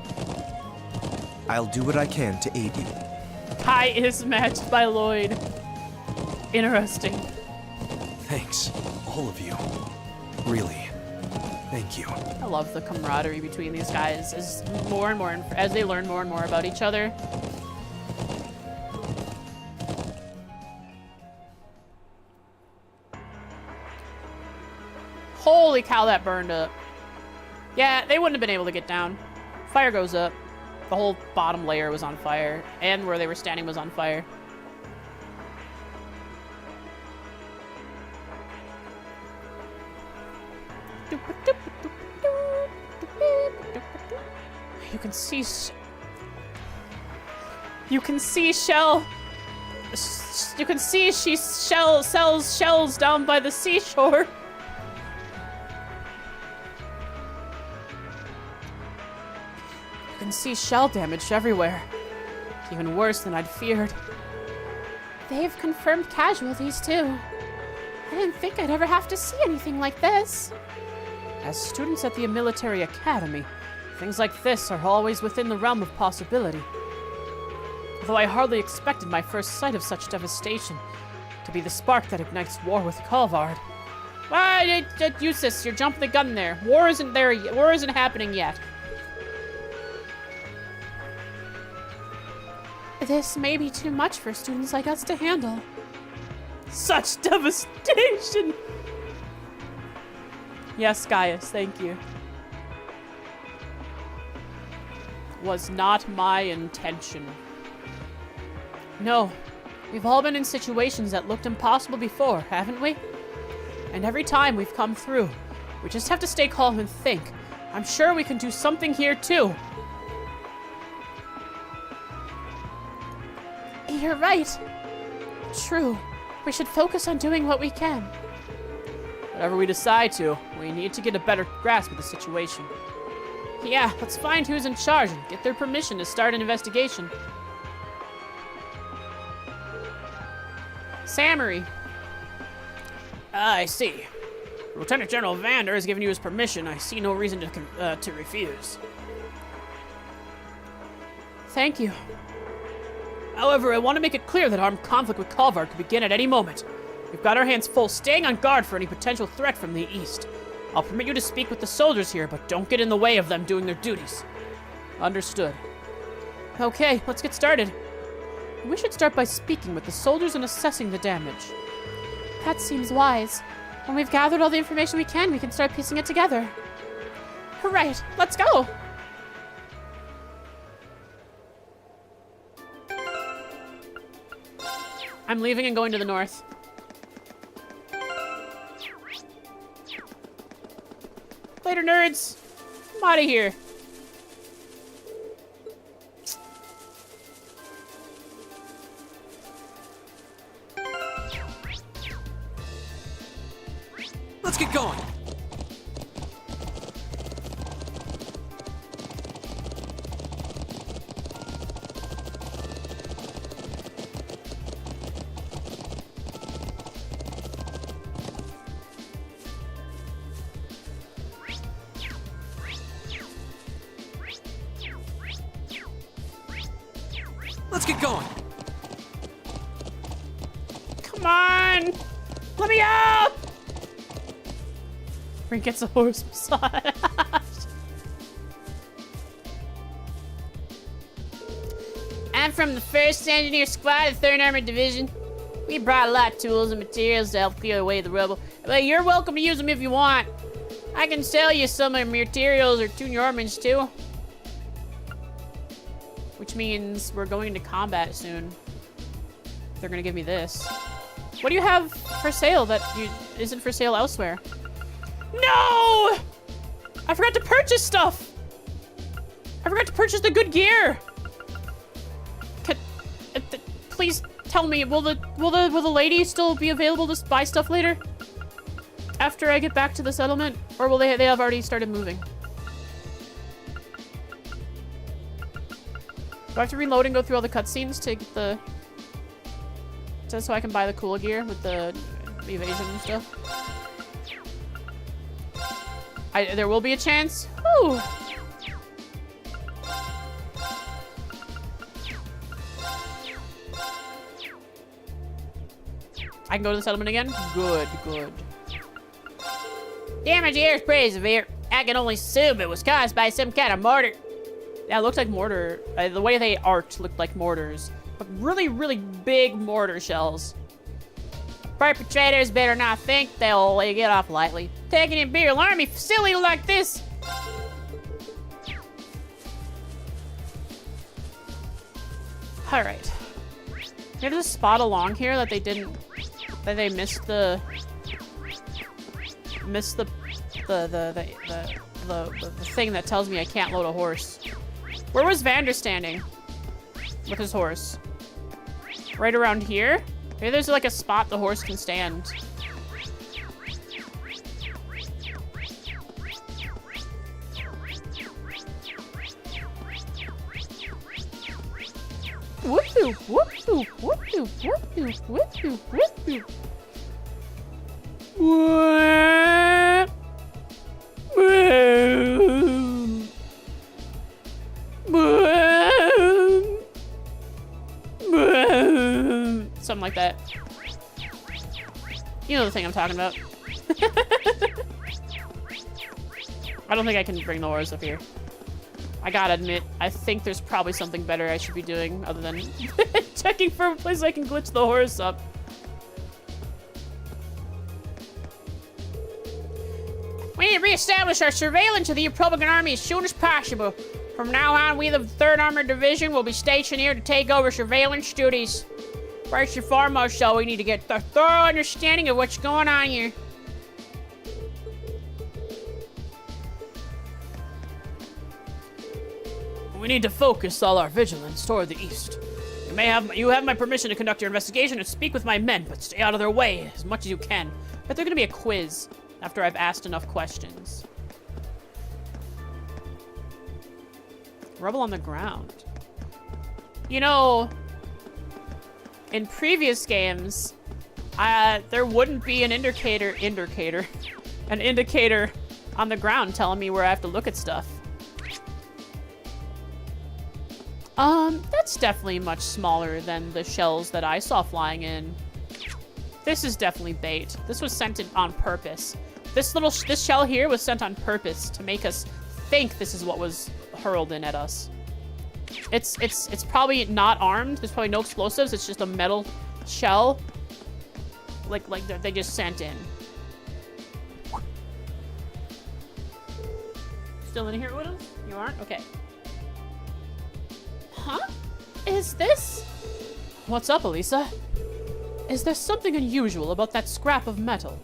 I'll do what I can to aid you. Kai is matched by Lloyd. Interesting. Thanks, all of you. Really, thank you. I love the camaraderie between these guys as more and more, as they learn more and more about each other. Holy cow, that burned up. Yeah, they wouldn't have been able to get down. Fire goes up. The whole bottom layer was on fire, and where they were standing was on fire. You can see Shell. You can see she sells shells down by the seashore. You can see shell damage everywhere. Even worse than I'd feared. They've confirmed casualties too. I didn't think I'd ever have to see anything like this. As students at the military academy, things like this are always within the realm of possibility. Although I hardly expected my first sight of such devastation to be the spark that ignites war with Kalvard. Eustace, you're jumping the gun there. War isn't there yet. War isn't happening yet. This may be too much for students like us to handle. Such devastation! Yes, Gaius, thank you. Was not my intention. No, we've all been in situations that looked impossible before, haven't we? And every time we've come through, we just have to stay calm and think. I'm sure we can do something here too. You're right. True. We should focus on doing what we can. Whatever we decide to, we need to get a better grasp of the situation. Yeah, let's find who's in charge and get their permission to start an investigation. Samory. I see. Lieutenant General Vander has given you his permission. I see no reason to refuse. Thank you. However, I want to make it clear that armed conflict with Kalvard could begin at any moment. We've got our hands full, staying on guard for any potential threat from the east. I'll permit you to speak with the soldiers here, but don't get in the way of them doing their duties. Understood. Okay, let's get started. We should start by speaking with the soldiers and assessing the damage. That seems wise. When we've gathered all the information we can start piecing it together. Right, let's go! I'm leaving and going to the north. Later, nerds! I'm out of here. Let's get going. Let's get going. Come on! Let me up! Brink gets a horse massage. I'm from the 1st Engineer Squad of the 3rd Armored Division. We brought a lot of tools and materials to help clear away the rubble. But you're welcome to use them if you want. I can sell you some of my materials or tune your armaments too. Which means we're going into combat soon. They're gonna give me this. What do you have for sale that isn't for sale elsewhere? No! I forgot to purchase stuff! I forgot to purchase the good gear! Please tell me, will the lady still be available to buy stuff later? After I get back to the settlement? Or will they have already started moving? Do I have to reload and go through all the cutscenes to get the... Just so I can buy the cool gear with the evasion and stuff? There will be a chance? Whew! I can go to the settlement again? Good, good. Damage here is pretty severe. I can only assume it was caused by some kind of mortar. Yeah, it looks like mortar. The way they arced looked like mortars. But really, really big mortar shells. Perpetrators better not think they'll get off lightly. Taking an Imperial Army facility like this. Alright. There's a spot along here that they didn't... That they missed the thing that tells me I can't load a horse. Where was Vander standing? With his horse? Right around here? Maybe there's like a spot the horse can stand. Whoop-doop, whoop-doop, whoop-doop, whoop-doop, whoop-doop, whoop-doop. Something like that. You know the thing I'm talking about. I don't think I can bring the horse up here. I gotta admit, I think there's probably something better I should be doing other than checking for a place I can glitch the horse up. We need to reestablish our surveillance of the Republican Army as soon as possible. From now on, we, the 3rd Armored Division, will be stationed here to take over surveillance duties. First and foremost, though, we need to get a thorough understanding of what's going on here. We need to focus all our vigilance toward the east. You have my permission to conduct your investigation and speak with my men, but stay out of their way as much as you can. But there's gonna be a quiz after I've asked enough questions. Rubble on the ground. You know, in previous games, there wouldn't be an indicator on the ground telling me where I have to look at stuff. That's definitely much smaller than the shells that I saw flying in. This is definitely bait. This was sent in on purpose. This shell here was sent on purpose to make us think this is what was hurled in at us. It's probably not armed. There's probably no explosives. It's just a metal shell. Like they just sent in. Still in here with us? You aren't? Okay. Huh? Is this... What's up, Elisa? Is there something unusual about that scrap of metal?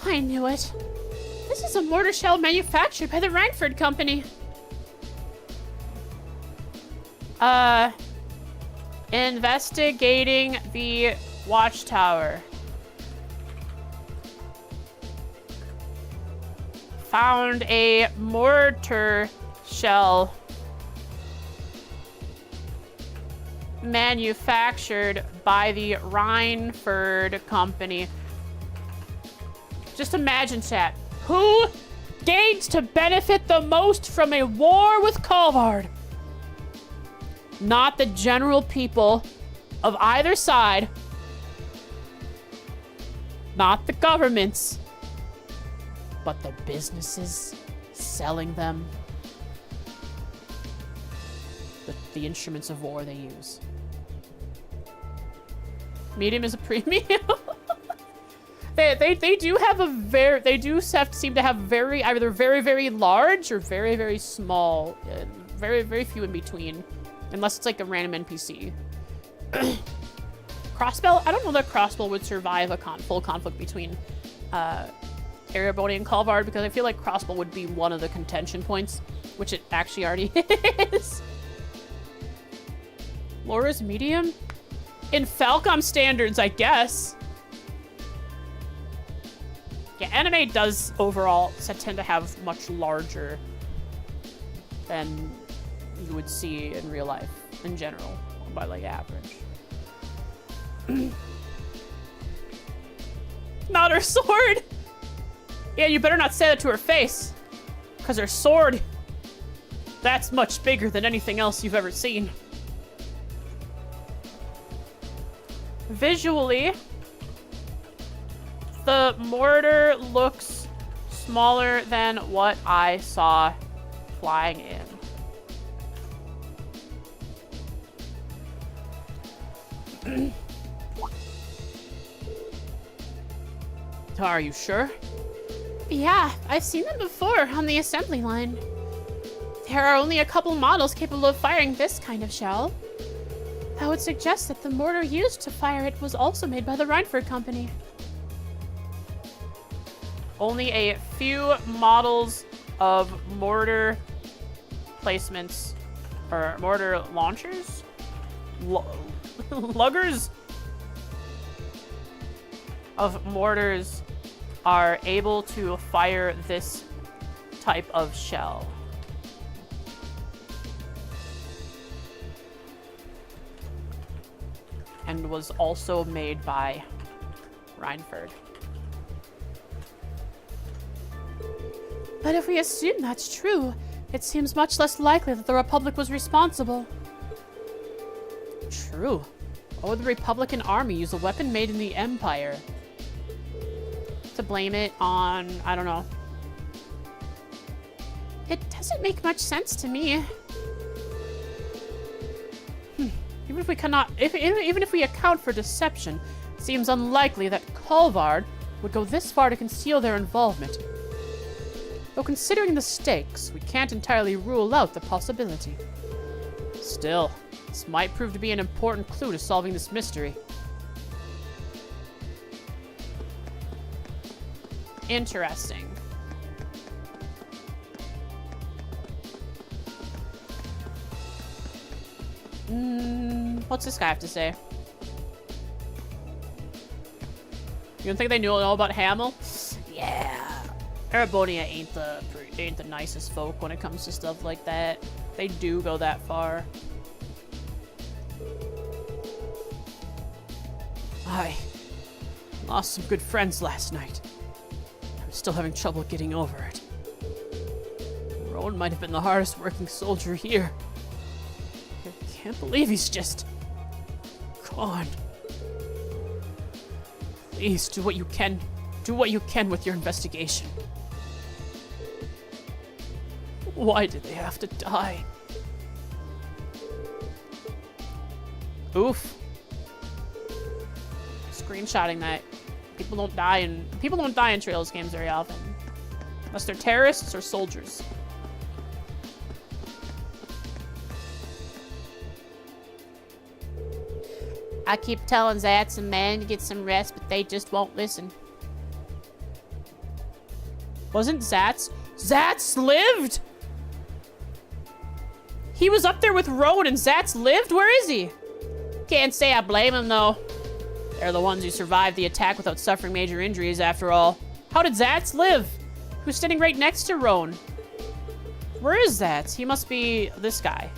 I knew it. This is a mortar shell manufactured by the Reinford Company. Investigating the watchtower. Found a mortar shell manufactured by the Reinford Company. Just imagine, chat. Who gains to benefit the most from a war with Kalvard? Not the general people of either side. Not the governments. But the businesses selling them. The instruments of war they use. Medium is a premium. They do have a seem to have either very large or very small. Very few in between. Unless it's like a random NPC. Crossbow? I don't know that Crossbow would survive a full conflict between Erebony and Calvard, because I feel like Crossbow would be one of the contention points, which it actually already is. Laura's medium? In Falcom standards, I guess. Yeah, anime does overall tend to have much larger than you would see in real life in general, by like average. Not her sword! Yeah, you better not say that to her face. Because her sword, that's much bigger than anything else you've ever seen. Visually, the mortar looks smaller than what I saw flying in. Are you sure? Yeah, I've seen them before on the assembly line. There are only a couple models capable of firing this kind of shell. That would suggest that the mortar used to fire it was also made by the Reinford Company. Only a few models of mortar placements, or mortar launchers? Luggers of mortars are able to fire this type of shell. And was also made by Reinford. But if we assume that's true, it seems much less likely that the Republic was responsible. True. Why would the Republican Army use a weapon made in the Empire? To blame it on, I don't know. It doesn't make much sense to me. Even if we cannot, even if we account for deception, it seems unlikely that Calvard would go this far to conceal their involvement. Though considering the stakes, we can't entirely rule out the possibility. Still, this might prove to be an important clue to solving this mystery. Interesting. What's this guy have to say? You don't think they knew all about Hamel? Yeah. Erebonia ain't the nicest folk when it comes to stuff like that. They do go that far. I lost some good friends last night. I'm still having trouble getting over it. Rowan might have been the hardest working soldier here. I can't believe he's just gone. Please do what you can. Do what you can with your investigation. Why did they have to die? Oof. Screenshotting that. People don't die in Trails games very often. Unless they're terrorists or soldiers. I keep telling Zats and Man to get some rest, but they just won't listen. Wasn't Zats? Zats lived? He was up there with Rowan and Zats lived? Where is he? Can't say I blame him, though. They're the ones who survived the attack without suffering major injuries, after all. How did Zats live? Who's standing right next to Rowan? Where is Zats? He must be this guy.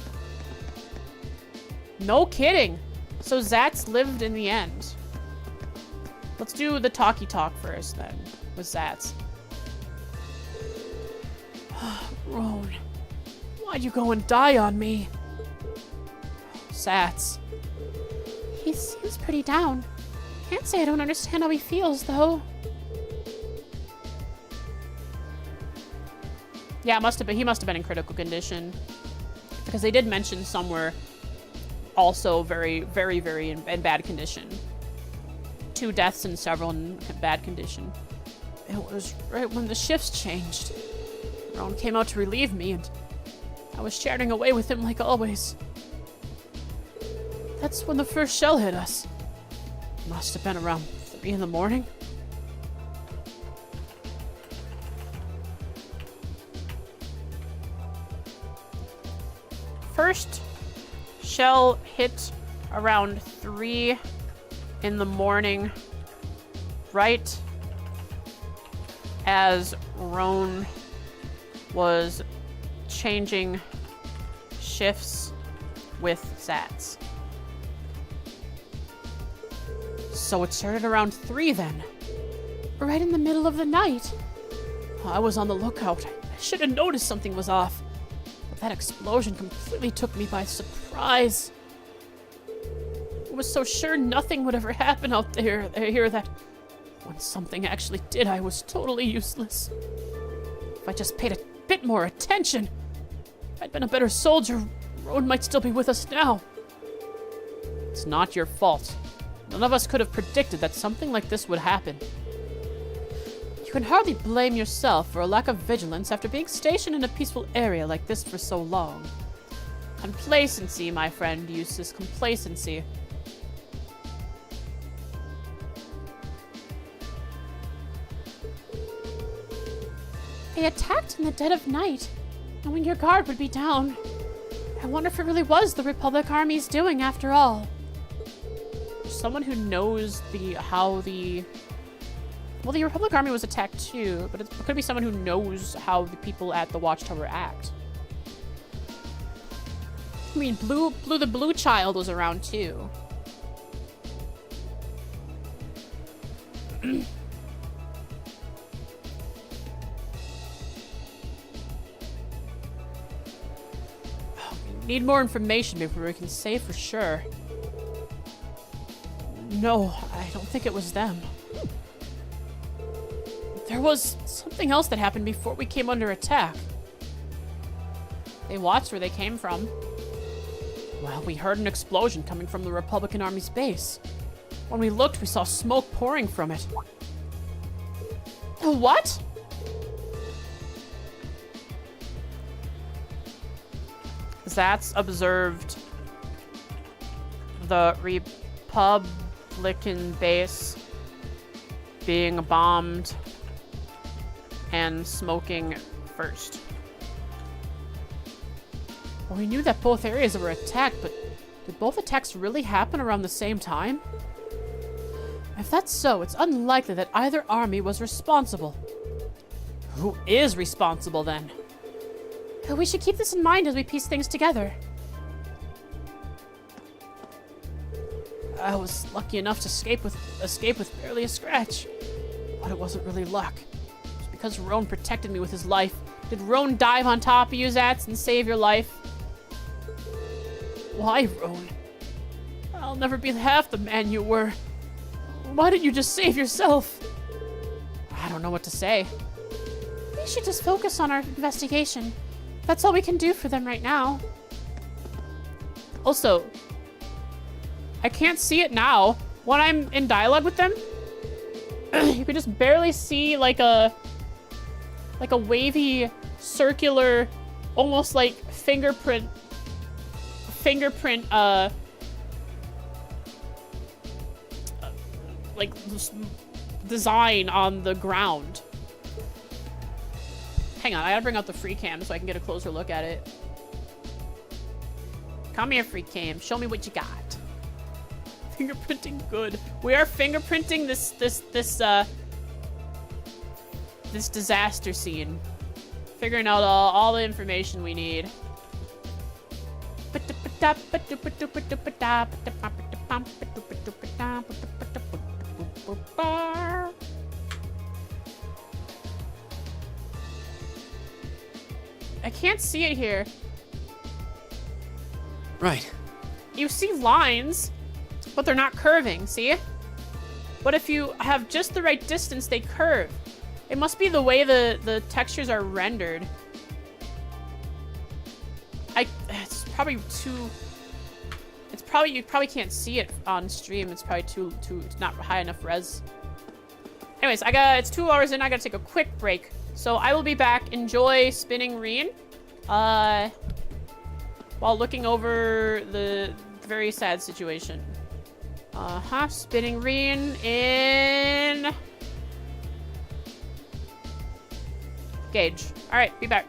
No kidding. So Zats lived in the end. Let's do the talkie talk first, then, with Zats. Rowan, why'd you go and die on me? Sats. He seems pretty down. Can't say I don't understand how he feels, though. Yeah, he must have been in critical condition. Because they did mention somewhere also very, very, very in bad condition. 2 deaths and several in bad condition. It was right when the shifts changed. Ron came out to relieve me, and I was chatting away with him like always. That's when the first shell hit us. Must have been around 3 in the morning. First shell hit around 3 in the morning, right as Roan was changing shifts with Sats. So it started around 3 then. Right in the middle of the night. I was on the lookout. I should have noticed something was off. But that explosion completely took me by surprise. I was so sure nothing would ever happen out there that when something actually did, I was totally useless. If I just paid a bit more attention, if I'd been a better soldier, Roan might still be with us now. It's not your fault. None of us could have predicted that something like this would happen. You can hardly blame yourself for a lack of vigilance after being stationed in a peaceful area like this for so long. Complacency, my friend, Eustace, complacency. They attacked in the dead of night, knowing your guard would be down. I wonder if it really was the Republic Army's doing after all. Someone who knows well, the Republic Army was attacked too, but it could be someone who knows how the people at the Watchtower act. I mean, the Blue Child was around too. Need more information before we can say for sure. No, I don't think it was them. There was something else that happened before we came under attack. They watched where they came from. Well, we heard an explosion coming from the Republican Army's base. When we looked, we saw smoke pouring from it. What? Zats observed the Republican base being bombed and smoking first. Well, we knew that both areas were attacked, but did both attacks really happen around the same time? If that's so, it's unlikely that either army was responsible. Who is responsible then? We should keep this in mind as we piece things together. I was lucky enough to escape with barely a scratch. But it wasn't really luck. It was because Roan protected me with his life. Did Roan dive on top of you, Zats, and save your life? Why, Roan? I'll never be half the man you were. Why didn't you just save yourself? I don't know what to say. We should just focus on our investigation. That's all we can do for them right now. Also, I can't see it now. When I'm in dialogue with them, you can just barely see like a wavy, circular, almost like fingerprint, like design on the ground. Hang on, I gotta bring out the free cam so I can get a closer look at it. Come here, free cam. Show me what you got. Fingerprinting good. We are fingerprinting this disaster scene. Figuring out all the information we need. I can't see it here. Right. you see lines, but they're not curving, see? But if you have just the right distance, they curve. It must be the way the textures are rendered. It's probably too... you probably can't see it on stream. It's probably too it's not high enough res. Anyways, it's 2 hours in. I gotta take a quick break. So I will be back. Enjoy spinning Reen. While looking over the very sad situation. Spinning Reen in... Gauge. Alright, be back.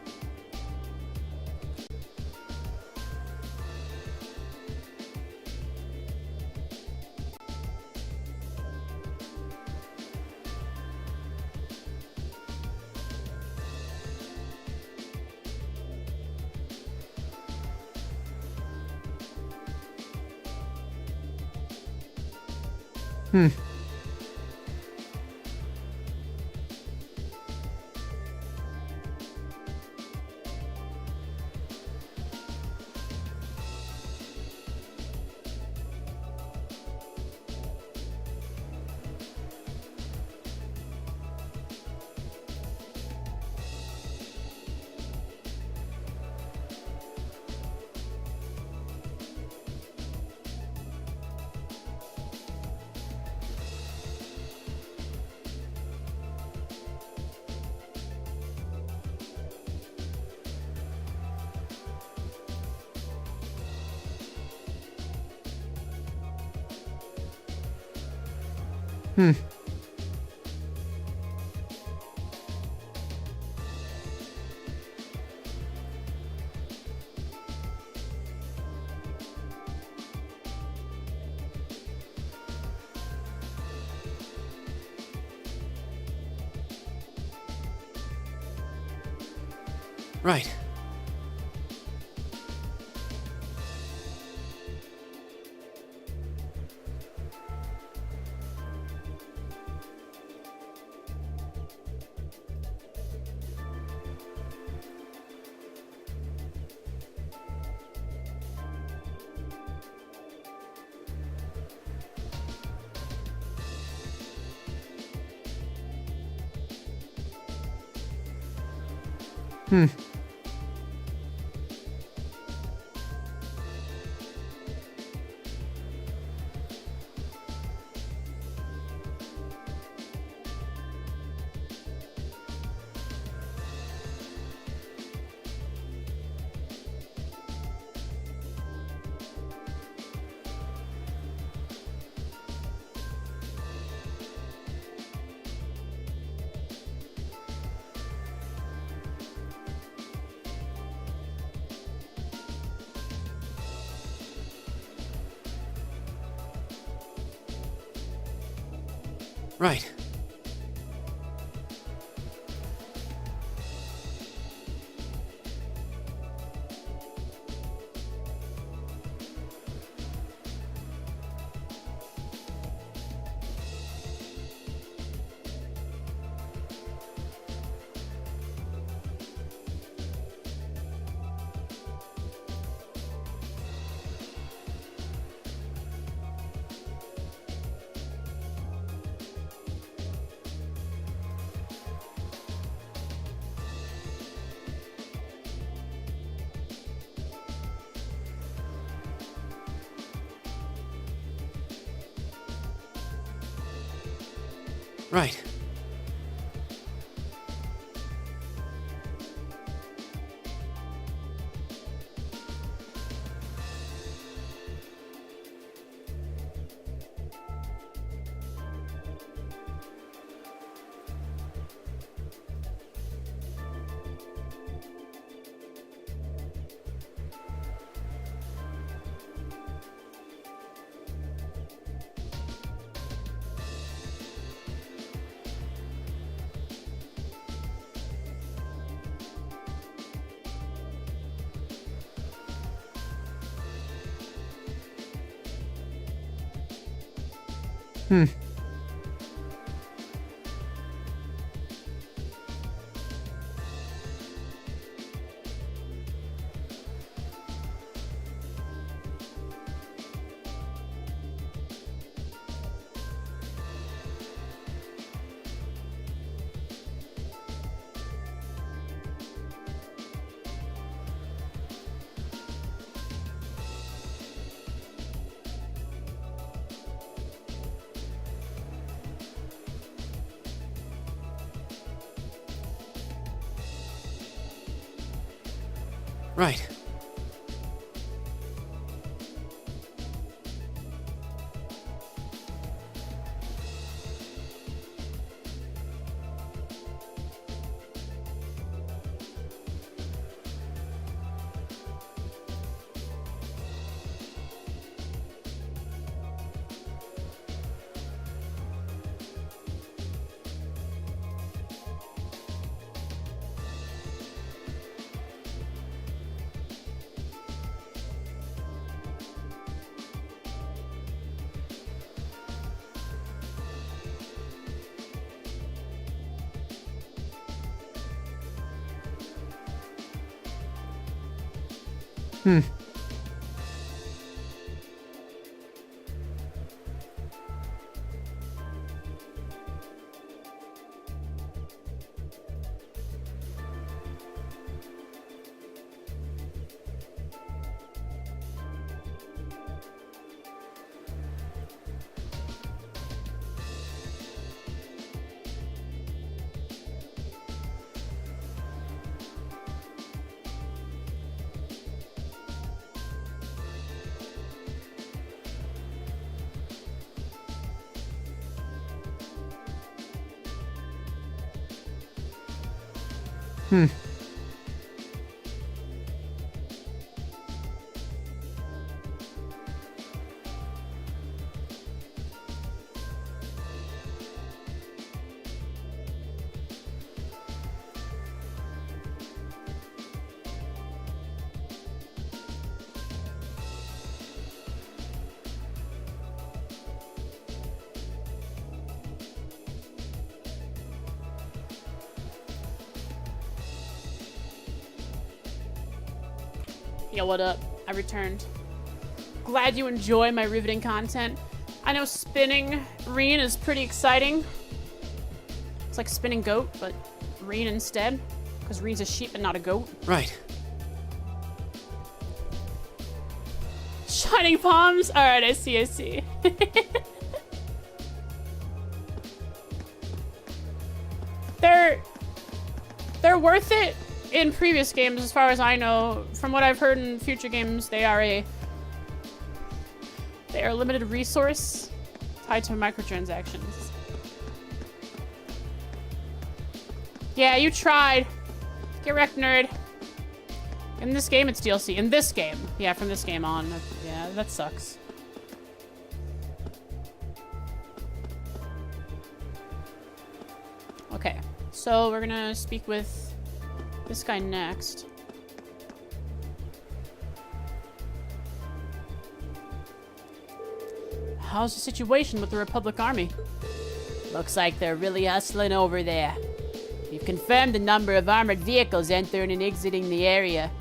Right. Right. Right. Right. Yo, what up? I returned. Glad you enjoy my riveting content. I know spinning Reen is pretty exciting. It's like spinning goat, but Reen instead. Because Reen's a sheep and not a goat. Right. Shining palms? Alright, I see, I see. They're worth it in previous games, as far as I know. From what I've heard in future games, they are a limited resource tied to microtransactions. Yeah, you tried. Get wrecked, nerd. In this game, it's DLC. In this game. Yeah, from this game on. Yeah, that sucks. Okay, so we're gonna speak with this guy next. How's the situation with the Republic Army? Looks like they're really hustling over there. We've confirmed the number of armored vehicles entering and exiting the area.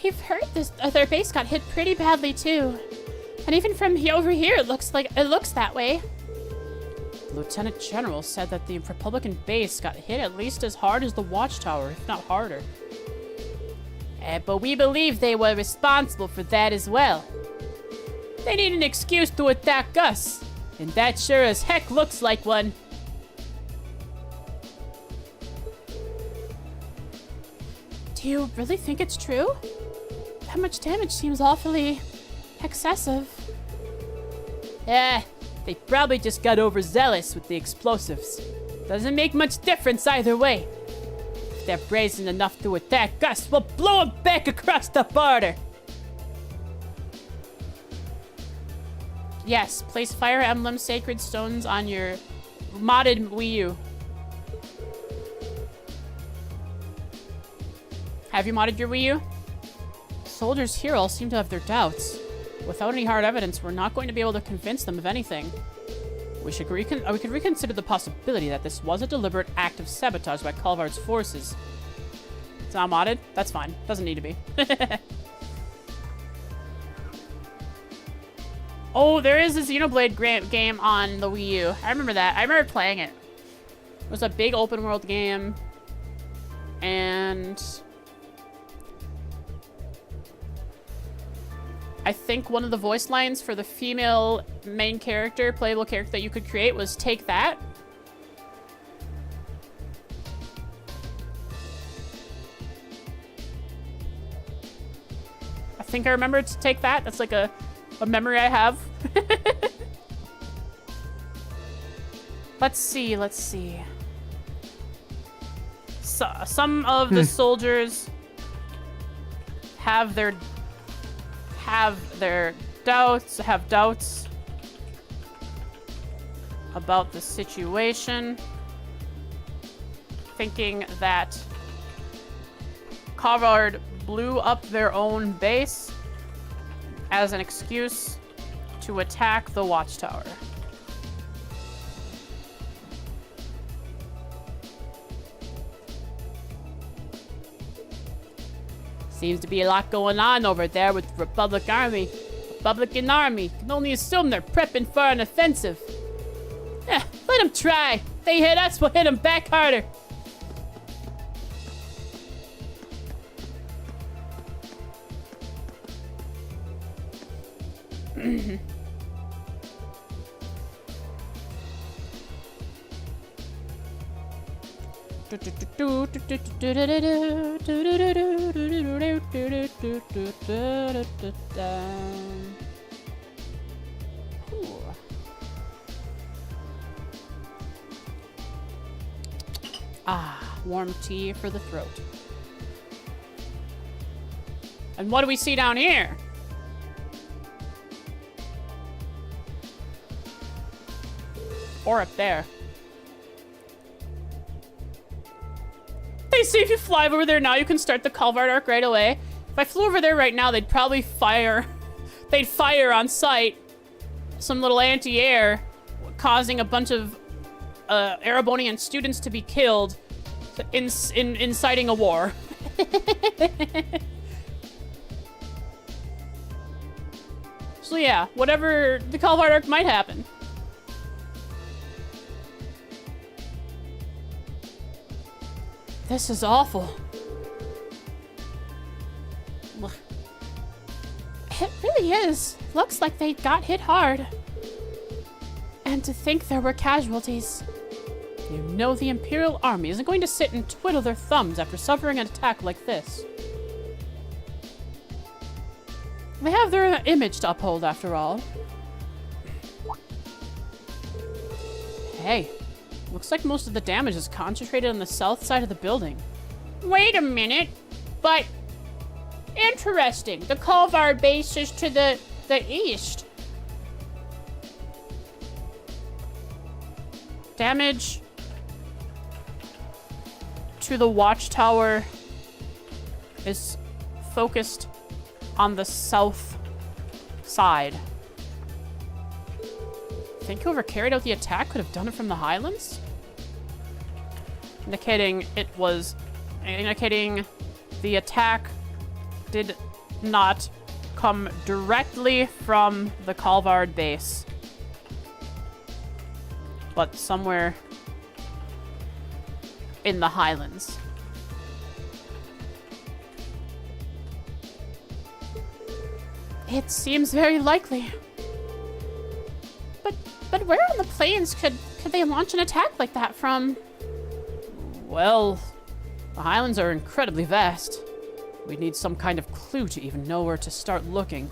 We've heard their base got hit pretty badly too. And even from over here, it looks that way. The Lieutenant General said that the Republican base got hit at least as hard as the Watchtower, if not harder. But we believe they were responsible for that as well. They need an excuse to attack us, and that sure as heck looks like one. Do you really think it's true? That much damage seems awfully excessive. Yeah, they probably just got overzealous with the explosives. Doesn't make much difference either way. If they're brazen enough to attack us, we'll blow them back across the border. Yes, place Fire Emblem Sacred Stones on your modded Wii U. Have you modded your Wii U? Soldiers here all seem to have their doubts. Without any hard evidence, we're not going to be able to convince them of anything. We could reconsider the possibility that this was a deliberate act of sabotage by Calvard's forces. It's not modded? That's fine. Doesn't need to be. Oh, there is a Xenoblade game on the Wii U. I remember that. I remember playing it. It was a big open world game. And I think one of the voice lines for the female main character, playable character that you could create was "take that." I think I remember to take that. That's like a memory I have. Let's see, let's see. So, some of the soldiers have doubts about the situation, thinking that Kavard blew up their own base as an excuse to attack the watchtower. Seems to be a lot going on over there with the Republican Army. Can only assume they're prepping for an offensive. Eh, let them try. They hit us, we'll hit them back harder. Ah, warm tea for the throat. And what do we see down here? Or up there. They say if you fly over there now, you can start the Calvard arc right away. If I flew over there right now, they'd probably fire. They'd fire on sight some little anti-air, causing a bunch of Erebonian students to be killed, inciting a war. So yeah, whatever the Calvard arc might happen. This is awful. It really is. Looks like they got hit hard. And to think there were casualties. You know the Imperial Army isn't going to sit and twiddle their thumbs after suffering an attack like this. They have their image to uphold, after all. Hey. Looks like most of the damage is concentrated on the south side of the building. Wait a minute. But interesting. The Calvard base is to the east. Damage to the watchtower is focused on the south side. Think whoever carried out the attack could have done it from the Highlands? Indicating the attack did not come directly from the Calvard base, but somewhere in the Highlands. It seems very likely. But where on the plains could they launch an attack like that from? Well, the Highlands are incredibly vast. We'd need some kind of clue to even know where to start looking.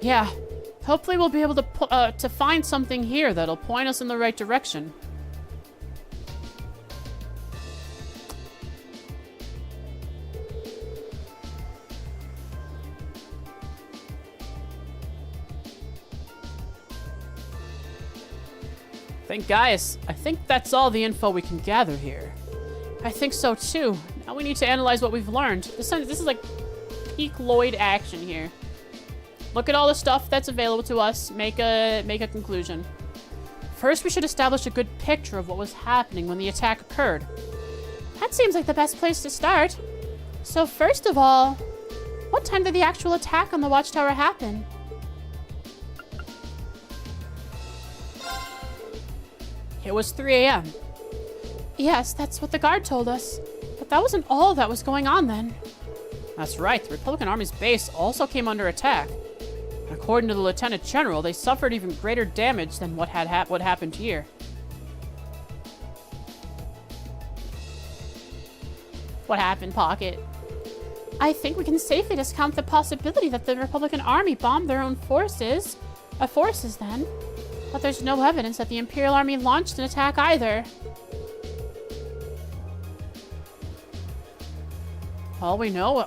Yeah, hopefully we'll be able to find something here that'll point us in the right direction. Gaius, I think that's all the info we can gather here. I think so too. Now we need to analyze what we've learned. This is like peak Lloyd action here. Look at all the stuff that's available to us. Make a conclusion. First, we should establish a good picture of what was happening when the attack occurred. That seems like the best place to start. So first of all, what time did the actual attack on the watchtower happen? It was 3 a.m. Yes, that's what the guard told us. But that wasn't all that was going on then. That's right, the Republican Army's base also came under attack. According to the Lieutenant General, they suffered even greater damage than what happened here. What happened, Pocket? I think we can safely discount the possibility that the Republican Army bombed their own forces. Then. But there's no evidence that the Imperial Army launched an attack either. All we know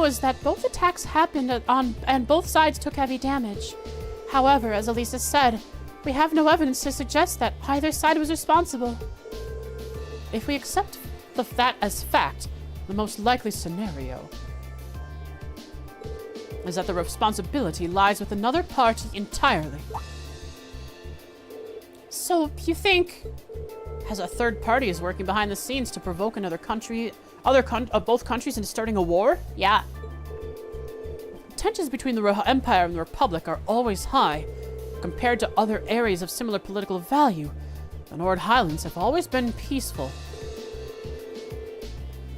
is that both attacks happened and both sides took heavy damage. However, as Elisa said, we have no evidence to suggest that either side was responsible. If we accept that as fact, the most likely scenario is that the responsibility lies with another party entirely. So, you think, as a third party is working behind the scenes to provoke another country, both countries into starting a war? Yeah. Tensions between the Empire and the Republic are always high. Compared to other areas of similar political value, the Nord Highlands have always been peaceful.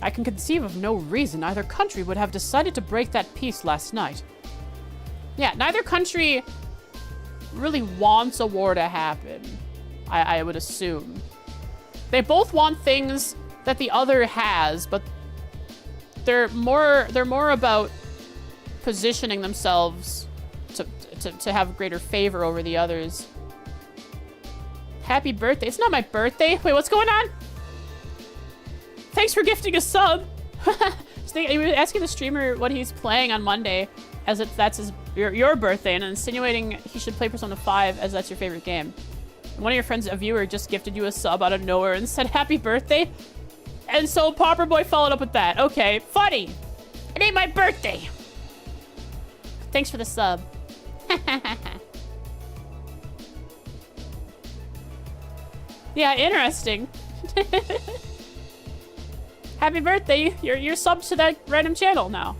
I can conceive of no reason either country would have decided to break that peace last night. Yeah, neither country really wants a war to happen, I would assume. They both want things that the other has, but they're more about positioning themselves to have greater favor over the others. Happy birthday. It's not my birthday. Wait, what's going on? Thanks for gifting a sub. He was asking the streamer what he's playing on Monday, as if that's your birthday, and insinuating he should play Persona 5 as that's your favorite game. And one of your friends, a viewer, just gifted you a sub out of nowhere and said happy birthday. And so Popper Boy followed up with that. Okay, funny. It ain't my birthday. Thanks for the sub. Yeah, interesting. Happy birthday. You're subbed to that random channel now.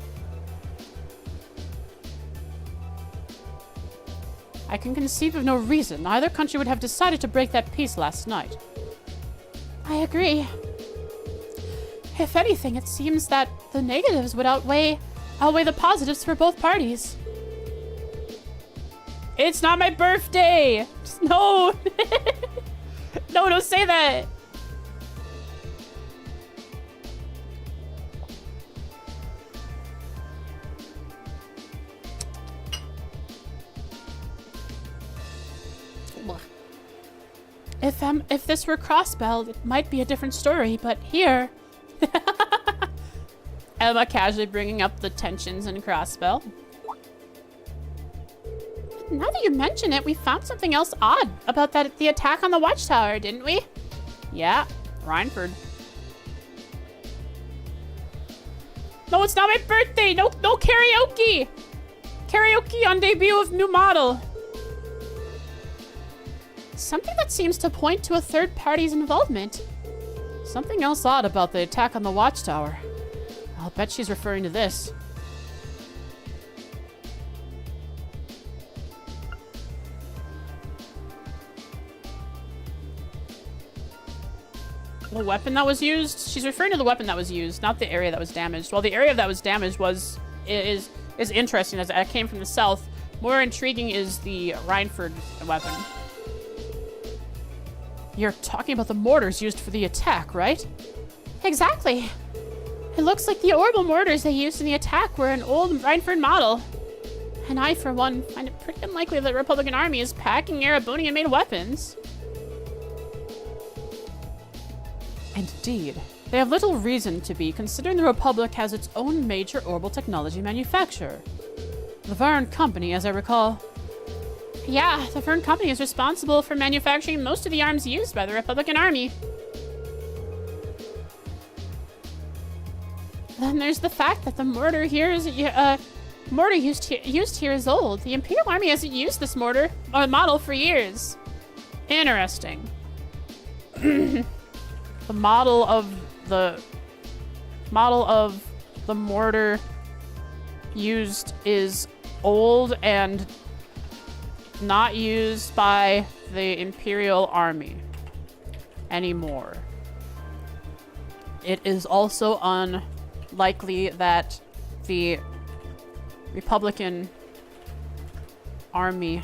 I can conceive of no reason either country would have decided to break that peace last night. I agree. If anything, it seems that the negatives would outweigh the positives for both parties. It's not my birthday! No! No, don't say that! If this were Crossbell, it might be a different story, but here... Emma casually bringing up the tensions in Crossbell. Now that you mention it, we found something else odd about the attack on the watchtower, didn't we? Yeah, Reinford. No, it's not my birthday! No karaoke! Karaoke on debut of new model. Something that seems to point to a third party's involvement. Something else odd about the attack on the watchtower. I'll bet she's referring to this. The weapon that was used? She's referring to the weapon that was used, not the area that was damaged. Well, the area that was damaged is interesting as it came from the south. More intriguing is the Reinford weapon. You're talking about the mortars used for the attack, right? Exactly. It looks like the orbital mortars they used in the attack were an old Reinford model. And I, for one, find it pretty unlikely that the Republican Army is packing Erebonian-made weapons. Indeed. They have little reason to be, considering the Republic has its own major orbital technology manufacturer. The Varn Company, as I recall. Yeah, the Varn Company is responsible for manufacturing most of the arms used by the Republican Army. Then there's the fact that the mortar here is mortar used here is old. The Imperial Army hasn't used this mortar model for years. Interesting. The model of the mortar used is old and not used by the Imperial Army anymore. It is also likely that the Republican army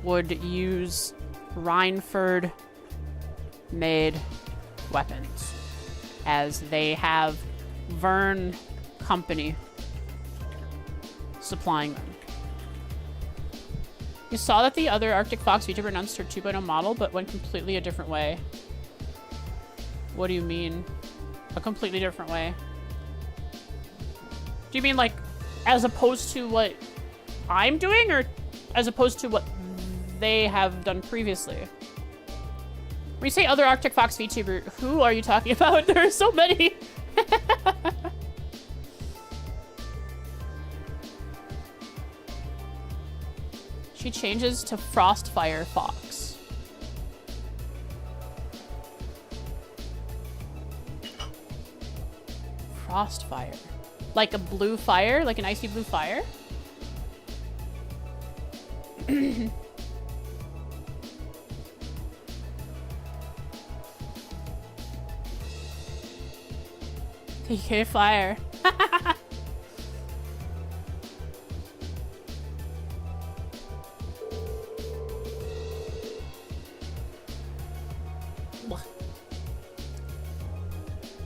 would use Rhineford-made weapons, as they have Vern Company supplying them. You saw that the other Arctic Fox VTuber announced her 2.0 model, but went completely a different way. What do you mean? A completely different way? Do you mean, like, as opposed to what I'm doing, or as opposed to what they have done previously? When you say other Arctic Fox VTuber, who are you talking about? There are so many. She changes to Frostfire Fox. Frostfire. Like a blue fire? Like an icy blue fire? TK Fire.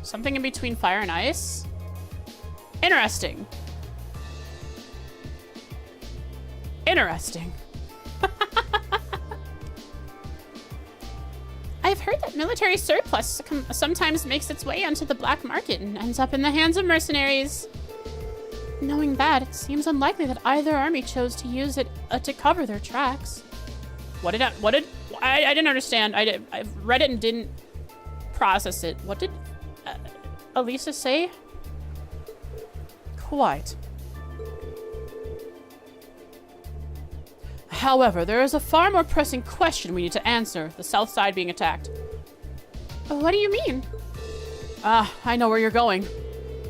Something in between fire and ice? Interesting. Interesting. I've heard that military surplus sometimes makes its way onto the black market and ends up in the hands of mercenaries. Knowing that, it seems unlikely that either army chose to use it to cover their tracks. I didn't understand. I read it and didn't process it. What did Elisa say? Quite. However, there is a far more pressing question we need to answer, the south side being attacked. What do you mean? I know where you're going.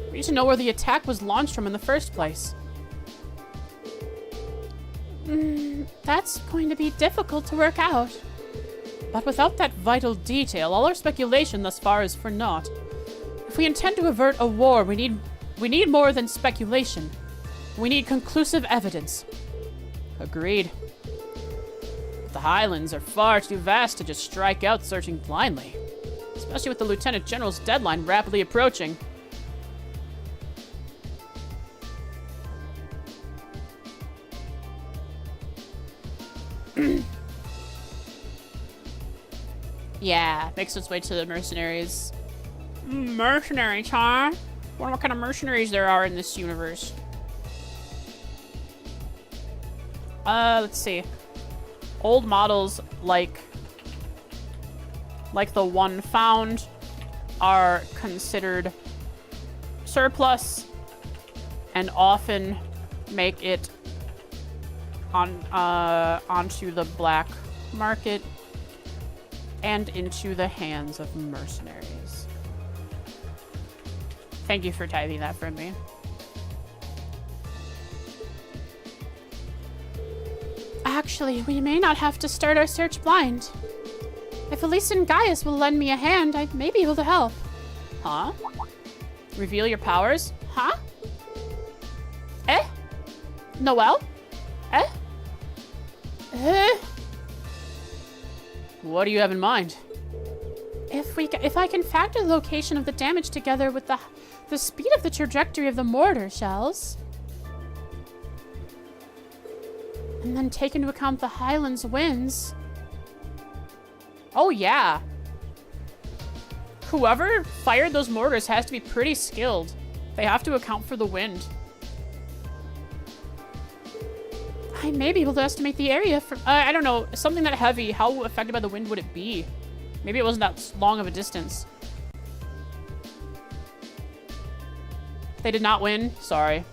We need to know where the attack was launched from in the first place. That's going to be difficult to work out. But without that vital detail, all our speculation thus far is for naught. If we intend to avert a war, we need more than speculation. We need conclusive evidence. Agreed. But the Highlands are far too vast to just strike out searching blindly. Especially with the Lieutenant General's deadline rapidly approaching. Yeah, makes its way to the mercenaries. Mercenaries, huh? Wonder what kind of mercenaries there are in this universe. Let's see. Old models like the one found are considered surplus and often make it onto the black market and into the hands of mercenaries. Thank you for typing that for me. Actually, we may not have to start our search blind. If Elisa and Gaius will lend me a hand, I may be able to help. Huh? Reveal your powers? Huh? Eh? Noelle? Eh? Eh? What do you have in mind? If I can factor the location of the damage together with the speed of the trajectory of the mortar shells, and then take into account the Highlands winds. Oh yeah. Whoever fired those mortars has to be pretty skilled. They have to account for the wind. I may be able to estimate the area from, I don't know, something that heavy. How affected by the wind would it be? Maybe it wasn't that long of a distance. They did not win. Sorry.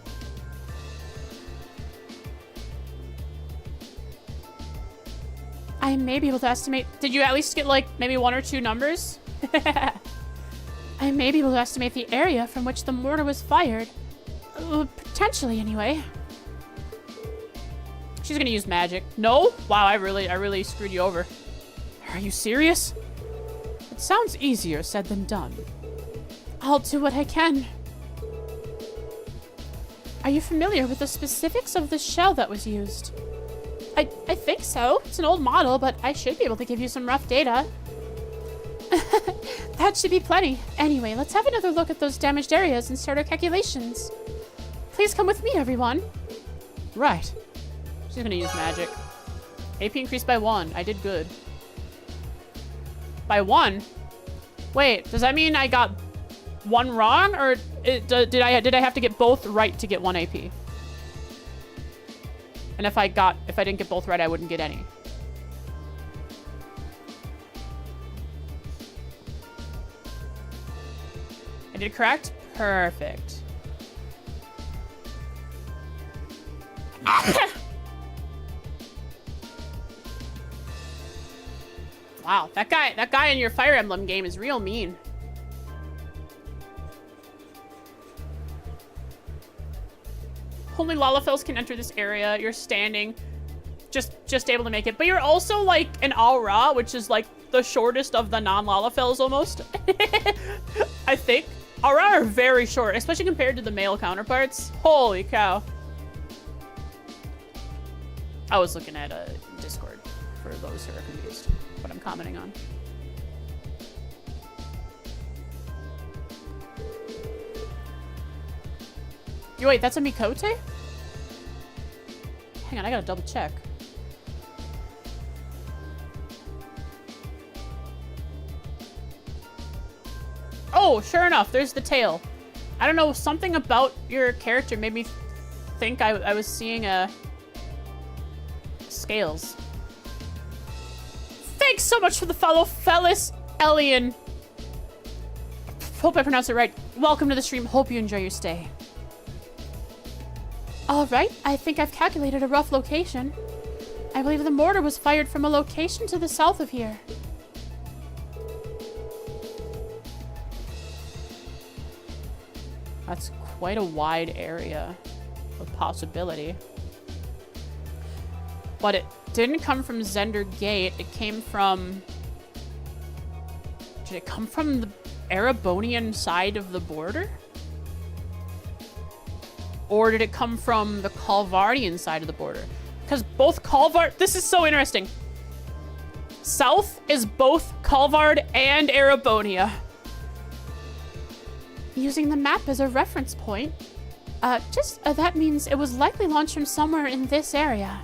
I may be able to estimate. Did you at least get like maybe 1 or 2 numbers? I may be able to estimate the area from which the mortar was fired. Potentially, anyway. She's gonna use magic. No? Wow, I really screwed you over. Are you serious? It sounds easier said than done. I'll do what I can. Are you familiar with the specifics of the shell that was used? I think so. It's an old model, but I should be able to give you some rough data. That should be plenty. Anyway, let's have another look at those damaged areas and start our calculations. Please come with me, everyone. Right. She's gonna use magic. AP increased by 1. I did good. By 1? Wait, does that mean I got 1 wrong, or did I have to get both right to get 1 AP? And if I didn't get both right, I wouldn't get any. I did correct? Perfect. Wow, that guy in your Fire Emblem game is real mean. Only Lalafels can enter this area. You're standing, just able to make it. But you're also like an Aura, which is like the shortest of the non-Lalafels almost. I think. Aura are very short, especially compared to the male counterparts. Holy cow. I was looking at a Discord for those who are confused what I'm commenting on. Wait, that's a Mikote? Hang on, I gotta double check. Oh, sure enough, there's the tail. I don't know, something about your character made me think I was seeing scales. Thanks so much for the follow, Fellis Elian. Hope I pronounced it right. Welcome to the stream. Hope you enjoy your stay. All right, I think I've calculated a rough location. I believe the mortar was fired from a location to the south of here. That's quite a wide area of possibility. But it didn't come from Zender Gate. It came from... Did it come from the Erebonian side of the border? Or did it come from the Calvardian side of the border? Because both Calvard... This is so interesting. South is both Calvard and Erebonia. Using the map as a reference point, that means it was likely launched from somewhere in this area.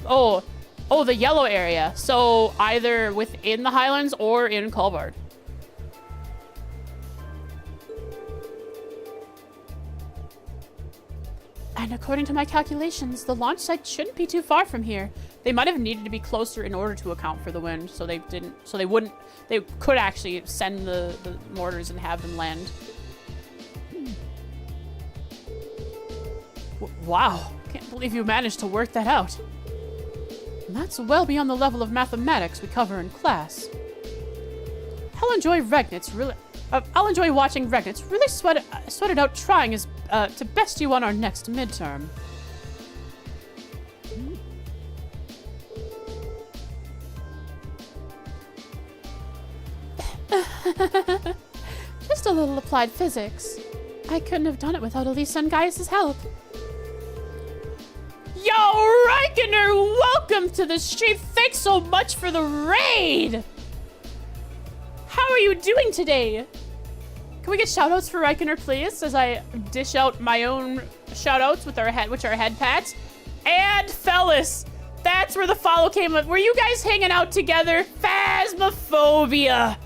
Oh, the yellow area. So either within the Highlands or in Calvard. And according to my calculations, the launch site shouldn't be too far from here. They might have needed to be closer in order to account for the wind, so they could actually send the mortars and have them land. Wow, can't believe you managed to work that out. And that's well beyond the level of mathematics we cover in class. I'll enjoy watching Regnitz really sweated out trying his to best you on our next midterm. Just a little applied physics. I couldn't have done it without Elisa and Gaius' help. Yo, Reikener, welcome to the stream. Thanks so much for the raid. How are you doing today? Can we get shoutouts for Reikener, please, as I dish out my own shoutouts with which are head pats? And Fellis, that's where the follow came up. Were you guys hanging out together? Phasmophobia.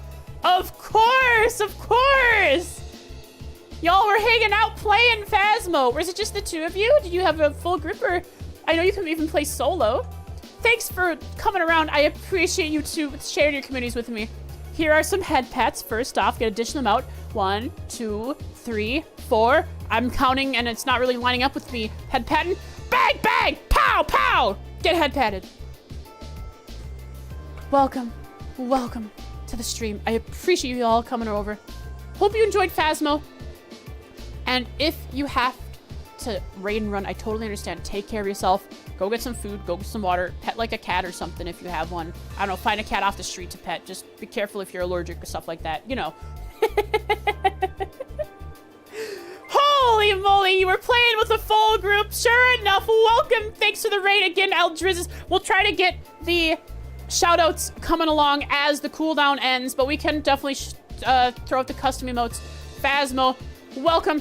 Of course, of course. Y'all were hanging out playing Phasmo. Or is it just the two of you? Did you have a full group, or I know you can even play solo. Thanks for coming around. I appreciate you two sharing your communities with me. Here are some head pats. First off, gonna dish them out. 1, 2, 3, 4. I'm counting and it's not really lining up with me. Head patting. Bang, bang, pow, pow. Get head patted. Welcome to the stream. I appreciate you all coming over. Hope you enjoyed Phasmo. And if you have to raid and run, I totally understand. Take care of yourself. Go get some food. Go get some water. Pet like a cat or something if you have one. I don't know. Find a cat off the street to pet. Just be careful if you're allergic or stuff like that. You know. Holy Holy moly, you were playing with a full group. Sure enough, welcome. Thanks for the raid again, Aldrizzes. We'll try to get the shoutouts coming along as the cooldown ends, but we can definitely throw out the custom emotes. Phasmo, welcome.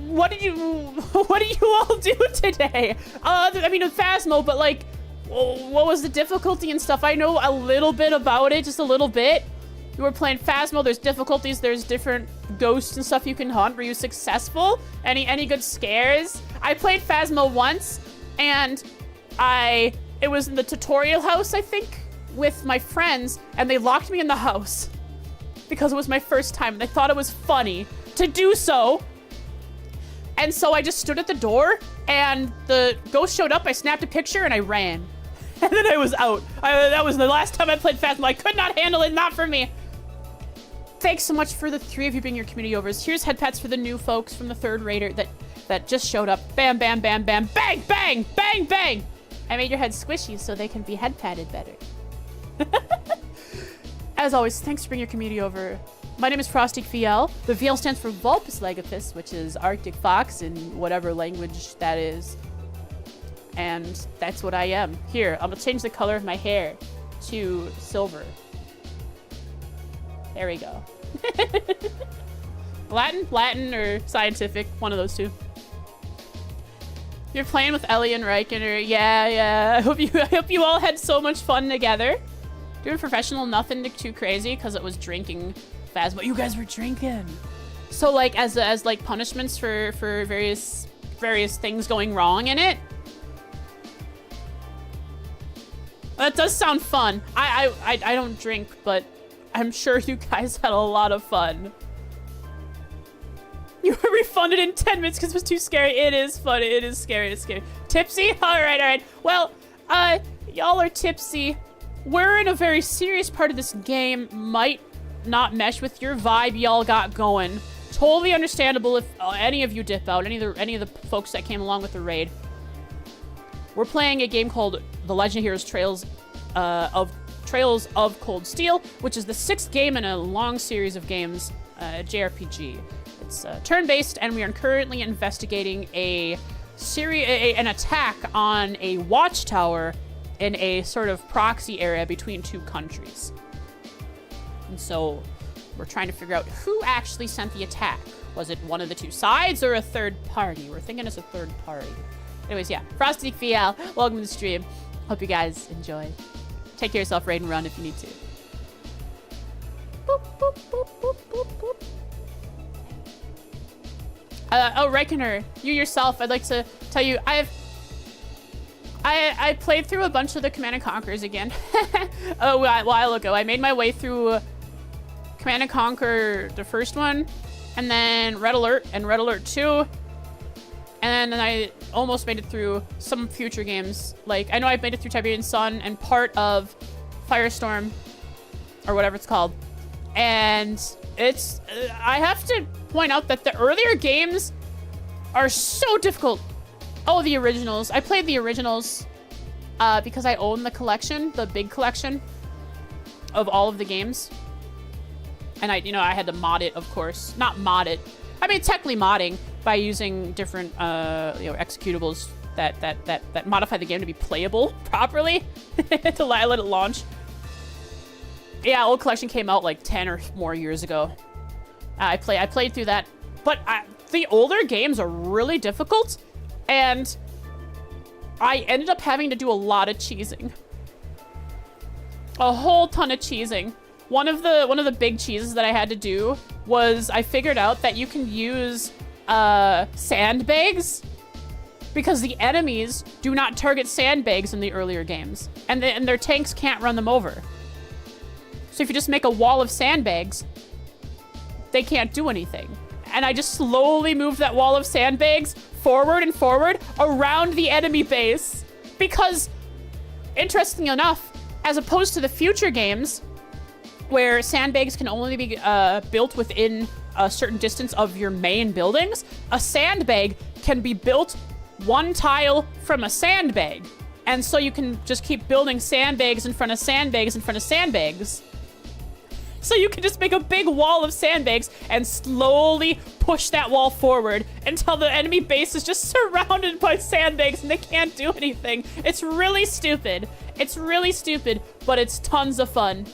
What did you all do today? I mean, Phasmo, but like, what was the difficulty and stuff? I know a little bit about it, just a little bit. You were playing Phasmo, there's difficulties, there's different ghosts and stuff you can hunt. Were you successful? Any good scares? I played Phasmo once, and it was in the tutorial house, I think, with my friends, and they locked me in the house because it was my first time, and they thought it was funny to do so. And so I just stood at the door, and the ghost showed up, I snapped a picture, and I ran. And then I was out. That was the last time I played Phasmo. I could not handle it, not for me. Thanks so much for the 3 of you being your community overs. Here's head pats for the new folks from the 3rd raider that just showed up. Bam, bam, bam, bam, bang, bang, bang, bang. I made your head squishy so they can be head patted better. As always, thanks for bringing your community over. My name is Frosty VL. The VL stands for Vulpus Legopus, which is Arctic Fox in whatever language that is. And that's what I am. Here, I'm gonna change the color of my hair to silver. There we go. Latin or scientific, one of those two. You're playing with Ellie and Riken, yeah. I hope you all had so much fun together. Doing professional, nothing too crazy because it was drinking Phasmo. You guys were drinking. So like as like punishments for various things going wrong in it. That does sound fun. I don't drink, but I'm sure you guys had a lot of fun. You were refunded in 10 minutes because it was too scary. It is fun. It is scary. It's scary. Tipsy? All right. Well, y'all are tipsy. We're in a very serious part of this game. Might not mesh with your vibe y'all got going. Totally understandable if any of you dip out. Any of the folks that came along with the raid. We're playing a game called The Legend of Heroes Trails of Cold Steel, which is the 6th game in a long series of games, JRPG. It's turn-based, and we are currently investigating an attack on a watchtower in a sort of proxy area between 2 countries. And so we're trying to figure out who actually sent the attack. Was it one of the 2 sides or a 3rd party? We're thinking it's a 3rd party. Anyways, yeah. Frosty VL, welcome to the stream. Hope you guys enjoy. Take care of yourself, raid and run if you need to. Boop, boop, boop, boop, boop, boop. Reikoner, you yourself, I'd like to tell you, I played through a bunch of the Command & Conquers again a while ago. I made my way through Command & Conquer, the first one, and then Red Alert and Red Alert 2. And then I almost made it through some future games. Like, I know I've made it through Tiberian Sun and part of Firestorm, or whatever it's called. And it's, I have to point out that the earlier games are so difficult. Oh, the originals. I played the originals because I own the collection, the big collection of all of the games. And I had to mod it, of course. Not mod it. I mean, technically modding by using different, executables that modify the game to be playable properly to let it launch. Yeah, old collection came out like 10 or more years ago. I played through that, but the older games are really difficult, and I ended up having to do a lot of cheesing. A whole ton of cheesing. One of the big cheeses that I had to do was I figured out that you can use sandbags because the enemies do not target sandbags in the earlier games, and their tanks can't run them over. So if you just make a wall of sandbags, they can't do anything. And I just slowly moved that wall of sandbags forward and forward around the enemy base because, interestingly enough, as opposed to the future games where sandbags can only be built within a certain distance of your main buildings, a sandbag can be built 1 tile from a sandbag. And so you can just keep building sandbags in front of sandbags in front of sandbags. So you can just make a big wall of sandbags and slowly push that wall forward until the enemy base is just surrounded by sandbags and they can't do anything. It's really stupid. It's really stupid, but it's tons of fun.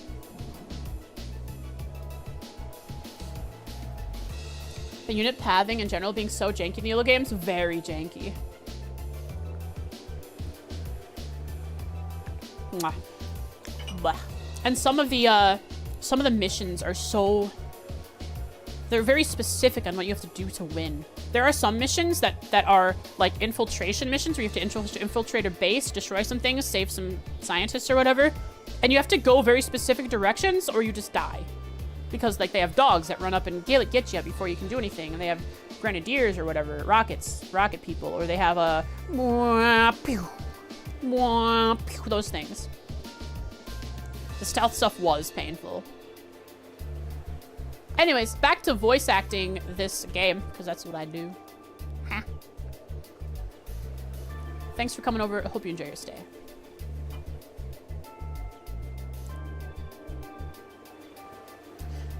The unit pathing in general being so janky in the Elo games, very janky. Mwah. Blah. And some of the missions are so... They're very specific on what you have to do to win. There are some missions that are like infiltration missions where you have to infiltrate a base, destroy some things, save some scientists or whatever. And you have to go very specific directions or you just die. Because like they have dogs that run up and get you before you can do anything. And they have grenadiers or whatever, rocket people. Or they have those things. The stealth stuff was painful. Anyways, back to voice acting this game, because that's what I do. Ha. Thanks for coming over. I hope you enjoy your stay.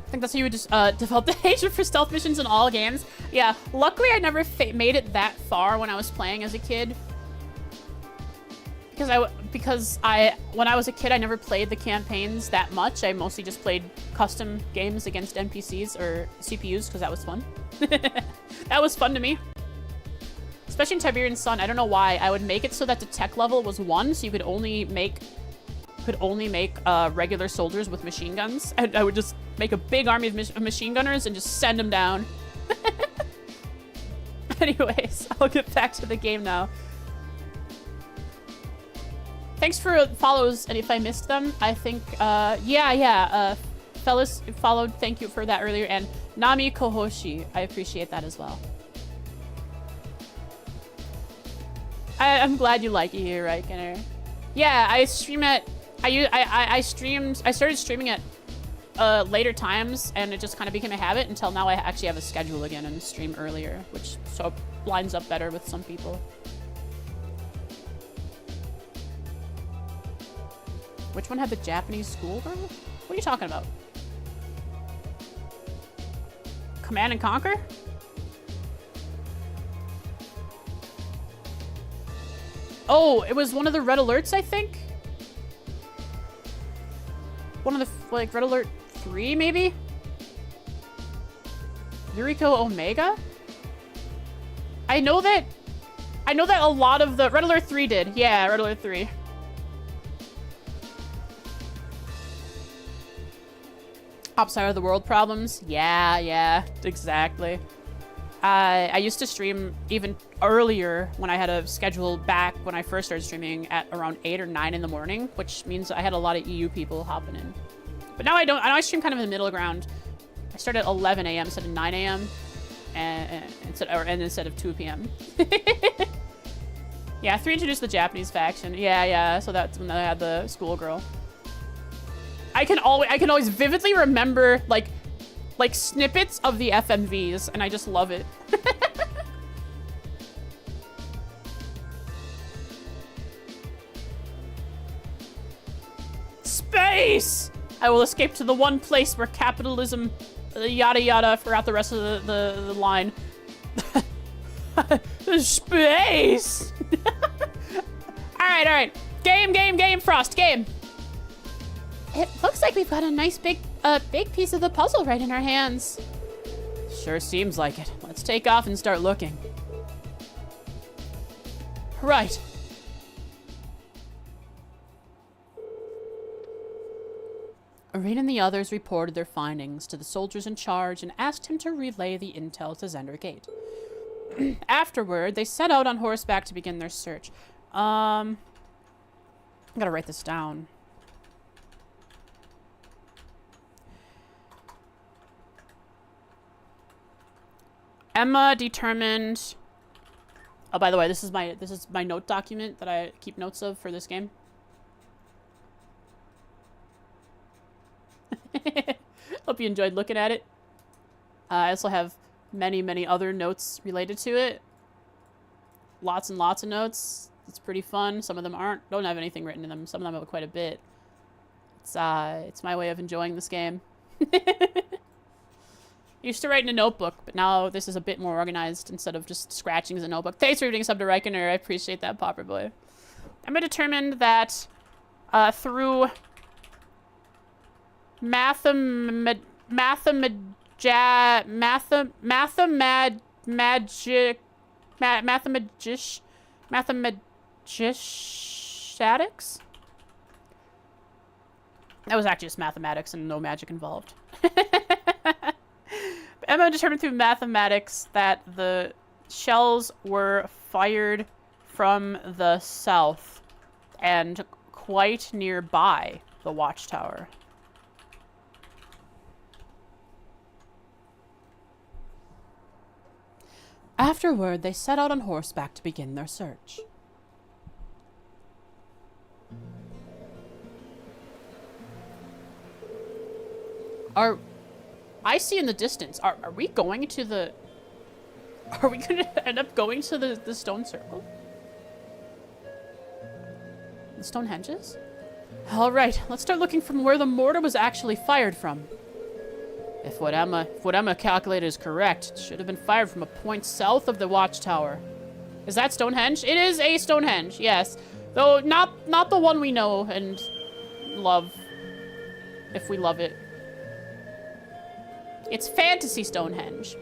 I think that's how you would just develop the hatred for stealth missions in all games. Yeah, luckily I never made it that far when I was playing as a kid. Because when I was a kid, I never played the campaigns that much. I mostly just played custom games against NPCs or CPUs because that was fun. That was fun to me. Especially in Tiberian Sun, I don't know why. I would make it so that the tech level was 1, so you could only make regular soldiers with machine guns. And I would just make a big army of machine gunners and just send them down. Anyways, I'll get back to the game now. Thanks for follows, and if I missed them, I think, fellas followed, thank you for that earlier, and Nami Kohoshi, I appreciate that as well. I'm glad you like it here, right, Kenner? Yeah, I stream at, I started streaming at later times, and it just kind of became a habit until now I actually have a schedule again and stream earlier, which so lines up better with some people. Which one had the Japanese schoolgirl? What are you talking about? Command and Conquer? Oh, it was one of the red alerts, I think? One of the, like, red alert 3, maybe? Yuriko Omega? I know that a lot of the, red alert 3 did. Yeah, red alert 3. Outside of the world problems? Yeah, exactly. I used to stream even earlier when I had a schedule back when I first started streaming at around 8 or 9 in the morning, which means I had a lot of EU people hopping in. But now I don't. I stream kind of in the middle ground. I start at 11 a.m. instead of 9 a.m. and instead of 2 p.m. Yeah, 3 introduced the Japanese faction. Yeah. So that's when I had the schoolgirl. I can always vividly remember like snippets of the FMVs, and I just love it. Space! I will escape to the one place where capitalism, yada yada. Forgot the rest of the line. Space! All right. Game, Frost, game. It looks like we've got a nice big piece of the puzzle right in our hands. Sure seems like it. Let's take off and start looking. Right. Rain and the others reported their findings to the soldiers in charge and asked him to relay the intel to Zender Gate. Afterward, they set out on horseback to begin their search. I gotta write this down. Emma determined... Oh, by the way, this is my note document that I keep notes of for this game. Hope you enjoyed looking at it. I also have many other notes related to it. Lots and lots of notes. It's pretty fun. Some of them don't have anything written in them. Some of them have quite a bit. It's my way of enjoying this game. Used to write in a notebook, but now this is a bit more organized instead of just scratching as a notebook. Thanks for reading sub to Reikoner. I appreciate that, Popper Boy. I'm determined that through mathematics, that was actually just mathematics and no magic involved. Emma determined through mathematics that the shells were fired from the south and quite nearby the watchtower. Afterward, they set out on horseback to begin their search. I see in the distance. Are we going to the... Are we going to end up going to the stone circle? The Stonehenges? Alright, let's start looking from where the mortar was actually fired from. If what Emma calculated is correct, it should have been fired from a point south of the watchtower. Is that Stonehenge? It is a Stonehenge, yes. Though not the one we know and love. If we love it. It's fantasy Stonehenge.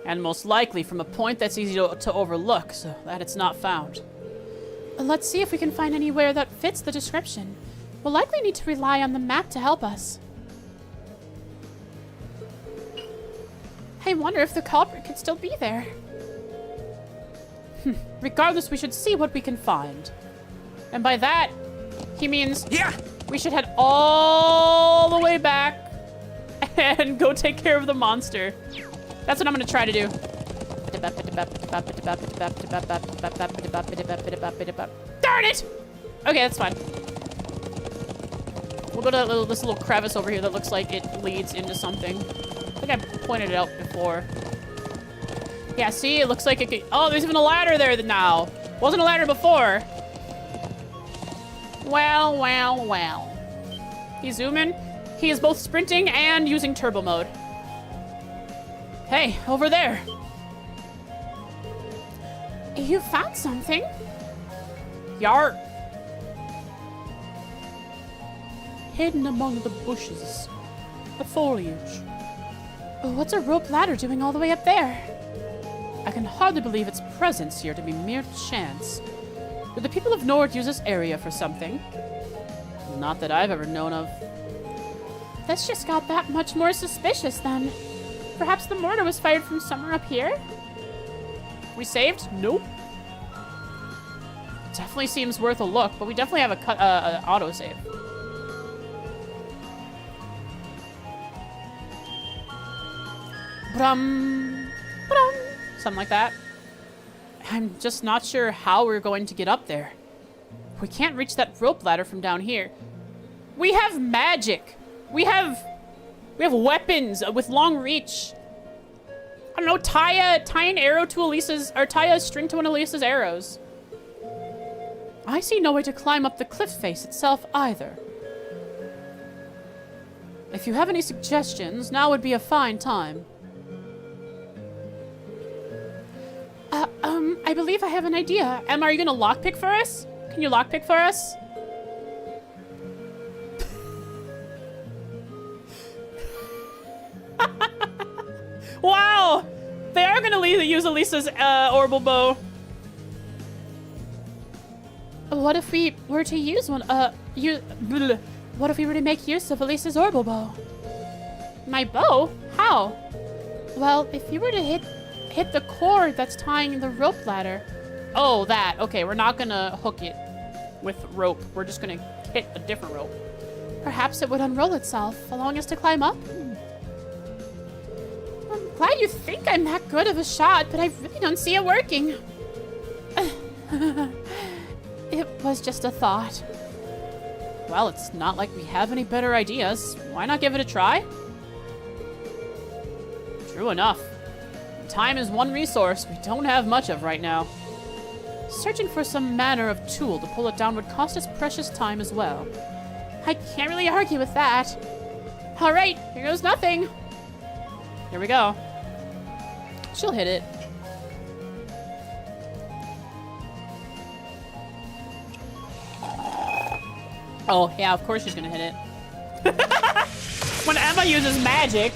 And most likely from a point that's easy to overlook, so that it's not found. Let's see if we can find anywhere that fits the description. We'll likely need to rely on the map to help us. I wonder if the culprit could still be there. Regardless, we should see what we can find. And by that, he means... Yeah! We should head all the way back and go take care of the monster. That's what I'm gonna try to do. Darn it! Okay, that's fine. We'll go to this little crevice over here that looks like it leads into something. I think I pointed it out before. Yeah, see? It looks like it could... Oh, there's even a ladder there now. Wasn't a ladder before. Well, well, well. He's zooming. He is both sprinting and using turbo mode. Hey, over there. You found something? Yar. Hidden among the bushes. The foliage. What's a rope ladder doing all the way up there? I can hardly believe its presence here to be mere chance. Do the people of Nord use this area for something? Not that I've ever known of. This just got that much more suspicious then. Perhaps the mortar was fired from somewhere up here? We saved? Nope. Definitely seems worth a look, but we definitely have a autosave. Brum, brum, something like that. I'm just not sure how we're going to get up there. We can't reach that rope ladder from down here. We have magic. We have weapons with long reach. I don't know, tie an arrow to Elisa's, or tie a string to one of Elisa's arrows. I see no way to climb up the cliff face itself either. If you have any suggestions, now would be a fine time. I believe I have an idea. Emma, are you gonna lockpick for us? Can you lockpick for us? Wow! They are gonna use Elisa's orbital bow. What if we were to use one? What if we were to make use of Elisa's orbital bow? My bow? How? Well, if you were to hit the cord that's tying the rope ladder. Oh, that. Okay, we're not gonna hook it with rope. We're just gonna hit a different rope. Perhaps it would unroll itself, allowing us to climb up. I'm glad you think I'm that good of a shot, but I really don't see it working. It was just a thought. Well, it's not like we have any better ideas. Why not give it a try? True enough. Time is one resource we don't have much of right now. Searching for some manner of tool to pull it down would cost us precious time as well. I can't really argue with that. All right, here goes nothing. Here we go. She'll hit it. Oh, yeah, of course she's gonna hit it. When Emma uses magic.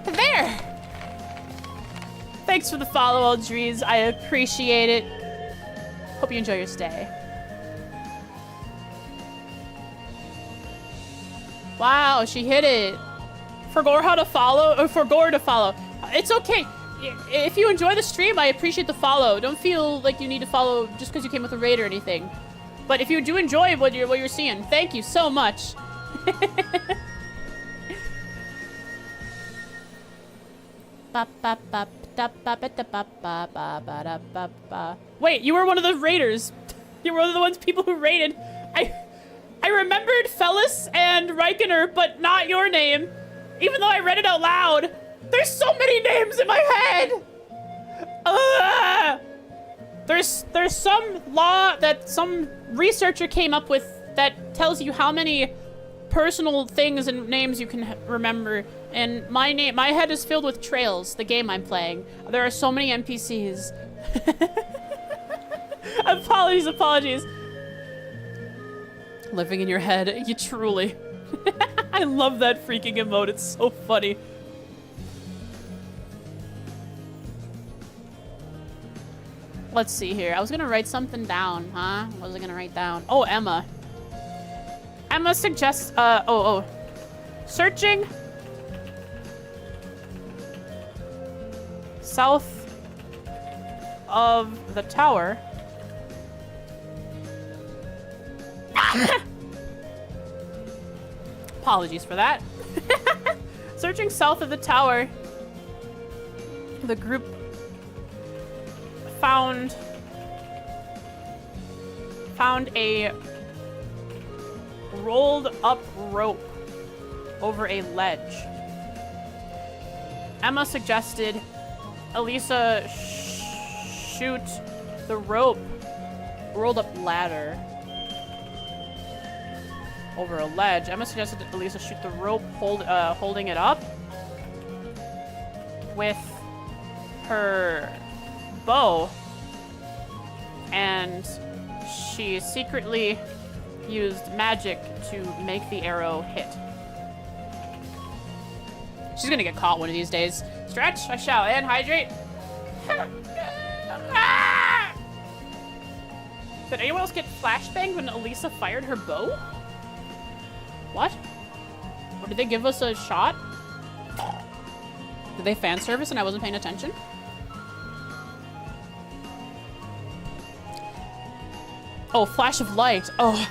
There! Thanks for the follow, Aldrees. I appreciate it. Hope you enjoy your stay. Wow, she hit it. For Gore to follow. It's okay. If you enjoy the stream, I appreciate the follow. Don't feel like you need to follow just because you came with a raid or anything. But if you do enjoy what you're seeing, thank you so much. Wait, you were one of the raiders. You were one of the people who raided. I remembered Fellis and Reikener, but not your name. Even though I read it out loud. There's so many names in my head. There's some law that some researcher came up with that tells you how many personal things and names you can remember. And my head is filled with Trails, the game I'm playing. There are so many NPCs. Apologies. Living in your head, you truly. I love that freaking emote, it's so funny. Let's see here. I was gonna write something down, huh? What was I gonna write down? Oh, Emma. Emma suggests, searching south of the tower. Apologies for that. Searching south of the tower, the group found a rolled up rope over a ledge. Emma suggested Elisa shoot the rope rolled up ladder over a ledge. Emma suggested that Elisa shoot the rope holding it up with her bow, and she secretly used magic to make the arrow hit. She's gonna get caught one of these days. Stretch, I shall, and hydrate. Did anyone else get flashbanged when Elisa fired her bow? What? Or did they give us a shot? Did they fan service and I wasn't paying attention? Oh, flash of light. Oh.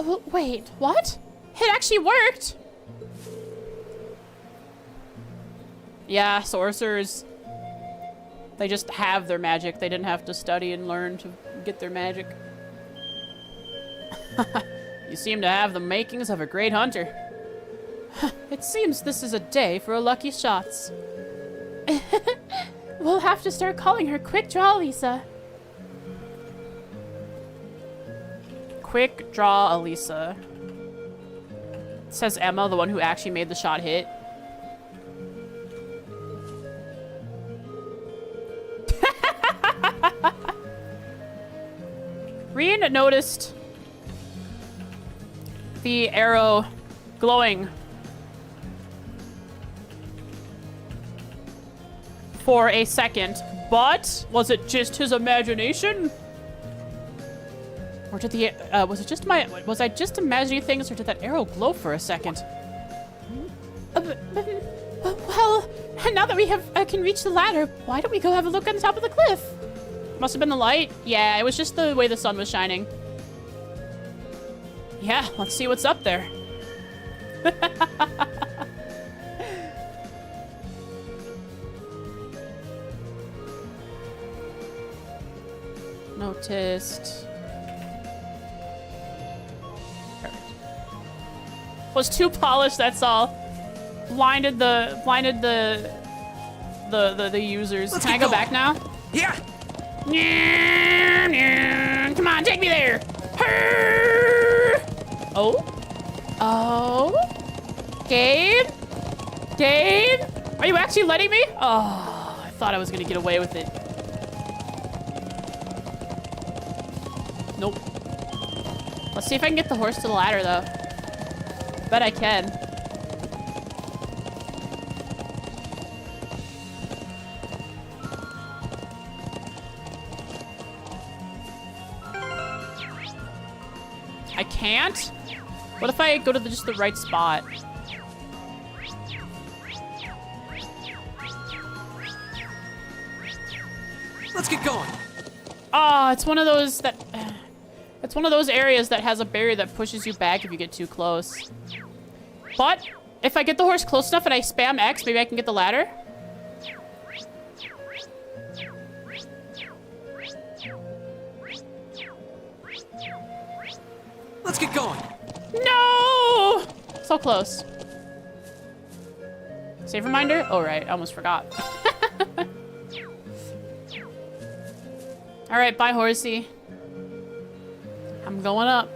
Oh, wait, what? It actually worked. Yeah, sorcerers. They just have their magic. They didn't have to study and learn to get their magic. You seem to have the makings of a great hunter. It seems this is a day for lucky shots. We'll have to start calling her Quick Draw Elisa. Quick Draw Elisa. Says Emma, the one who actually made the shot hit. Reen noticed the arrow glowing for a second, but was it just his imagination? Or did the was I just imagining things, or did that arrow glow for a second? Well, now that we can reach the ladder, why don't we go have a look on the top of the cliff? Must have been the light. Yeah, it was just the way the sun was shining. Yeah, let's see what's up there. Noticed. Perfect. Was too polished, that's all. Blinded the users. Can I go back now? Yeah. Come on. on, take me there. Her. Oh. Oh. Gabe? Gabe? Are you actually letting me? Oh, I thought I was gonna get away with it. Nope. Let's see if I can get the horse to the ladder, though. Bet I can. I can't? What if I go to just the right spot? Let's get going. Ah, it's one of those that... It's one of those areas that has a barrier that pushes you back if you get too close. But, if I get the horse close enough and I spam X, maybe I can get the ladder? Let's get going. No! So close. Save reminder? Oh, right. I almost forgot. All right, bye, horsey. I'm going up.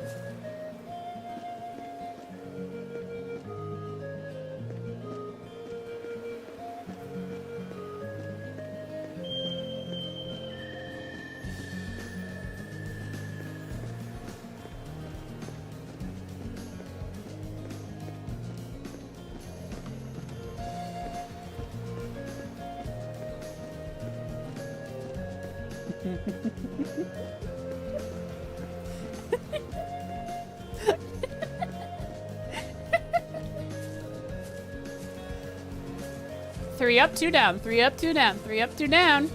Three up, two down. Three up, two down. Three up, two down.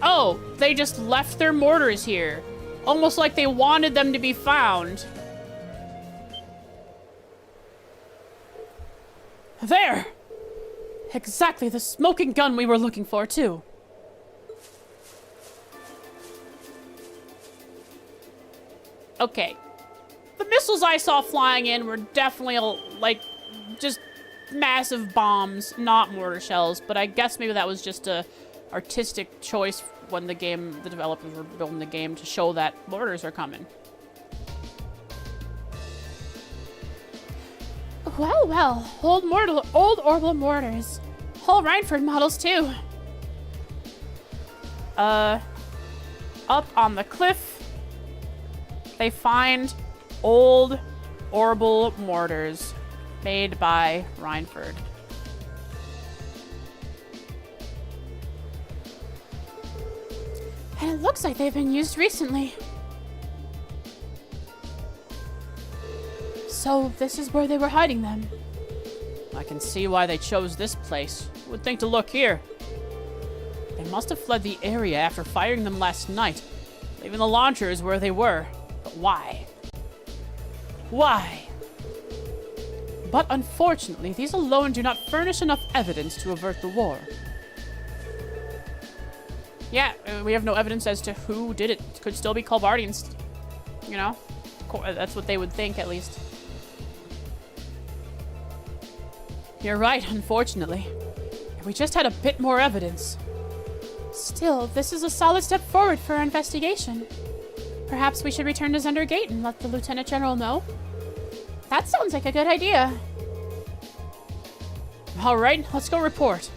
Oh, they just left their mortars here. Almost like they wanted them to be found. There! Exactly the smoking gun we were looking for, too. Okay. The missiles I saw flying in were definitely, like, just massive bombs, not mortar shells. But I guess maybe that was just a artistic choice when the developers were building the game to show that mortars are coming. Well, well, old orbital mortars. Whole Rhineford models, too. Up on the cliff, they find old orbital mortars made by Rhineford. And it looks like they've been used recently. So this is where they were hiding them. I can see why they chose this place. Would think to look here. They must have fled the area after firing them last night, leaving the launchers where they were. But why? Why? But unfortunately, these alone do not furnish enough evidence to avert the war. Yeah, we have no evidence as to who did it. It could still be Colvardians. You know? That's what they would think, at least. You're right, unfortunately. If we just had a bit more evidence. Still, this is a solid step forward for our investigation. Perhaps we should return to Zender Gate and let the Lieutenant General know. That sounds like a good idea. All right, let's go report.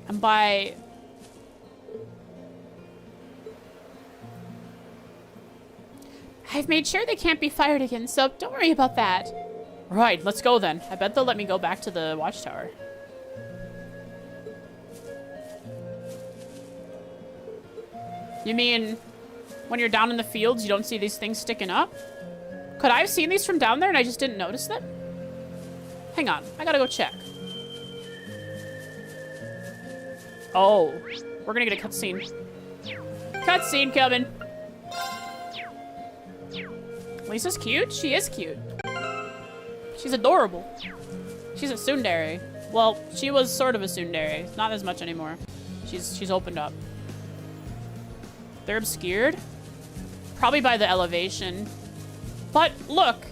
And by... I've made sure they can't be fired again, so don't worry about that. Right, let's go then. I bet they'll let me go back to the watchtower. You mean when you're down in the fields, you don't see these things sticking up? Could I have seen these from down there and I just didn't notice them? Hang on, I gotta go check. Oh, we're gonna get a cutscene. Cutscene coming. Lisa's cute? She is cute. She's adorable. She's a tsundere. Well, she was sort of a tsundere. Not as much anymore. She's opened up. They're obscured? Probably by the elevation. But look,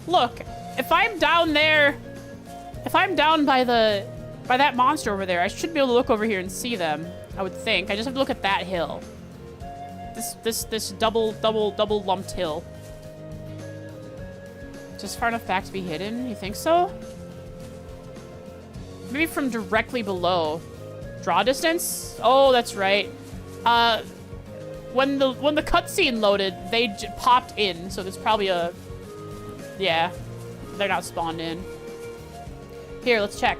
Look, if I'm down there, if I'm down by that monster over there, I should be able to look over here and see them. I would think. I just have to look at that hill. This double lumped hill. Just far enough back to be hidden? You think so? Maybe from directly below. Draw distance? Oh, that's right. When the cutscene loaded, they popped in, so there's probably a... Yeah, they're not spawned in. Here, let's check.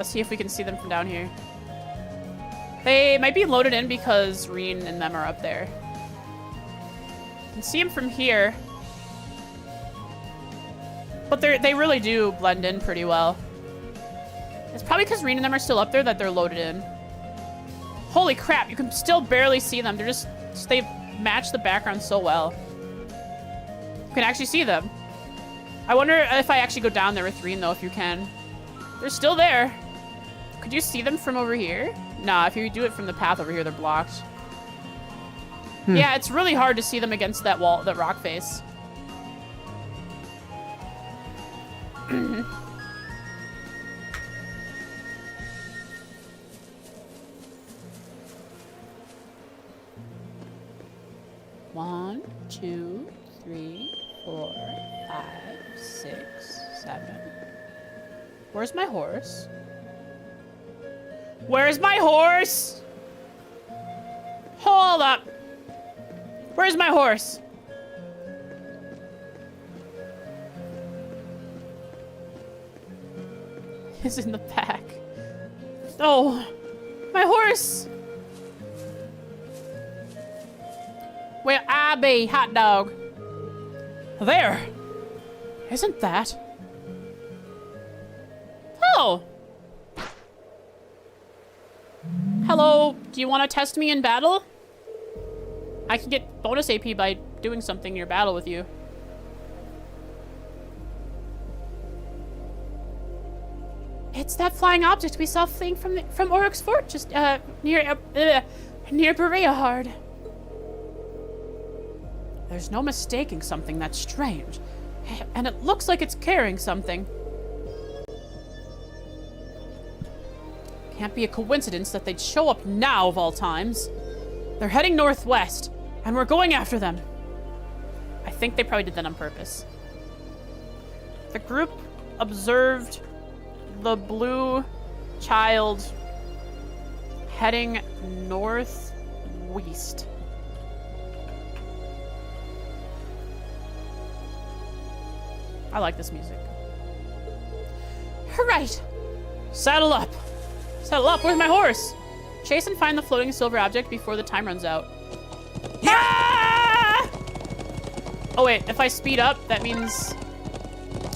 See if we can see them from down here. They might be loaded in because Reen and them are up there. You can see them from here. But they really do blend in pretty well. It's probably because Reen and them are still up there that they're loaded in. Holy crap, you can still barely see them. They match the background so well. You can actually see them. I wonder if I actually go down there with Reen though, if you can. They're still there. Could you see them from over here? Nah, if you do it from the path over here, they're blocked. Yeah, it's really hard to see them against that wall, that rock face. One, 2, 3, 4, 5, 6, 7. Where's my horse? Where's my horse? Hold up. Where's my horse? He's in the back. Oh, my horse. Where I be, hot dog? There. Isn't that? Oh. Hello, do you want to test me in battle? I can get bonus AP by doing something in your battle with you. It's that flying object we saw fleeing from Oryx's fort, just near Bereahard. There's no mistaking something that's strange, and it looks like it's carrying something. Can't be a coincidence that they'd show up now of all times. They're heading northwest, and we're going after them. I think they probably did that on purpose. The group observed the blue child heading northwest. I like this music. All right, saddle up. Saddle up, where's my horse? Chase and find the floating silver object before the time runs out. Yeah! Ah! Oh wait, if I speed up, that means...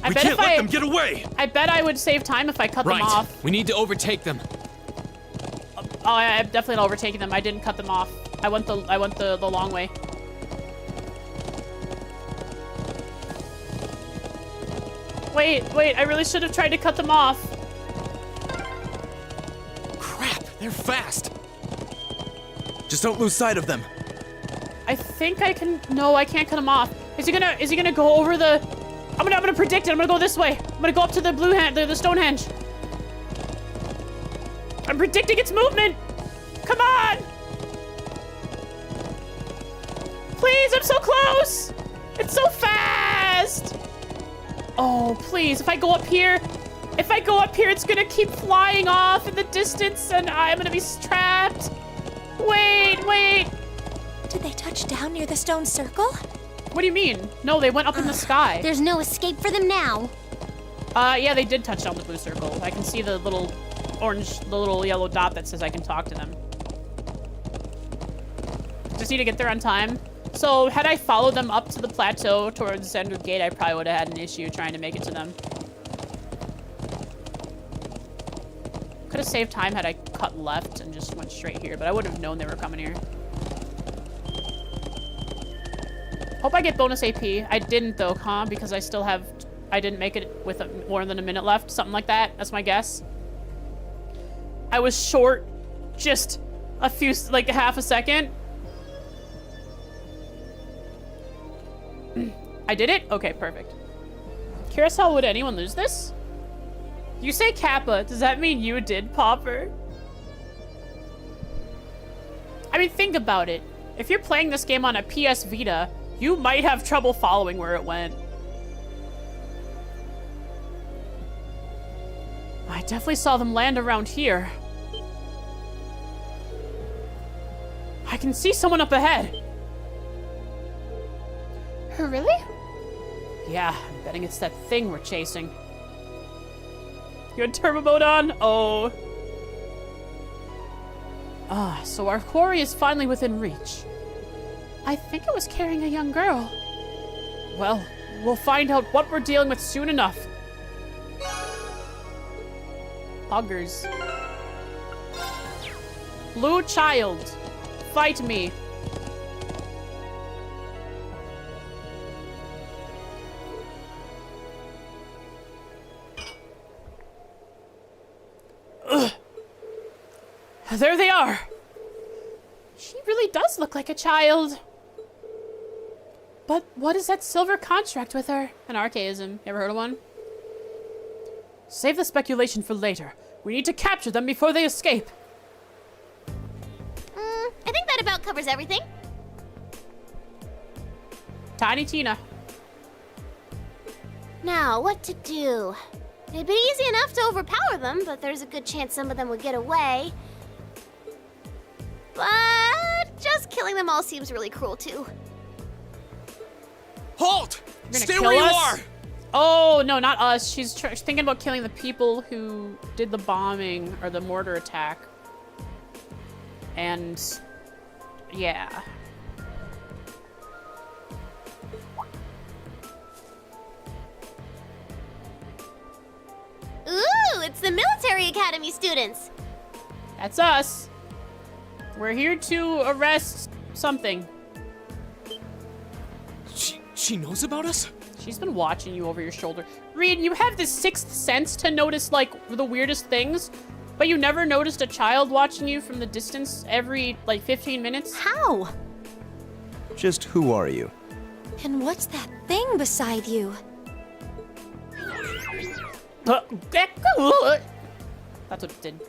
We can't let them get away! I bet I would save time if I cut them off. We need to overtake them. Oh, I'm definitely not overtaking them. I didn't cut them off. I went the long way. Wait, I really should have tried to cut them off. Crap, they're fast. Just don't lose sight of them. I think I can. No, I can't cut him off. Is he gonna go over the? I'm gonna predict it. I'm gonna go this way. I'm gonna go up to the the Stonehenge. I'm predicting its movement. Come on. Please, I'm so close. It's so fast. Oh, please, if I go up here, it's gonna keep flying off in the distance and I'm gonna be trapped. Wait. Did they touch down near the stone circle? What do you mean? No, they went up in the sky. There's no escape for them now. Yeah, they did touch down the blue circle. I can see the little yellow dot that says I can talk to them. Just need to get there on time. So, had I followed them up to the plateau towards the end of the gate, I probably would have had an issue trying to make it to them. Could have saved time had I cut left and just went straight here, but I would have known they were coming here. Hope I get bonus AP. I didn't though, huh? Because I still have I didn't make it with more than a minute left. Something like that. That's my guess. I was short just a few, like half a second. I did it? Okay, perfect. Curious how would anyone lose this? You say Kappa. Does that mean you did, Popper? I mean, think about it. If you're playing this game on a PS Vita, you might have trouble following where it went. I definitely saw them land around here. I can see someone up ahead. Really? Yeah, I'm betting it's that thing we're chasing. You had turbo mode on? Oh. Ah, so our quarry is finally within reach. I think it was carrying a young girl. Well, we'll find out what we're dealing with soon enough. Buggers. Blue child, fight me. Ugh. There they are. She really does look like a child. But what is that silver contract with her? An archaism. You ever heard of one? Save the speculation for later. We need to capture them before they escape. I think that about covers everything. Tiny Tina. Now, what to do? It'd be easy enough to overpower them, but there's a good chance some of them would get away. But just killing them all seems really cruel, too. Halt! You're gonna Stay kill where you us? are! Oh, no, not us. She's thinking about killing the people who did the bombing or the mortar attack. And, yeah. Ooh, it's the military academy students. That's us. We're here to arrest something. She knows about us? She's been watching you over your shoulder. Reed, you have this sixth sense to notice, like, the weirdest things, but you never noticed a child watching you from the distance every, like, 15 minutes? How? Just who are you? And what's that thing beside you? That's what it did.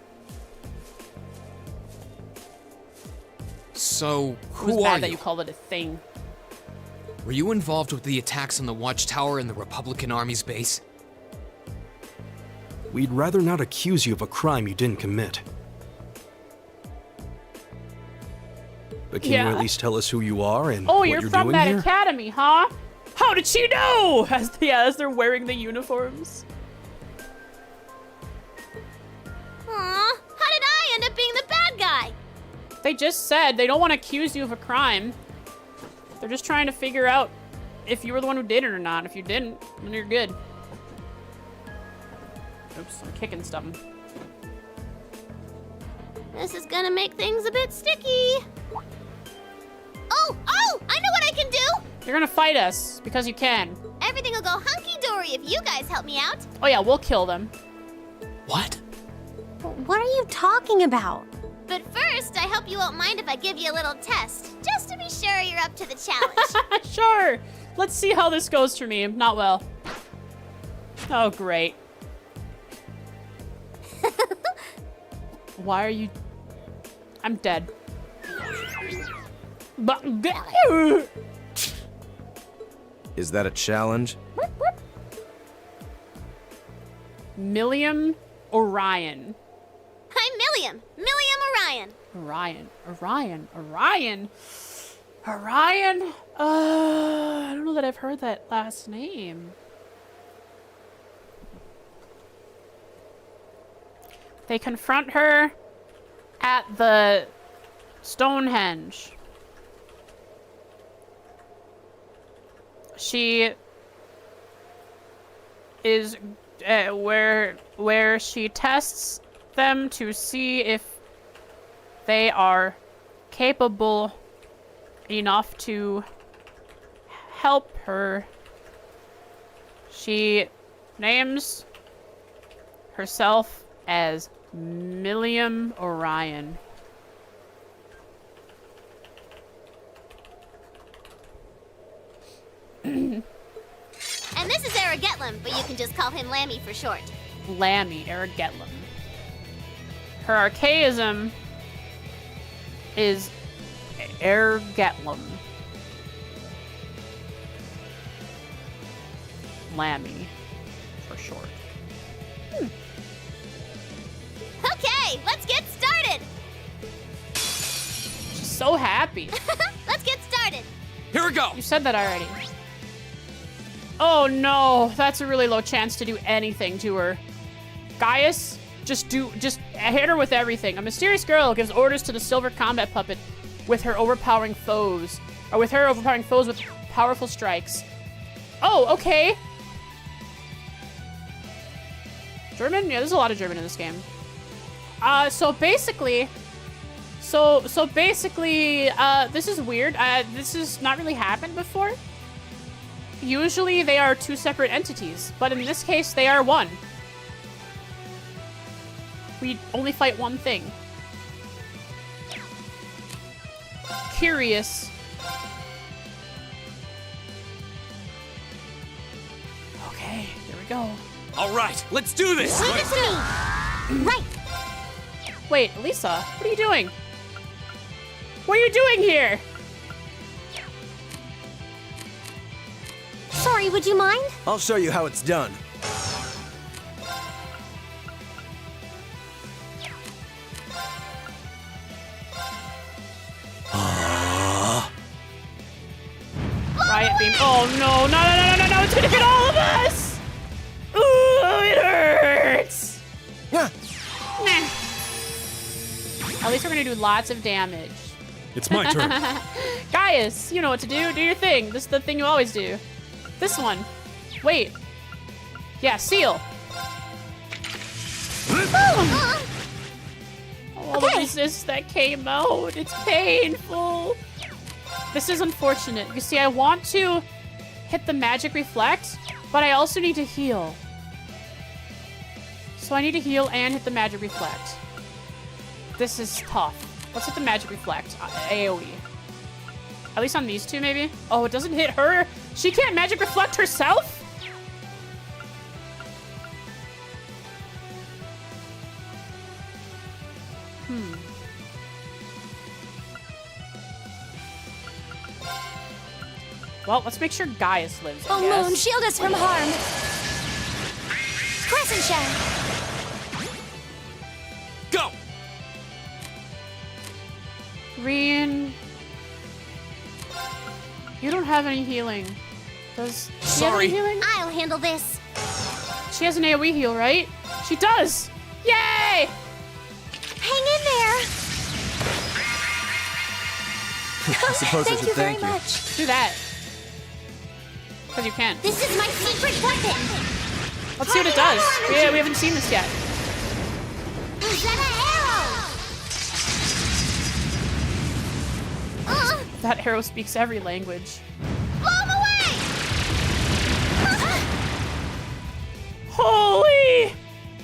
So, It was who are bad that you? you called it a thing. Were you involved with the attacks on the Watchtower and the Republican Army's base? We'd rather not accuse you of a crime you didn't commit. But can you Yeah. at least tell us who you are and Oh, what you're you're from doing that here? academy, huh? How did she know? As they're wearing the uniforms. Aw, how did I end up being the bad guy? They just said they don't want to accuse you of a crime. They're just trying to figure out if you were the one who did it or not. If you didn't, then you're good. Oops, I'm kicking stuff. This is gonna make things a bit sticky. Oh, I know what I can do! You're gonna fight us because you can. Everything will go hunky-dory if you guys help me out. Oh yeah, we'll kill them. What? What are you talking about? But first, I hope you won't mind if I give you a little test, just to be sure you're up to the challenge. Sure. Let's see how this goes for me. Not well. Oh, great. Why are you... I'm dead. But... Is that a challenge? Milliam Orion. I'm Milliam. Milliam Orion. Orion? I don't know that I've heard that last name. They confront her at the Stonehenge. She is where she tests them to see if they are capable enough to help her. She names herself as Milliam Orion. And this is Aragetlum, but you can just call him Lammy for short. Lammy, Aragetlum. Her archaism is Aragetlum. Lammy, for short. Okay, let's get started. She's so happy. Let's get started. Here we go. You said that already. Oh no, that's a really low chance to do anything to her. Gaius, just hit her with everything. A mysterious girl gives orders to the silver combat puppet with her overpowering foes. Or with her overpowering foes with powerful strikes. Oh, okay. German? Yeah, there's a lot of German in this game. So basically, this is weird. This has not really happened before. Usually they are two separate entities, but in this case they are one. We only fight one thing. Curious. Okay, here we go. All right, let's do this. Leave it to me. Right. Wait, Lisa, what are you doing? What are you doing here? Sorry, would you mind? I'll show you how it's done. Riot beam. Oh no, no, it's gonna hit all of us! Ooh, it hurts! Yeah. Nah. At least we're gonna do lots of damage. It's my turn. Gaius, you know what to do. Do your thing. This is the thing you always do. This one. Wait. Yeah, seal. All the resist that came out. It's painful. This is unfortunate. You see, I want to hit the magic reflect, but I also need to heal. So I need to heal and hit the magic reflect. This is tough. Let's hit the magic reflect. AoE. At least on these two, maybe? Oh, it doesn't hit her? She can't magic reflect herself? Well, let's make sure Gaius lives, I Oh, guess. Moon, shield us from harm. Crescent shell. Go. Reen. You don't have any healing. Does she Sorry. have any healing? I'll handle this. She has an AoE heal, right? She does! Yay! Hang in there. I suppose I Thank should you very thank you. much. Do that. Because you can. This is my secret weapon. Let's see what it does. Yeah, we haven't seen this yet. Is that an arrow? That arrow speaks every language. Blow him away! Holy!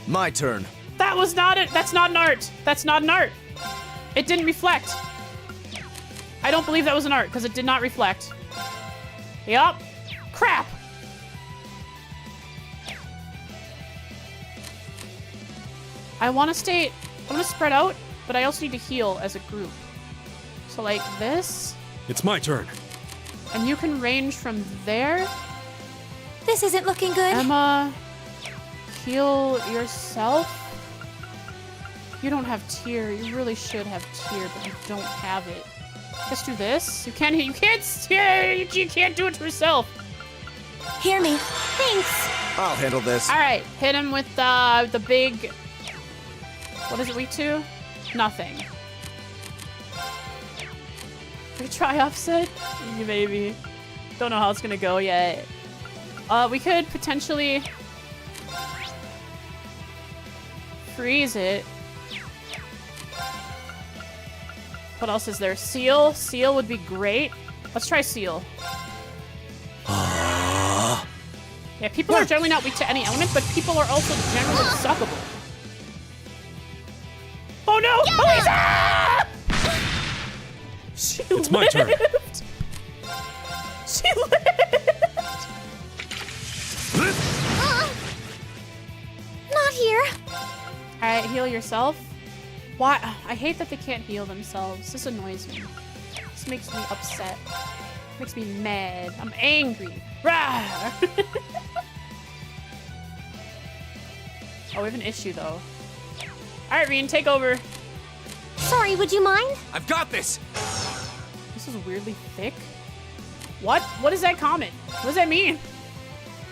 My turn. That was not it. That's not an art. That's not an art. It didn't reflect. I don't believe that was an art because it did not reflect. Yup. Crap. I want to spread out, but I also need to heal as a group. So like this, It's my turn. and you can range from there. This isn't looking good. Emma, heal yourself. You don't have tear. You really should have tear, but you don't have it. Let's do this. You can't do it to yourself. Hear me. Thanks. I'll handle this. All right, hit him with the big. What is it weak to? Nothing. Retry offset? Maybe. Don't know how it's gonna go yet. We could potentially freeze it. What else is there? Seal? Seal would be great. Let's try seal. Yeah, people are generally not weak to any element, but people are also generally suckable. Oh no! Elisa! It's my turn. She lived! Not here. Alright, heal yourself. Why? I hate that they can't heal themselves. This annoys me. This makes me upset. Makes me mad. I'm angry. Rah! Oh, we have an issue though. Alright, Reen, take over. Sorry, would you mind? I've got this! This is weirdly thick. What? What is that comment? What does that mean?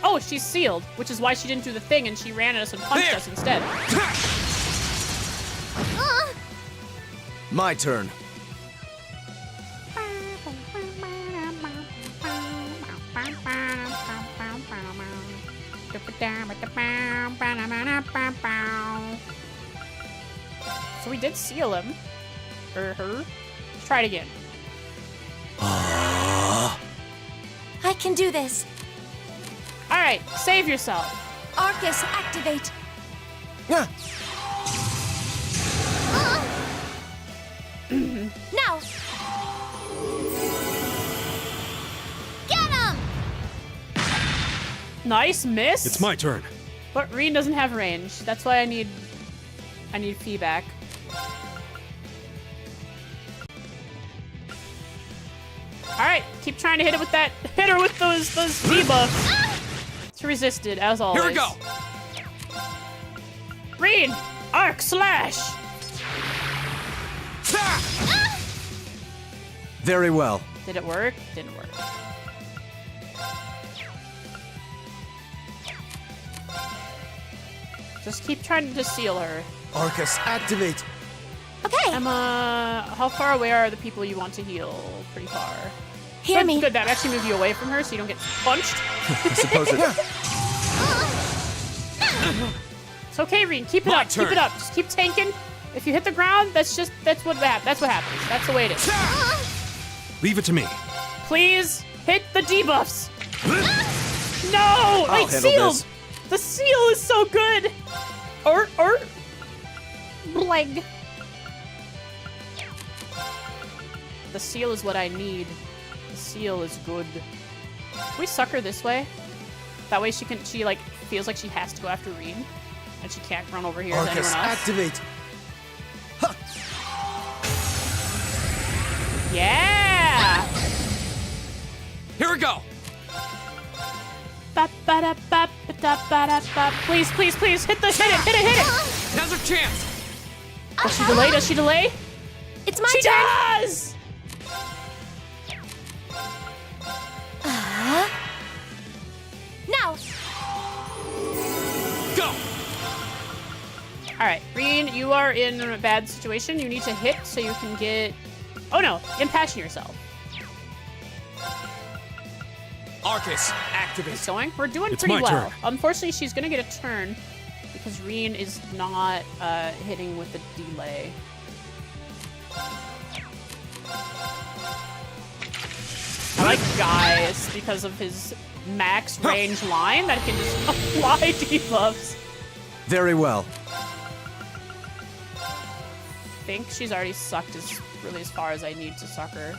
Oh, she's sealed, which is why she didn't do the thing and she ran at us and punched There. us instead. My turn. So we did seal him. Or her. Let's try it again. I can do this. Alright, save yourself. Arcus, activate. Yeah. Now. Get him! Nice miss. It's my turn. But Reen doesn't have range. That's why I need feedback. Alright, keep trying to hit it with that. Hit her with those debuffs. It's resisted, as always. Here we go! Reen! Arc slash! Very well. Did it work? Didn't work. Just keep trying to seal her. Arcus, activate. Okay. Emma, how far away are the people you want to heal? Pretty far. Hear Good, me. Good, that actually move you away from her so you don't get punched. I suppose it. It's okay, Reen. Keep it My up. Keep it turn. up. Just keep tanking. If you hit the ground, that's what happens. That's what happens. That's the way it is. Leave it to me. Please hit the debuffs. No! I'll Like handle sealed. this. The seal is so good. Or bleg. The seal is what I need. The seal is good. Can we suck her this way? That way she like feels like she has to go after Reen. And she can't run over here as anyone Arcus, else. activate. Yeah! Here we go! Ba-ba-da-ba-ba-da-ba-da-ba. Please, please, please, hit it! Now's our chance! Does she delay? Does she delay? It's my She turn. does! Now. Go! Alright, Reen, you are in a bad situation. You need to hit so you can get... Oh no, impassion yourself. Arcus, activate. It's going. We're doing It's pretty my well. turn. Unfortunately, she's gonna get a turn because Reen is not hitting with the delay. I like Gaius because of his max range line that can just apply debuffs. Very well. I think she's already sucked really as far as I need to suck her.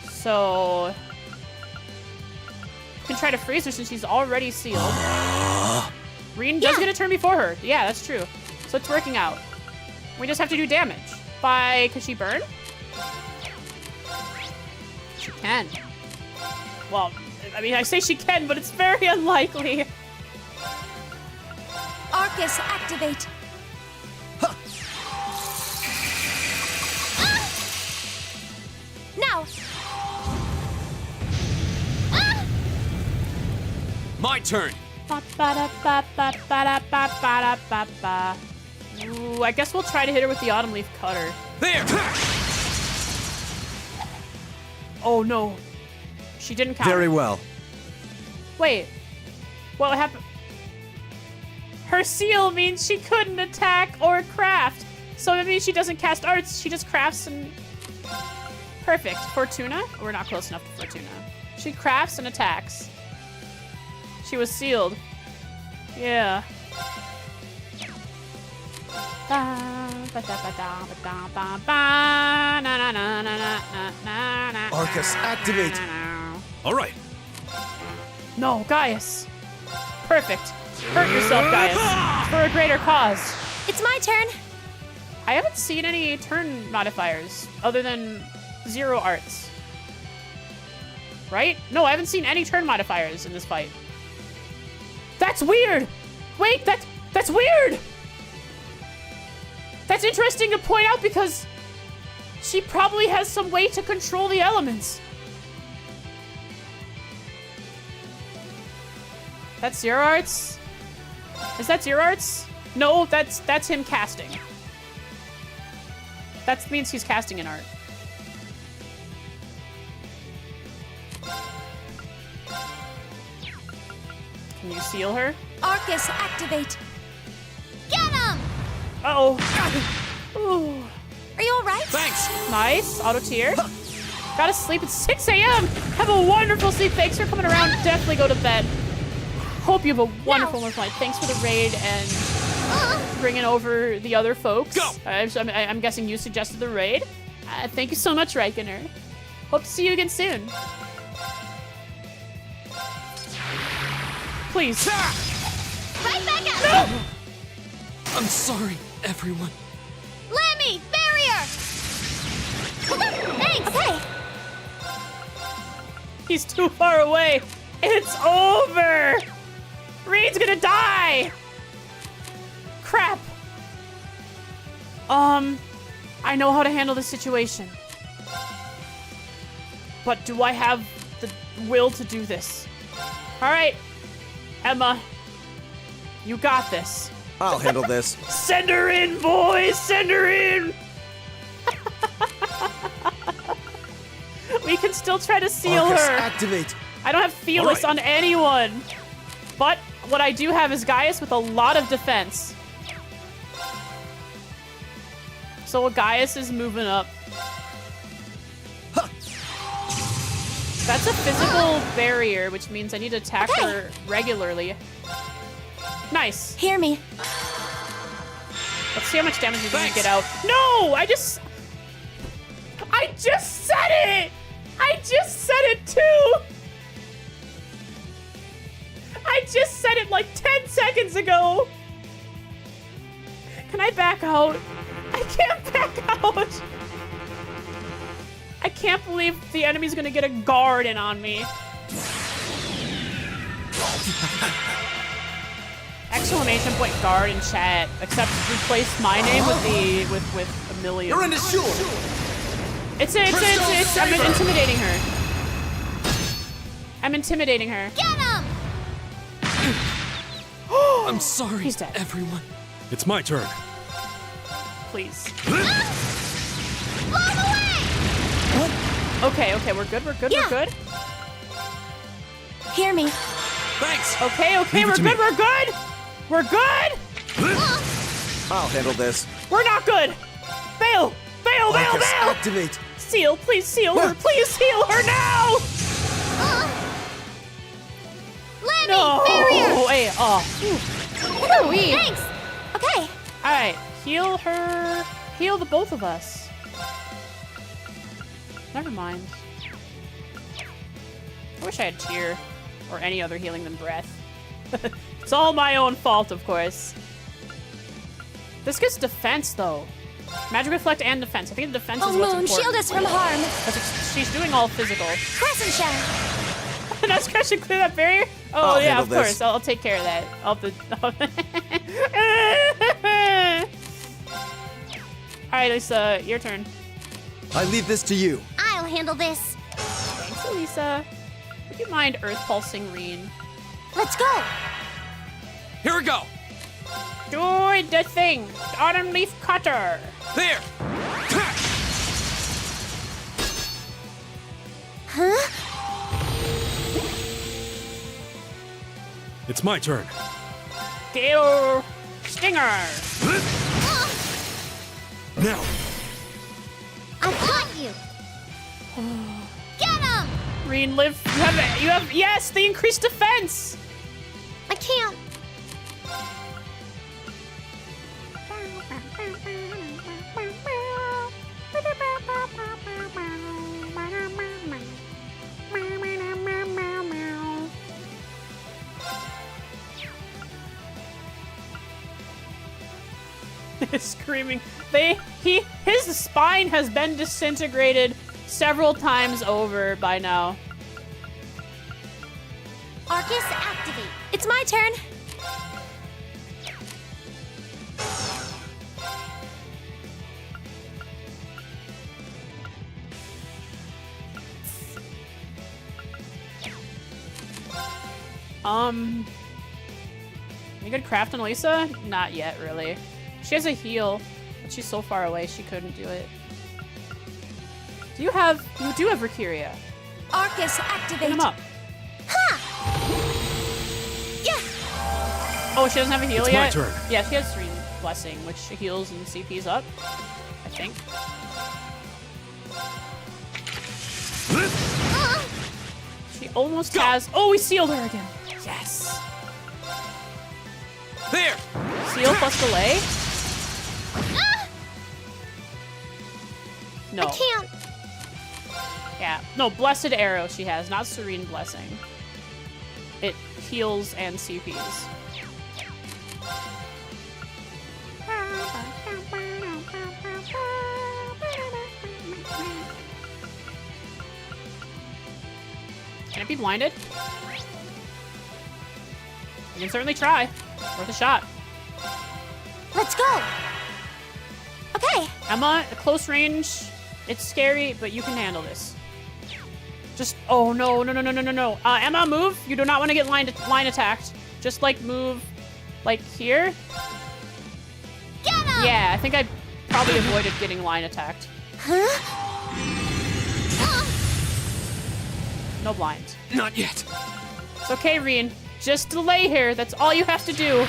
So I can try to freeze her since she's already sealed. Reen does get a turn before her. Yeah, that's true. So it's working out. We just have to do damage. Could she burn? She can. Well, I mean, I say she can, but it's very unlikely. Arcus, activate. Now. My turn! Ba-ba-da-ba-ba-ba-da-ba-ba-da-ba-ba. Ooh, I guess we'll try to hit her with the Autumn Leaf Cutter. There! Oh no. She didn't count. Very well. Wait. What happened? Her seal means she couldn't attack or craft. So that means she doesn't cast arts, she just crafts and... Perfect. Fortuna? We're not close enough to Fortuna. She crafts and attacks. She was sealed. Yeah. Arcus, activate! All right. No, Gaius. Perfect. Hurt yourself, Gaius. For a greater cause. It's my turn. I haven't seen any turn modifiers other than 0 arts. Right? No, I haven't seen any turn modifiers in this fight. That's weird! Wait, that's weird! That's interesting to point out because she probably has some way to control the elements. That's 0 arts? Is that 0 arts? No, that's him casting. That means he's casting an art. Can you seal her? Arcus, activate. Get him! Uh-oh. Ooh. Are you all right? Thanks! Nice. Auto tier. Gotta sleep at 6 a.m. Have a wonderful sleep. Thanks for coming around. Definitely go to bed. Hope you have a wonderful night. Thanks for the raid and bringing over the other folks. Go! I'm guessing you suggested the raid. Thank you so much, Reikener. Hope to see you again soon. Please. Right back at me! I'm sorry, everyone. Lammy, barrier! Thanks! Okay. He's too far away. It's over. Reed's gonna die. Crap. I know how to handle this situation. But do I have the will to do this? All right, Emma, you got this. I'll handle this. Send her in, boys! Send her in! We can still try to seal Arcus, her. activate! I don't have Fearless on anyone. But what I do have is Gaius with a lot of defense. So Gaius is moving up. That's a physical barrier, which means I need to attack her regularly. Nice. Hear me. Let's see how much damage we can get out. No! I just said it! I just said it too! I just said it like 10 seconds ago! Can I back out? I can't back out! I can't believe the enemy's gonna get a guard in on me. Exclamation point guard in chat. Except replace my name with a million. You're in the shore! It's I'm intimidating her. I'm intimidating her. Get him! I'm sorry, He's dead. everyone. It's my turn. Please. Blow him away! Okay, we're good, we're Yeah. good. Hear me. Thanks! Okay, Leave we're it to good, me. we're good! We're good! I'll handle this. We're not good! Bail! Bail, bail, Arcus, bail! activate! Seal, please seal her! Please seal her now! Lammy, No! barrier! Hey, oh. Thanks! Okay. Alright, heal her. Heal the both of us. Never mind. I wish I had Tear or any other healing than Breath. It's all my own fault, of course. This gets defense, though. Magic Reflect and defense. I think the defense Oh, is what's Moon, important. shield us from harm. 'Cause she's doing all physical. Crescent shell. That's Crush should clear that barrier? Oh, I'll yeah, handle of this. course. I'll take care of that. Alright, Lisa, your turn. I leave this to you. I'll handle this. Thanks, Elisa. Would you mind Earth Pulsing Reen? Let's go. Here we go! Do the thing! Autumn Leaf Cutter! There! It's my turn. Gale Stinger! Now, I got you! Get him! Reen, live. You have, yes, the increased defense! can't. Screaming. His spine has been disintegrated several times over by now. Arcus, activate. It's my turn. You good craft on Lisa? Not yet, really. She has a heal, but she's so far away she couldn't do it. You do have Rikuria. Arcus, activate. Get him up. Yeah. Oh, she doesn't have a heal It's yet? my turn. Yeah, she has Serene Blessing, which heals and CP's up, I think. She almost has... Oh, we sealed her again. Yes. There! Seal plus delay? No. I can't. Yeah. No, Blessed Arrow she has, not Serene Blessing. It heals and CPs. Can it be blinded? You can certainly try. Worth a shot. Let's go. Okay. Emma, at close range, it's scary, but you can handle this. Just, oh no, no, no, no, no, no, no. Emma, move. You do not want to get line attacked. Just like move, like here. Get him! Yeah, I think I probably avoided getting line attacked. No blind. Not yet. It's okay, Reen. Just delay here. That's all you have to do.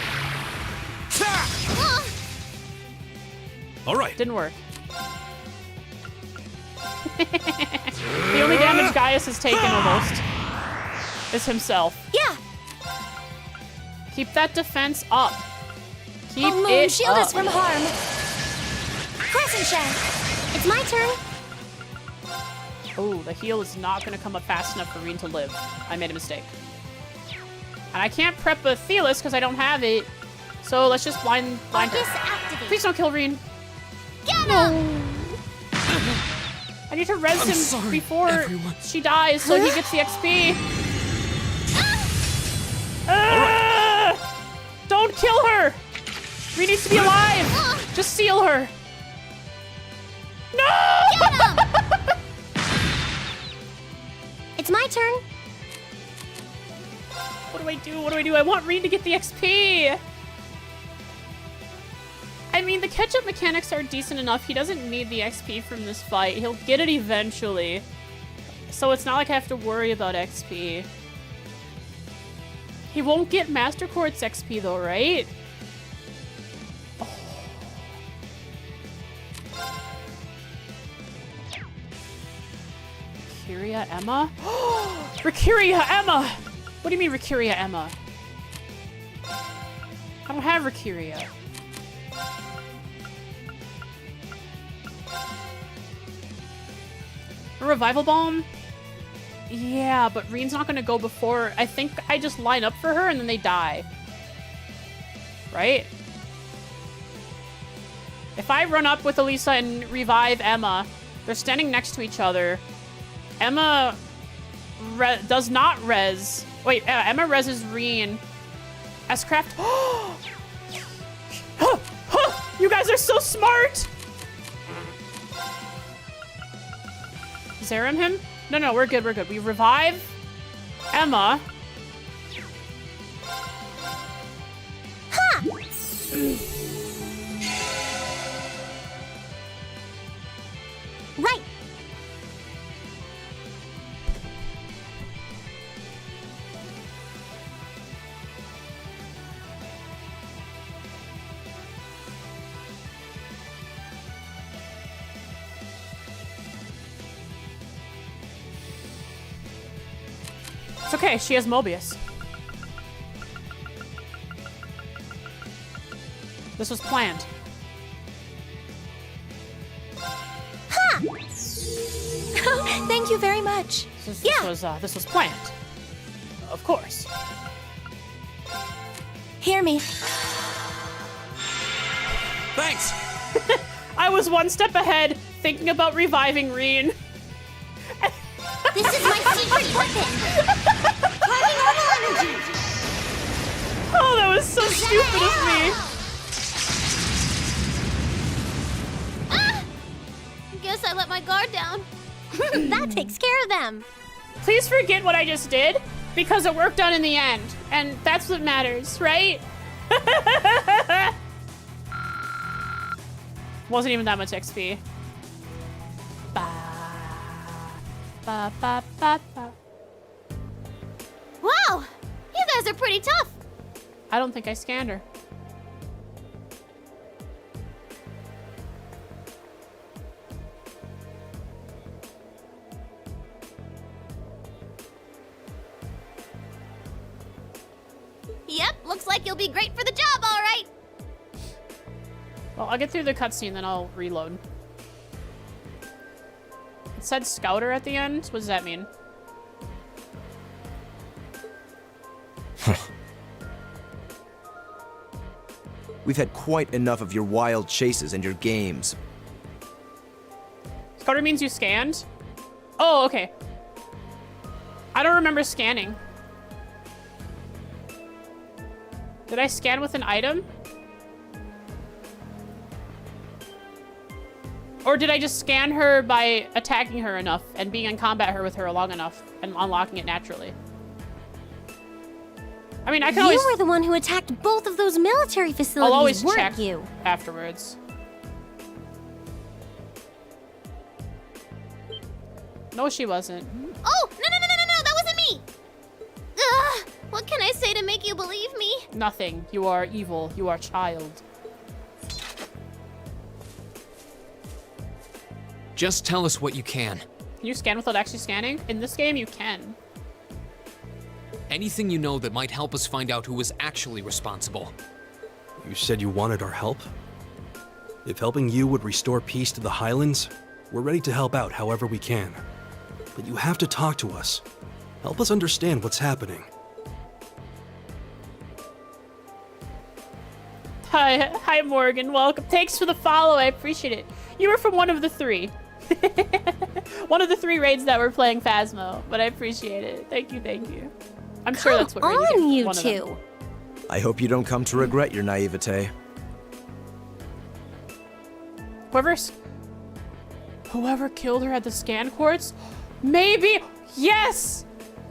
All right. Didn't work. The only damage Gaius has taken almost is himself. Yeah. Keep that defense up. Keep Oh, Moon, it shield up. us from harm. Crescent Shell. It's my turn. Oh, the heal is not going to come up fast enough for Reen to live. I made a mistake. And I can't prep a Thelis because I don't have it. So let's just blind Arcus, her. activate. Please don't kill Reen. Get him! I need to res I'm him sorry, before everyone. she dies so he gets the XP. Don't kill her! Reen needs to be alive! Just seal her. No! It's my turn. What do I do? What do I do? I want Reen to get the XP! I mean, the catch-up mechanics are decent enough. He doesn't need the XP from this fight. He'll get it eventually. So it's not like I have to worry about XP. He won't get Master Quartz XP though, right? Oh. Rikuria Emma? Rikuria Emma! What do you mean Rikuria Emma? I don't have Rikuria. A Revival Balm? Yeah, but Reen's not gonna go before... I think I just line up for her and then they die. Right? If I run up with Elisa and revive Emma, they're standing next to each other. Emma does not res. Wait, Emma reses Reen. S-Craft... You guys are so smart! Zerum him? No, we're good, we're good. We revive Emma. Right. It's okay, she has Mobius. This was planned. Thank you very much. This was planned. Of course. Hear me. Thanks! I was one step ahead, thinking about reviving Reen. This is my secret weapon. Carving normal energy. Oh, that was so stupid of me. Ah! Guess I let my guard down. That takes care of them. Please forget what I just did, because it worked out in the end, and that's what matters, right? Wasn't even that much XP. Ba, ba, ba, ba, ba. Wow, you guys are pretty tough. I don't think I scanned her. Yep, looks like you'll be great for the job, all right. Well, I'll get through the cutscene, then I'll reload. It said Scouter at the end. What does that mean? We've had quite enough of your wild chases and your games. Scouter means you scanned? Oh, okay. I don't remember scanning. Did I scan with an item? Or did I just scan her by attacking her enough and being in combat her with her long enough and unlocking it naturally? I mean, I can always... You were the one who attacked both of those military facilities, I'll always weren't check you? afterwards. No, she wasn't. Oh, no, that wasn't me. Ugh, what can I say to make you believe me? Nothing. You are evil. You are child. Just tell us what you can. Can you scan without actually scanning? In this game, you can. Anything you know that might help us find out who was actually responsible. You said you wanted our help? If helping you would restore peace to the Highlands, we're ready to help out however we can. But you have to talk to us. Help us understand what's happening. Hi, Morgan. Welcome. Thanks for the follow. I appreciate it. You were from one of the three. One of the 3 raids that were playing Phasmo, but I appreciate it. Thank you. I'm sure that's what raid on, is. you One of them. two. I hope you don't come to regret your naivete. Whoever killed her had the scan quartz? Maybe. Yes.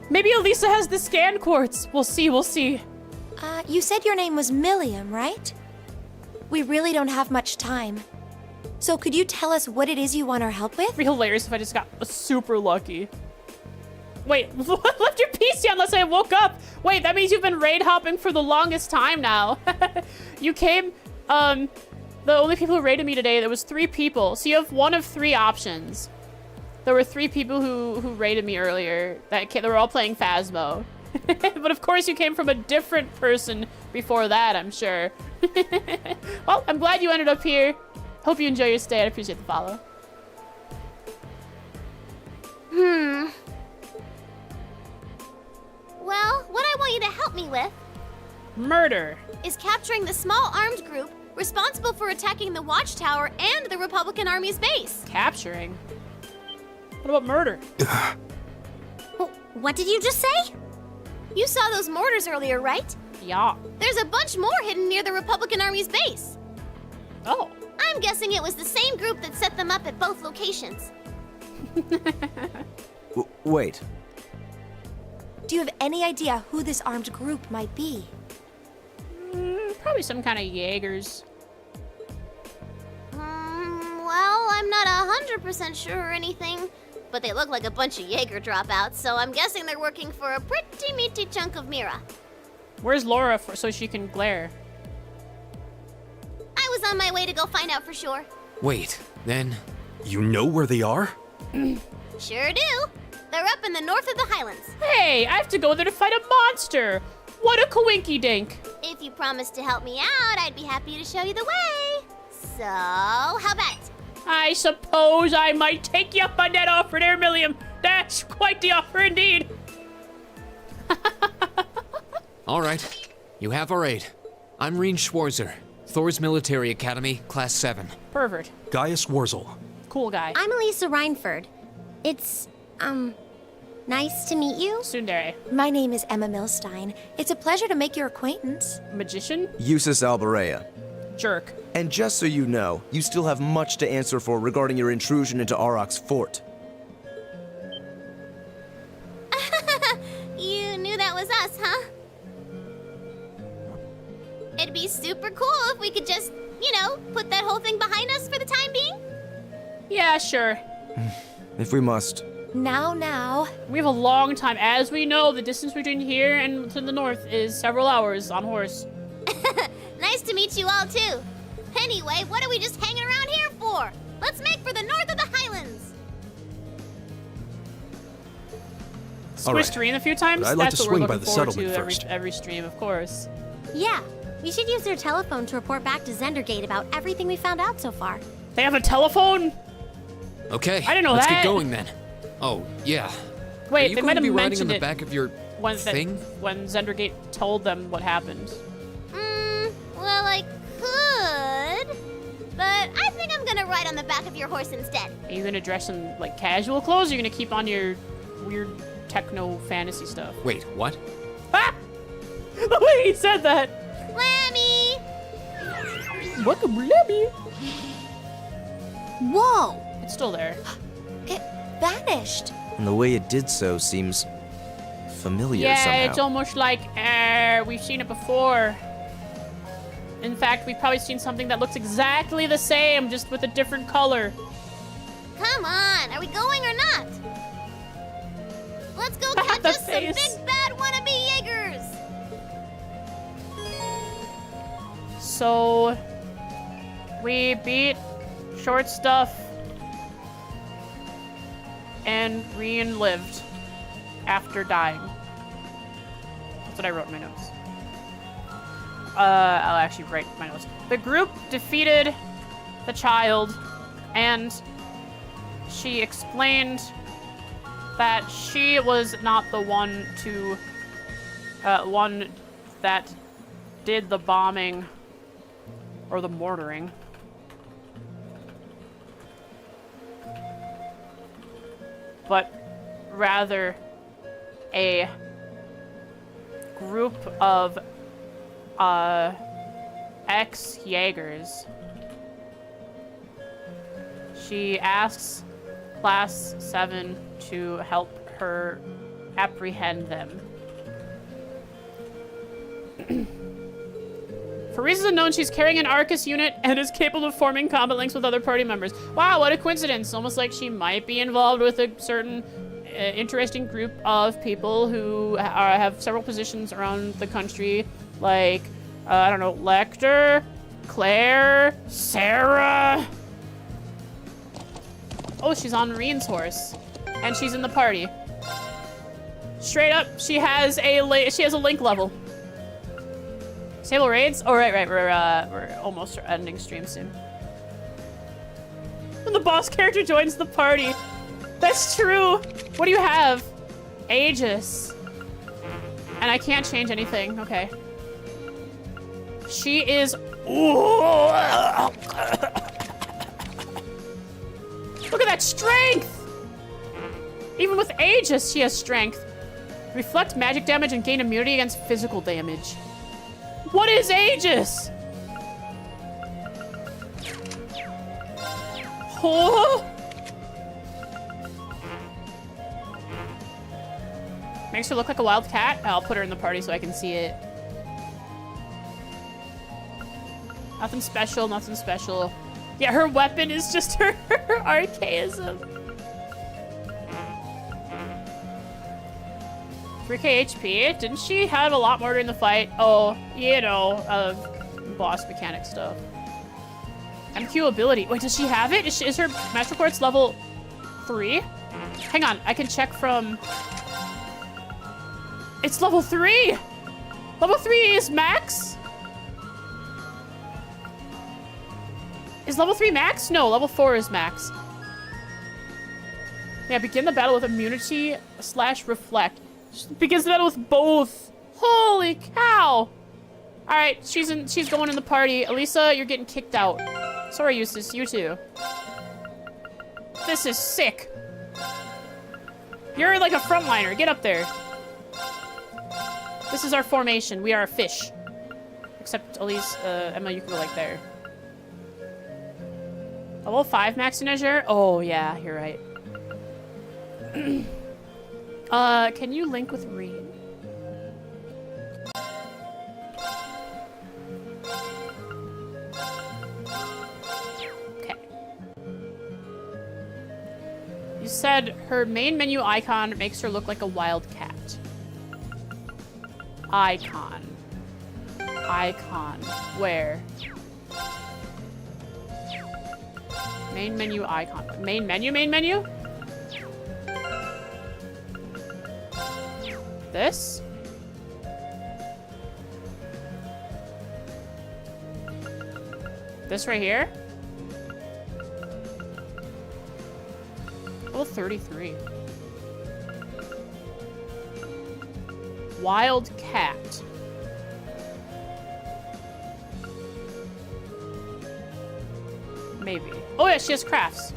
Maybe Elisa has the scan quartz. We'll see. You said your name was Milliam, right? We really don't have much time. So could you tell us what it is you want our help with? It'd be hilarious if I just got super lucky. Wait, what left your PC unless I woke up? Wait, that means you've been raid hopping for the longest time now. You came, the only people who raided me today, there was 3 people. So you have one of 3 options. There were 3 people who raided me earlier they were all playing Phasmo. But of course you came from a different person before that, I'm sure. Well, I'm glad you ended up here. Hope you enjoy your stay. I appreciate the follow. Well, what I want you to help me with Murder. is capturing the small armed group responsible for attacking the Watchtower and the Republican Army's base. Capturing? What about murder? What did you just say? You saw those mortars earlier, right? Yeah. There's a bunch more hidden near the Republican Army's base. Oh. I'm guessing it was the same group that set them up at both locations. Wait. Do you have any idea who this armed group might be? Probably some kind of Jaegers. Well, I'm not 100% sure or anything, but they look like a bunch of Jaeger dropouts, so I'm guessing they're working for a pretty meaty chunk of Mira. Where's Laura so she can glare? I was on my way to go find out for sure. Wait, then... You know where they are? Sure do. They're up in the north of the Highlands. Hey, I have to go there to fight a monster. What a coinky dink. If you promise to help me out, I'd be happy to show you the way. So, how about it? I suppose I might take you up on that offer there, Milliam. That's quite the offer indeed. All right, you have our aid. I'm Reen Schwarzer, Thor's Military Academy, Class 7. Pervert. Gaius Wurzel. Cool guy. I'm Elisa Reinford. It's, nice to meet you. Tsundere. My name is Emma Milstein. It's a pleasure to make your acquaintance. Magician. Eustace Alberea. Jerk. And just so you know, you still have much to answer for regarding your intrusion into Auroch's fort. You knew that was us, huh? It'd be super cool if we could just, put that whole thing behind us for the time being. Yeah, sure. If we must. Now. We have a long time. As we know, the distance between here and to the north is several hours on horse. Nice to meet you all, too. Anyway, what are we just hanging around here for? Let's make for the north of the Highlands. All right. Switched Reen a few times. But I'd like That's to what we're swing by looking the forward settlement to first. every stream, of course. Yeah, we should use their telephone to report back to Zendergate about everything we found out so far. They have a telephone? Okay, I didn't know let's that. get going then. Oh, yeah. Wait, Are you they going might to have be riding on mentioned the it back of your thing? when Zendergate told them what happened. Well, I could, but I think I'm gonna ride on the back of your horse instead. Are you gonna dress in like casual clothes? Or are you gonna keep on your weird techno fantasy stuff? Wait, what? Ah! The way he said that. Lammy! Welcome, Lemmy. Whoa! It's still there. It vanished. And the way it did so seems familiar Yeah, somehow. it's almost like we've seen it before. In fact, we've probably seen something that looks exactly the same, just with a different color. Come on, are we going or not? Let's go The catch us some face. big bad wannabe Jaegers! So, we beat Short Stuff, and Reen lived after dying. That's what I wrote in my notes. I'll actually write my notes. The group defeated the child, and she explained that she was not the one that did the bombing or the mortaring. But rather a group of ex-Jaegers. She asks Class 7 to help her apprehend them. For reasons unknown, she's carrying an Arcus unit and is capable of forming combat links with other party members. Wow, what a coincidence. Almost like she might be involved with a certain interesting group of people who have several positions around the country. Like, I don't know, Lecter, Claire, Sarah. Oh, she's on Reen's horse. And she's in the party. Straight up, she has a link level. Stable raids? Oh, right. We're almost ending stream soon. When the boss character joins the party. That's true. What do you have? Aegis. And I can't change anything. Okay. She is... Look at that strength! Even with Aegis, she has strength. Reflect magic damage and gain immunity against physical damage. What is Aegis? Oh! Makes her look like a wild cat. I'll put her in the party so I can see it. Nothing special, nothing special. Yeah, her weapon is just her archaism. 3k HP? Didn't she have a lot more during the fight? Oh, you know, boss mechanic stuff. MQ ability. Wait, does she have it? Is her Master Quartz level 3? Hang on, I can check from... It's level 3! Level 3 is max? Is level 3 max? No, level 4 is max. Yeah, begin the battle with immunity / reflect. Begins the battle with both. Holy cow! Alright, she's going in the party. Elisa, you're getting kicked out. Sorry, Eustace, you too. This is sick. You're like a frontliner. Get up there. This is our formation. We are a fish. Except Elise, Emma, you can go like there. Level 5 max in Azure? Oh, yeah, you're right. Can you link with Reed? Okay. You said her main menu icon makes her look like a wild cat. Icon. Icon. Where? Main menu icon. Main menu, main menu? This? This right here? Oh, 33. Wild cat. Maybe. Oh yeah, she has crafts.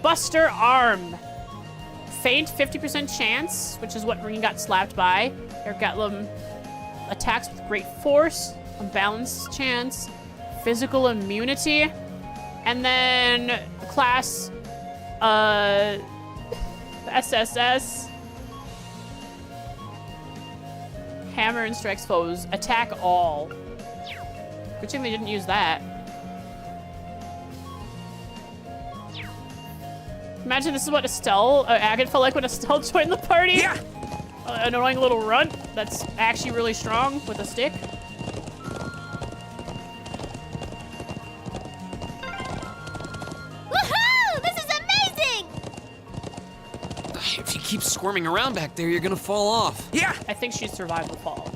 Buster Arm. Faint 50% chance, which is what Green got slapped by. Eric Gatlum attacks with great force, unbalanced chance, physical immunity, and then class SSS. Hammer and strikes foes. Attack all. Good thing they didn't use that. Imagine this is what Estelle, Agate felt like when Estelle joined the party. Yeah. An annoying little runt that's actually really strong with a stick. Woohoo! This is amazing! If you keep squirming around back there, you're gonna fall off. Yeah. I think she survived the fall.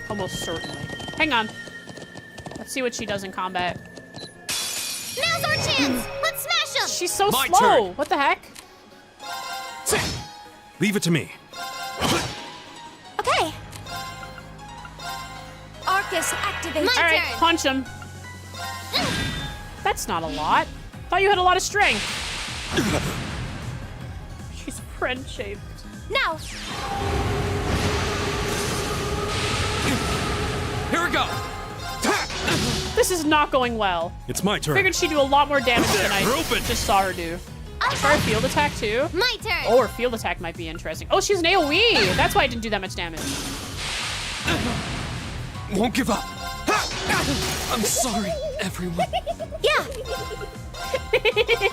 Almost certainly. Hang on. Let's see what she does in combat. Now's our chance! Let's smash him! She's so My slow. turn. What the heck? Leave it to me. Okay. Arcus, activate. My All right, turn. punch him. That's not a lot. Thought you had a lot of strength. She's friend-shaped. Now. Here we go. This is not going well. It's my turn. Figured she'd do a lot more damage than I Group it. just saw her do. Try a field attack too. My turn! Oh, her field attack might be interesting. Oh, she's an AoE. That's why I didn't do that much damage. Won't give up. I'm sorry, everyone. Yeah.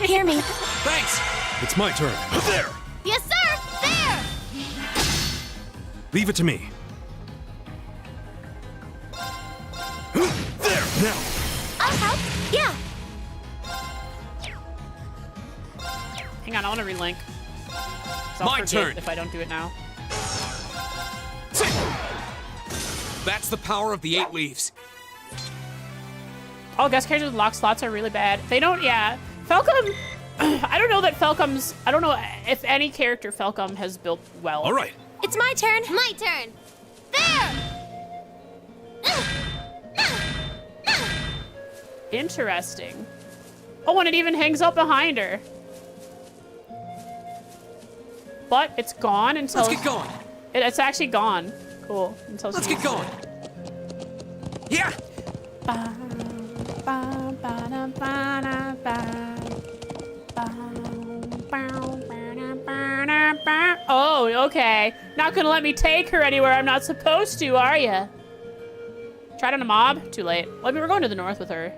Hear me. Thanks. It's my turn. There. Yes, sir! There! Leave it to me. There. Now. I'll help. Yeah. Hang on, I want to relink. 'Cause I'll My forget turn. if I don't do it now. That's the power of the 8 leaves. Oh, guest characters with lock slots are really bad. They don't, yeah. Falcom, I don't know that Falcom's, I don't know if any character Falcom has built well. All right. It's my turn. My turn! There! Interesting. Oh, and it even hangs up behind her. But it's gone until... Let's get going. It's actually gone. Cool. Until Let's she get going. Yeah. Oh, okay. Not gonna let me take her anywhere I'm not supposed to, are ya? Tried on a mob? Too late. Well, I mean, we're going to the north with her.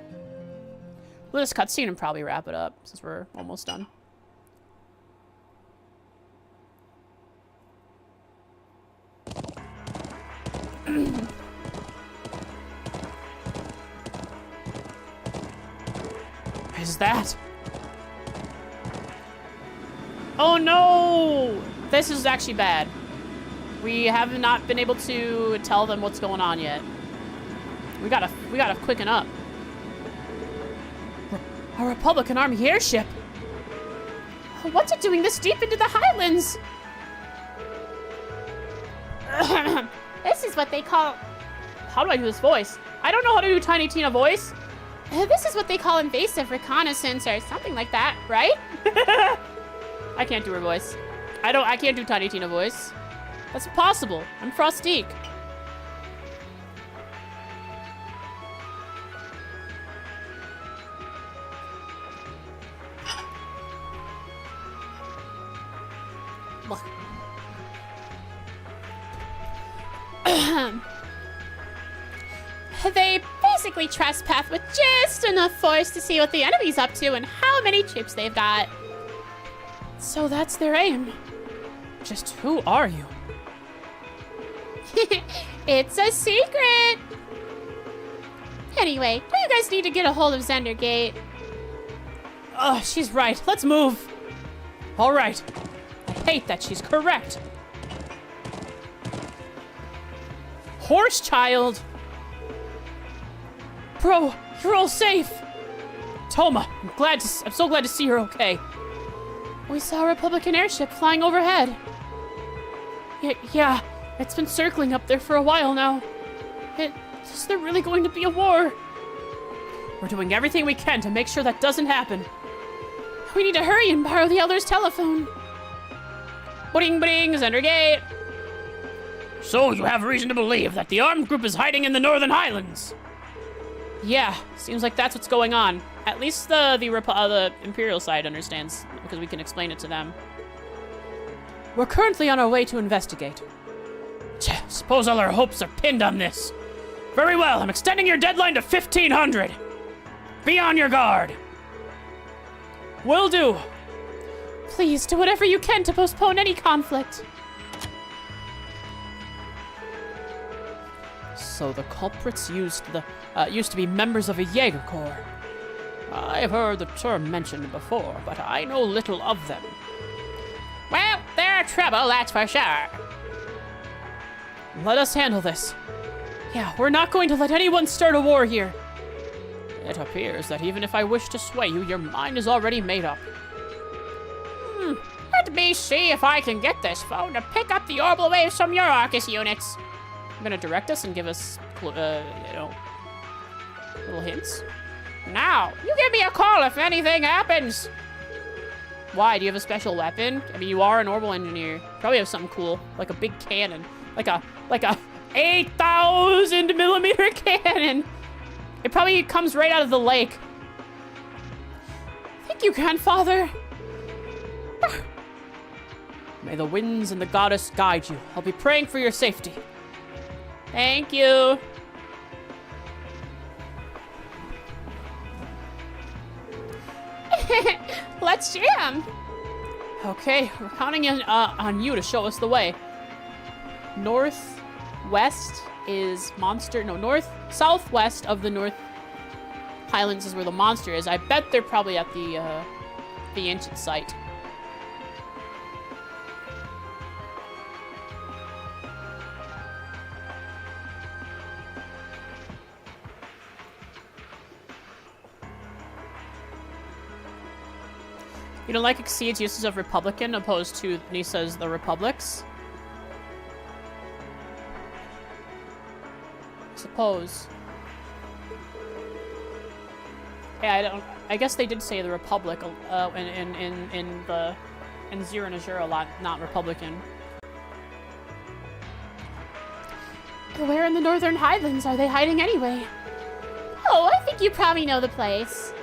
We'll just cutscene and probably wrap it up since we're almost done. What is that? Oh no! This is actually bad. We have not been able to tell them what's going on yet. We gotta quicken up. A Republican Army airship? What's it doing this deep into the Highlands? This is what they call... How do I do this voice? I don't know how to do Tiny Tina voice. This is what they call invasive reconnaissance or something like that, right? I can't do her voice. I can't do Tiny Tina voice. That's impossible. I'm Frostique. They basically trespass with just enough force to see what the enemy's up to and how many troops they've got. So that's their aim. Just who are you? It's a secret! Anyway, you guys need to get a hold of Zendergate. Oh, she's right. Let's move. All right. I hate that she's correct. Horse child! Bro, you're all safe! Toma, I'm so glad to see you're okay. We saw a Republican airship flying overhead. Yeah, it's been circling up there for a while now. Is there really going to be a war? We're doing everything we can to make sure that doesn't happen. We need to hurry and borrow the Elder's telephone. Bring, Zendergate. So you have reason to believe that the armed group is hiding in the Northern Highlands? Yeah, seems like that's what's going on. At least the Imperial side understands, because we can explain it to them. We're currently on our way to investigate. Suppose all our hopes are pinned on this. Very well, I'm extending your deadline to 1500. Be on your guard. Will do. Please do whatever you can to postpone any conflict. So the culprits used to be members of a Jaeger Corps. I've heard the term mentioned before, but I know little of them. Well, they're trouble, that's for sure. Let us handle this. Yeah, we're not going to let anyone start a war here. It appears that even if I wish to sway you, your mind is already made up. Let me see if I can get this phone to pick up the orbital waves from your Arcus units. I'm gonna direct us and give us, little hints. Now, you give me a call if anything happens. Why? Do you have a special weapon? I mean, you are an orbital engineer. Probably have something cool, like a big cannon, like a 8,000 millimeter cannon. It probably comes right out of the lake. Thank you, grandfather. May the winds and the goddess guide you. I'll be praying for your safety. Thank you. Let's jam. Okay, we're counting on you to show us the way. Northwest is monster. No, southwest of the North Highlands is where the monster is. I bet they're probably at the ancient site. You don't like Exceed's uses of Republican opposed to Nisa's The Republics? Suppose. Yeah, I guess they did say the Republic in Zero and Azure a lot, not Republican. Where in the Northern Highlands are they hiding anyway? Oh, I think you probably know the place.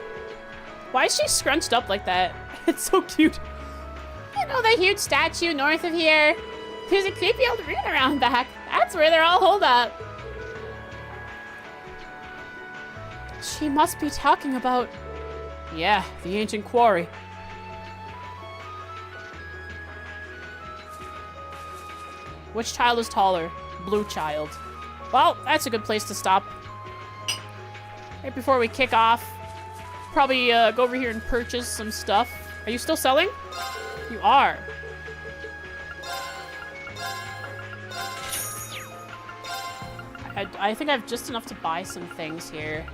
Why is she scrunched up like that? It's so cute. You know the huge statue north of here? There's a creepy old ruin around back. That's where they're all holed up. She must be talking about... Yeah, the ancient quarry. Which child is taller? Blue child. Well, that's a good place to stop. Right before we kick off. Probably go over here and purchase some stuff. Are you still selling? You are. I think I have just enough to buy some things here.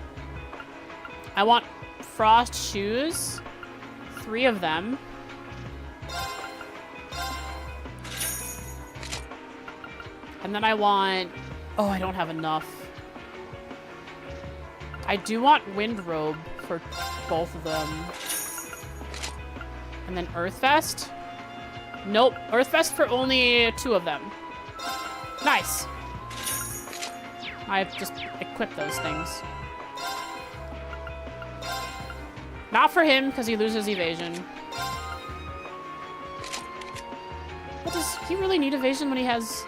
I want frost shoes. 3 of them. And then I want... Oh, I don't have enough. I do want wind robe for both of them. And then earth vest? Nope. Earth vest for only 2 of them. Nice. I've just equipped those things. Not for him, because he loses evasion. But does he really need evasion when he has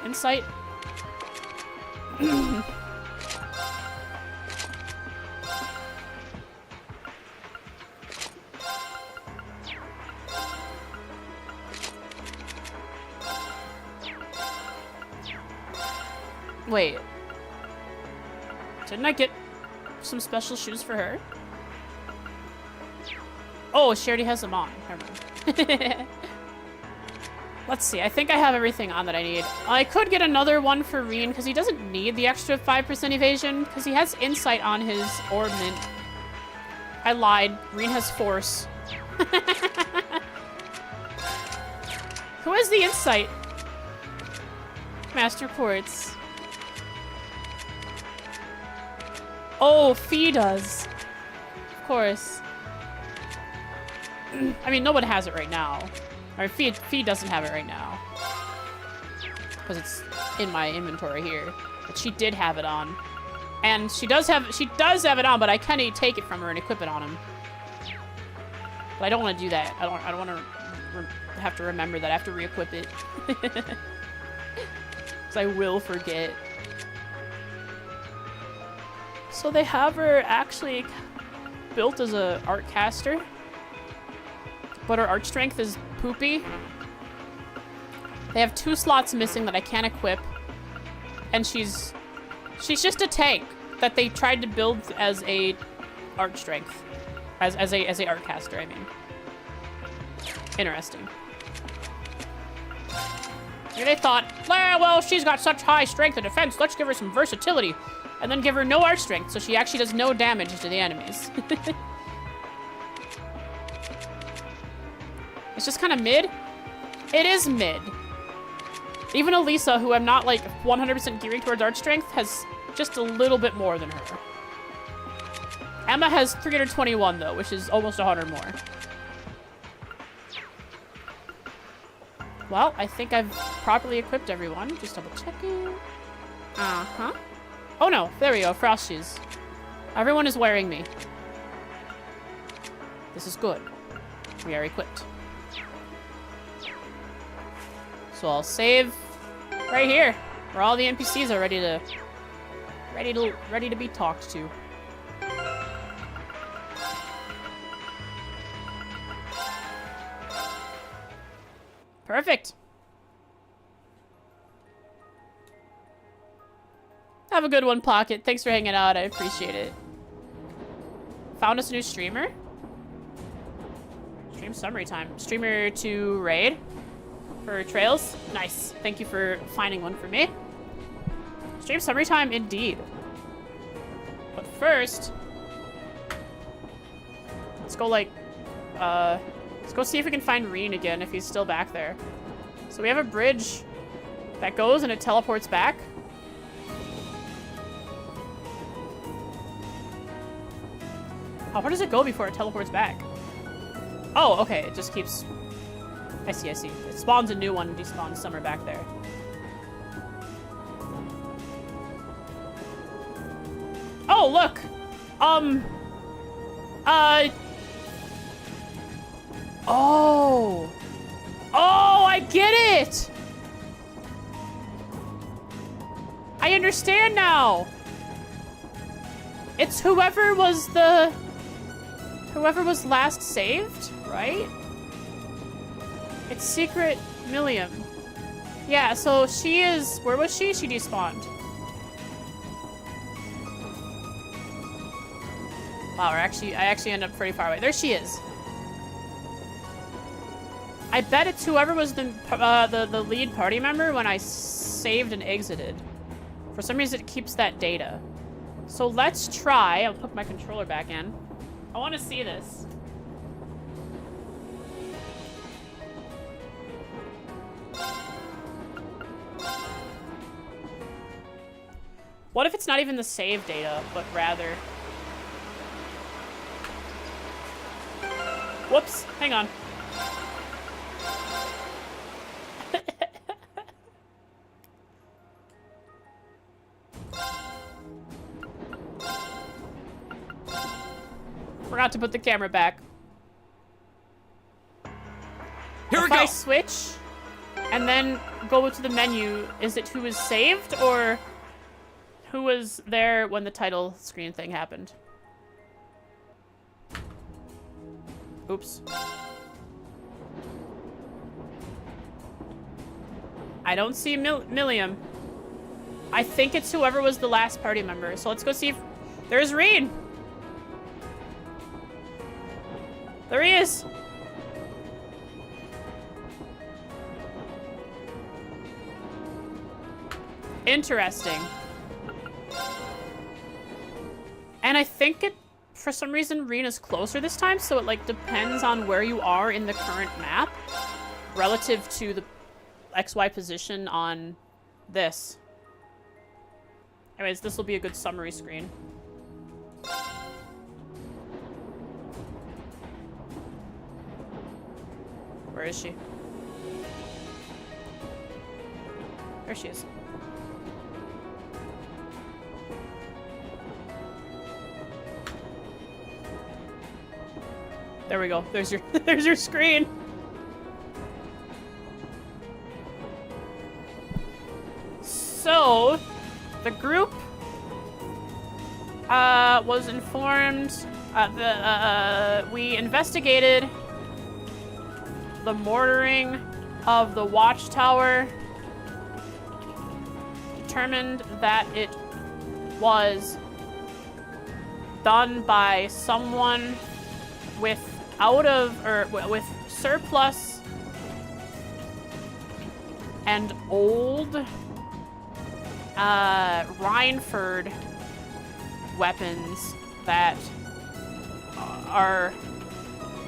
insight? Wait. Didn't I get some special shoes for her? Oh, she already has them on. Never mind. Let's see. I think I have everything on that I need. I could get another one for Reen, because he doesn't need the extra 5% evasion, because he has insight on his ornament. I lied. Reen has force. Who has the insight? Master Quartz. Oh, Fee does. Of course. I mean, no one has it right now. Or Fee doesn't have it right now. Because it's in my inventory here. But she did have it on. And she does have it on, but I can take it from her and equip it on him. But I don't want to do that. I don't want to have to remember that I have to re-equip it. Because I will forget. So they have her actually built as a art caster. But her art strength is poopy. They have 2 slots missing that I can't equip. And she's just a tank that they tried to build as a art strength. As a art caster, I mean. Interesting. Maybe they thought, well, she's got such high strength and defense, let's give her some versatility. And then give her no art strength, so she actually does no damage to the enemies. It's just kind of mid. It is mid. Even Elisa, who I'm not like 100% gearing towards art strength, has just a little bit more than her. Emma has 321 though, which is almost 100 more. Well, I think I've properly equipped everyone. Just double checking. Uh-huh. Oh no, there we go, frost shoes. Everyone is wearing me. This is good. We are equipped. So I'll save right here, where all the NPCs are ready to be talked to. Perfect. Have a good one, Pocket. Thanks for hanging out. I appreciate it. Found us a new streamer. Stream summary time. Streamer to raid. For trails? Nice. Thank you for finding one for me. Stream summary time, indeed. But first, let's go let's go see if we can find Reen again, if he's still back there. So we have a bridge that goes and it teleports back. Oh, where does it go before it teleports back? Oh, okay. It just keeps... I see, I see. It spawns a new one and despawns somewhere back there. Oh, look! Oh! Oh, I get it! I understand now! It's whoever was last saved, right? It's Secret Millium. Yeah, so she is... Where was she? She despawned. Wow, I actually ended up pretty far away. There she is. I bet it's whoever was the lead party member when I saved and exited. For some reason, it keeps that data. So let's try. I'll put my controller back in. I want to see this. What if it's not even the save data, but rather... Whoops, hang on. Forgot to put the camera back. Here we If go. I switch and then go to the menu, is it who was saved or who was there when the title screen thing happened? Oops. I don't see Milliam. I think it's whoever was the last party member. So let's go see if there's Reed. There he is. Interesting. And I think it, for some reason, Rena's closer this time, so it like depends on where you are in the current map relative to the XY position on this. Anyways, this will be a good summary screen. Where is she? There she is. There we go. There's your there's your screen. So, the group was informed. We investigated the mortaring of the watchtower. Determined that it was done by someone with surplus and old Rhineford weapons that are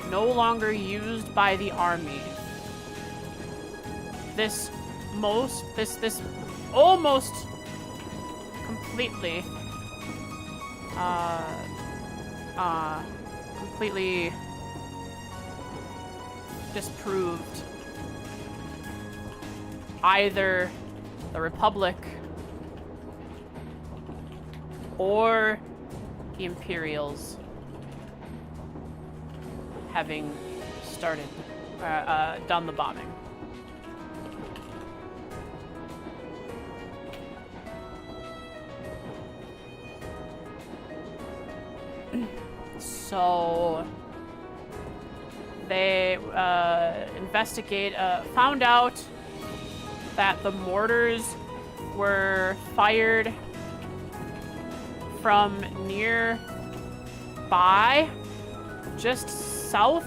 no longer used by the army. This almost completely completely disproved either the Republic or the Imperials having started done the bombing. So they found out that the mortars were fired from nearby, just south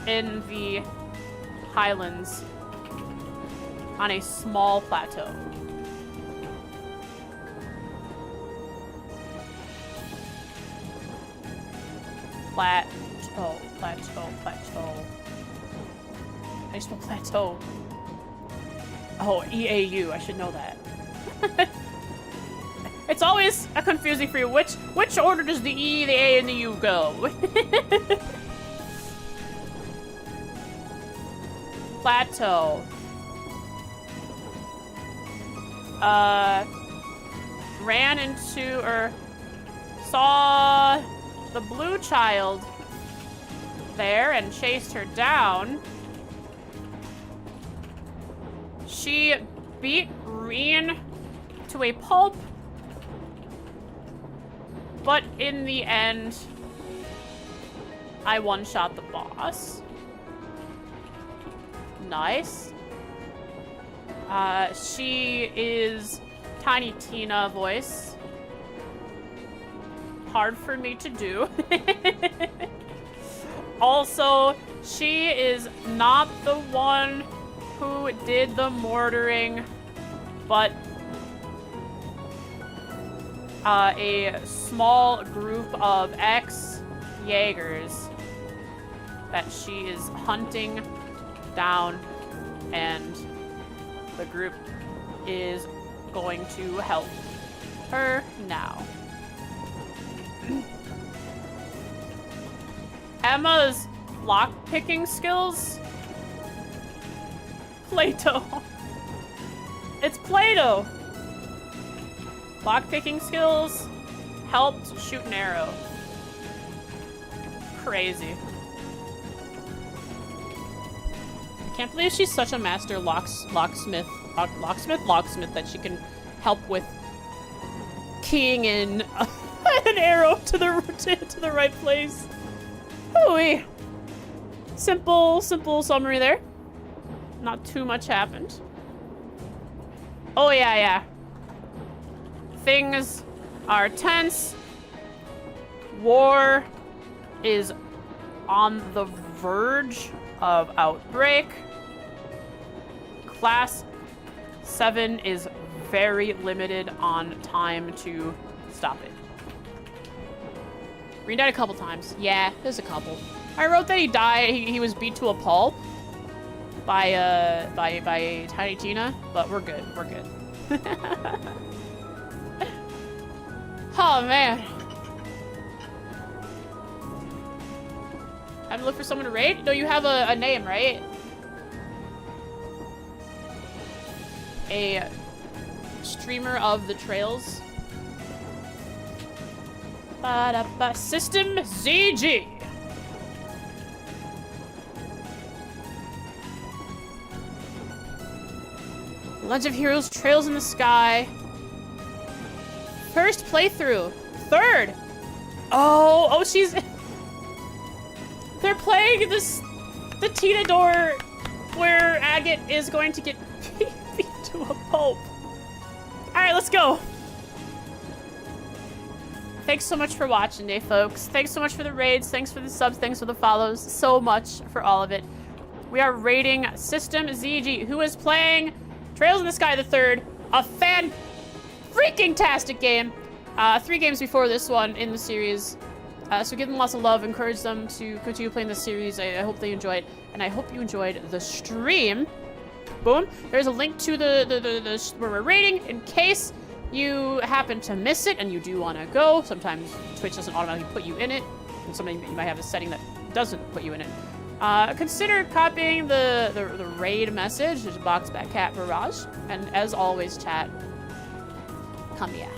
in the highlands on a small plateau. Plateau. I spell plateau. Oh, EAU. I should know that. It's always confusing for you. Which order does the E, the A, and the U go? Plateau. Ran into or saw the blue child there and chased her down. She beat Reen to a pulp, but in the end, I one-shot the boss. Nice. She is Tiny Tina voice. Hard for me to do. Also, she is not the one who did the mortaring, but a small group of ex-Jaegers that she is hunting down, and the group is going to help her now. Emma's lockpicking skills? Play-Doh. It's Play-Doh. Lockpicking skills helped shoot an arrow. Crazy. I can't believe she's such a master locksmith that she can help with keying in an arrow to the right place. Ooh-wee. Simple summary there. Not too much happened. Oh yeah. Things are tense. War is on the verge of outbreak. Class 7 is very limited on time to stop it. Green died a couple times. Yeah, there's a couple. I wrote that he died. He was beat to a pulp by Tiny Tina, but we're good. We're good. Oh man. Time to look for someone to raid? No, you have a name, right? A streamer of the trails. Ba-da-ba. System ZG. Legend of Heroes, Trails in the Sky. First playthrough. Third. Oh, she's... They're playing the Tina door where Agate is going to get beat to a pulp. Alright, let's go. Thanks so much for watching today, folks. Thanks so much for the raids. Thanks for the subs. Thanks for the follows. So much for all of it. We are raiding System ZG, who is playing Trails in the Sky the Third. A freaking-tastic game. 3 games before this one in the series. So give them lots of love. Encourage them to continue playing the series. I hope they enjoy it. And I hope you enjoyed the stream. Boom. There's a link to the where we're raiding in case you happen to miss it and you do want to go. Sometimes Twitch doesn't automatically put you in it. And sometimes you might have a setting that doesn't put you in it. Consider copying the raid message. There's Boxback Barrage. And as always, chat, come here.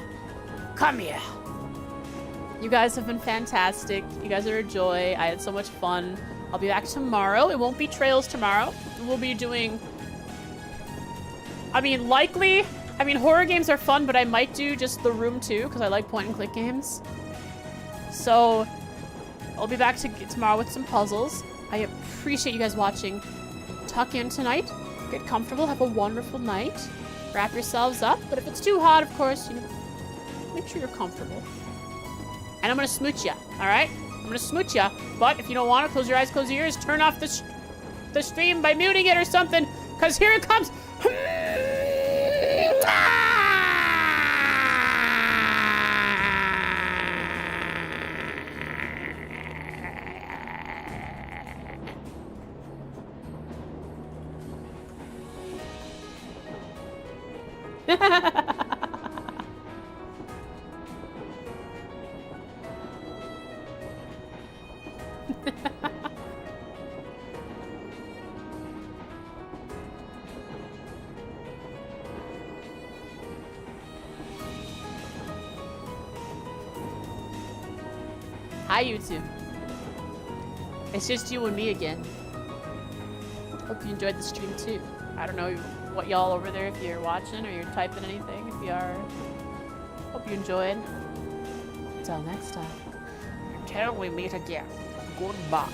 Come here. You guys have been fantastic. You guys are a joy. I had so much fun. I'll be back tomorrow. It won't be Trails tomorrow. We'll be doing... likely... horror games are fun, but I might do just The Room 2, because I like point-and-click games. So, I'll be back tomorrow with some puzzles. I appreciate you guys watching. Tuck in tonight. Get comfortable. Have a wonderful night. Wrap yourselves up. But if it's too hot, of course, make sure you're comfortable. And I'm gonna smooch ya, alright? I'm gonna smooch ya. But if you don't want to, close your eyes, close your ears, turn off the stream by muting it or something, because here it comes. Hi, YouTube. It's just you and me again. Hope you enjoyed the stream too. I don't know what y'all over there, if you're watching or you're typing anything. If you are, hope you enjoyed. Until next time. Until we meet again. Goodbye.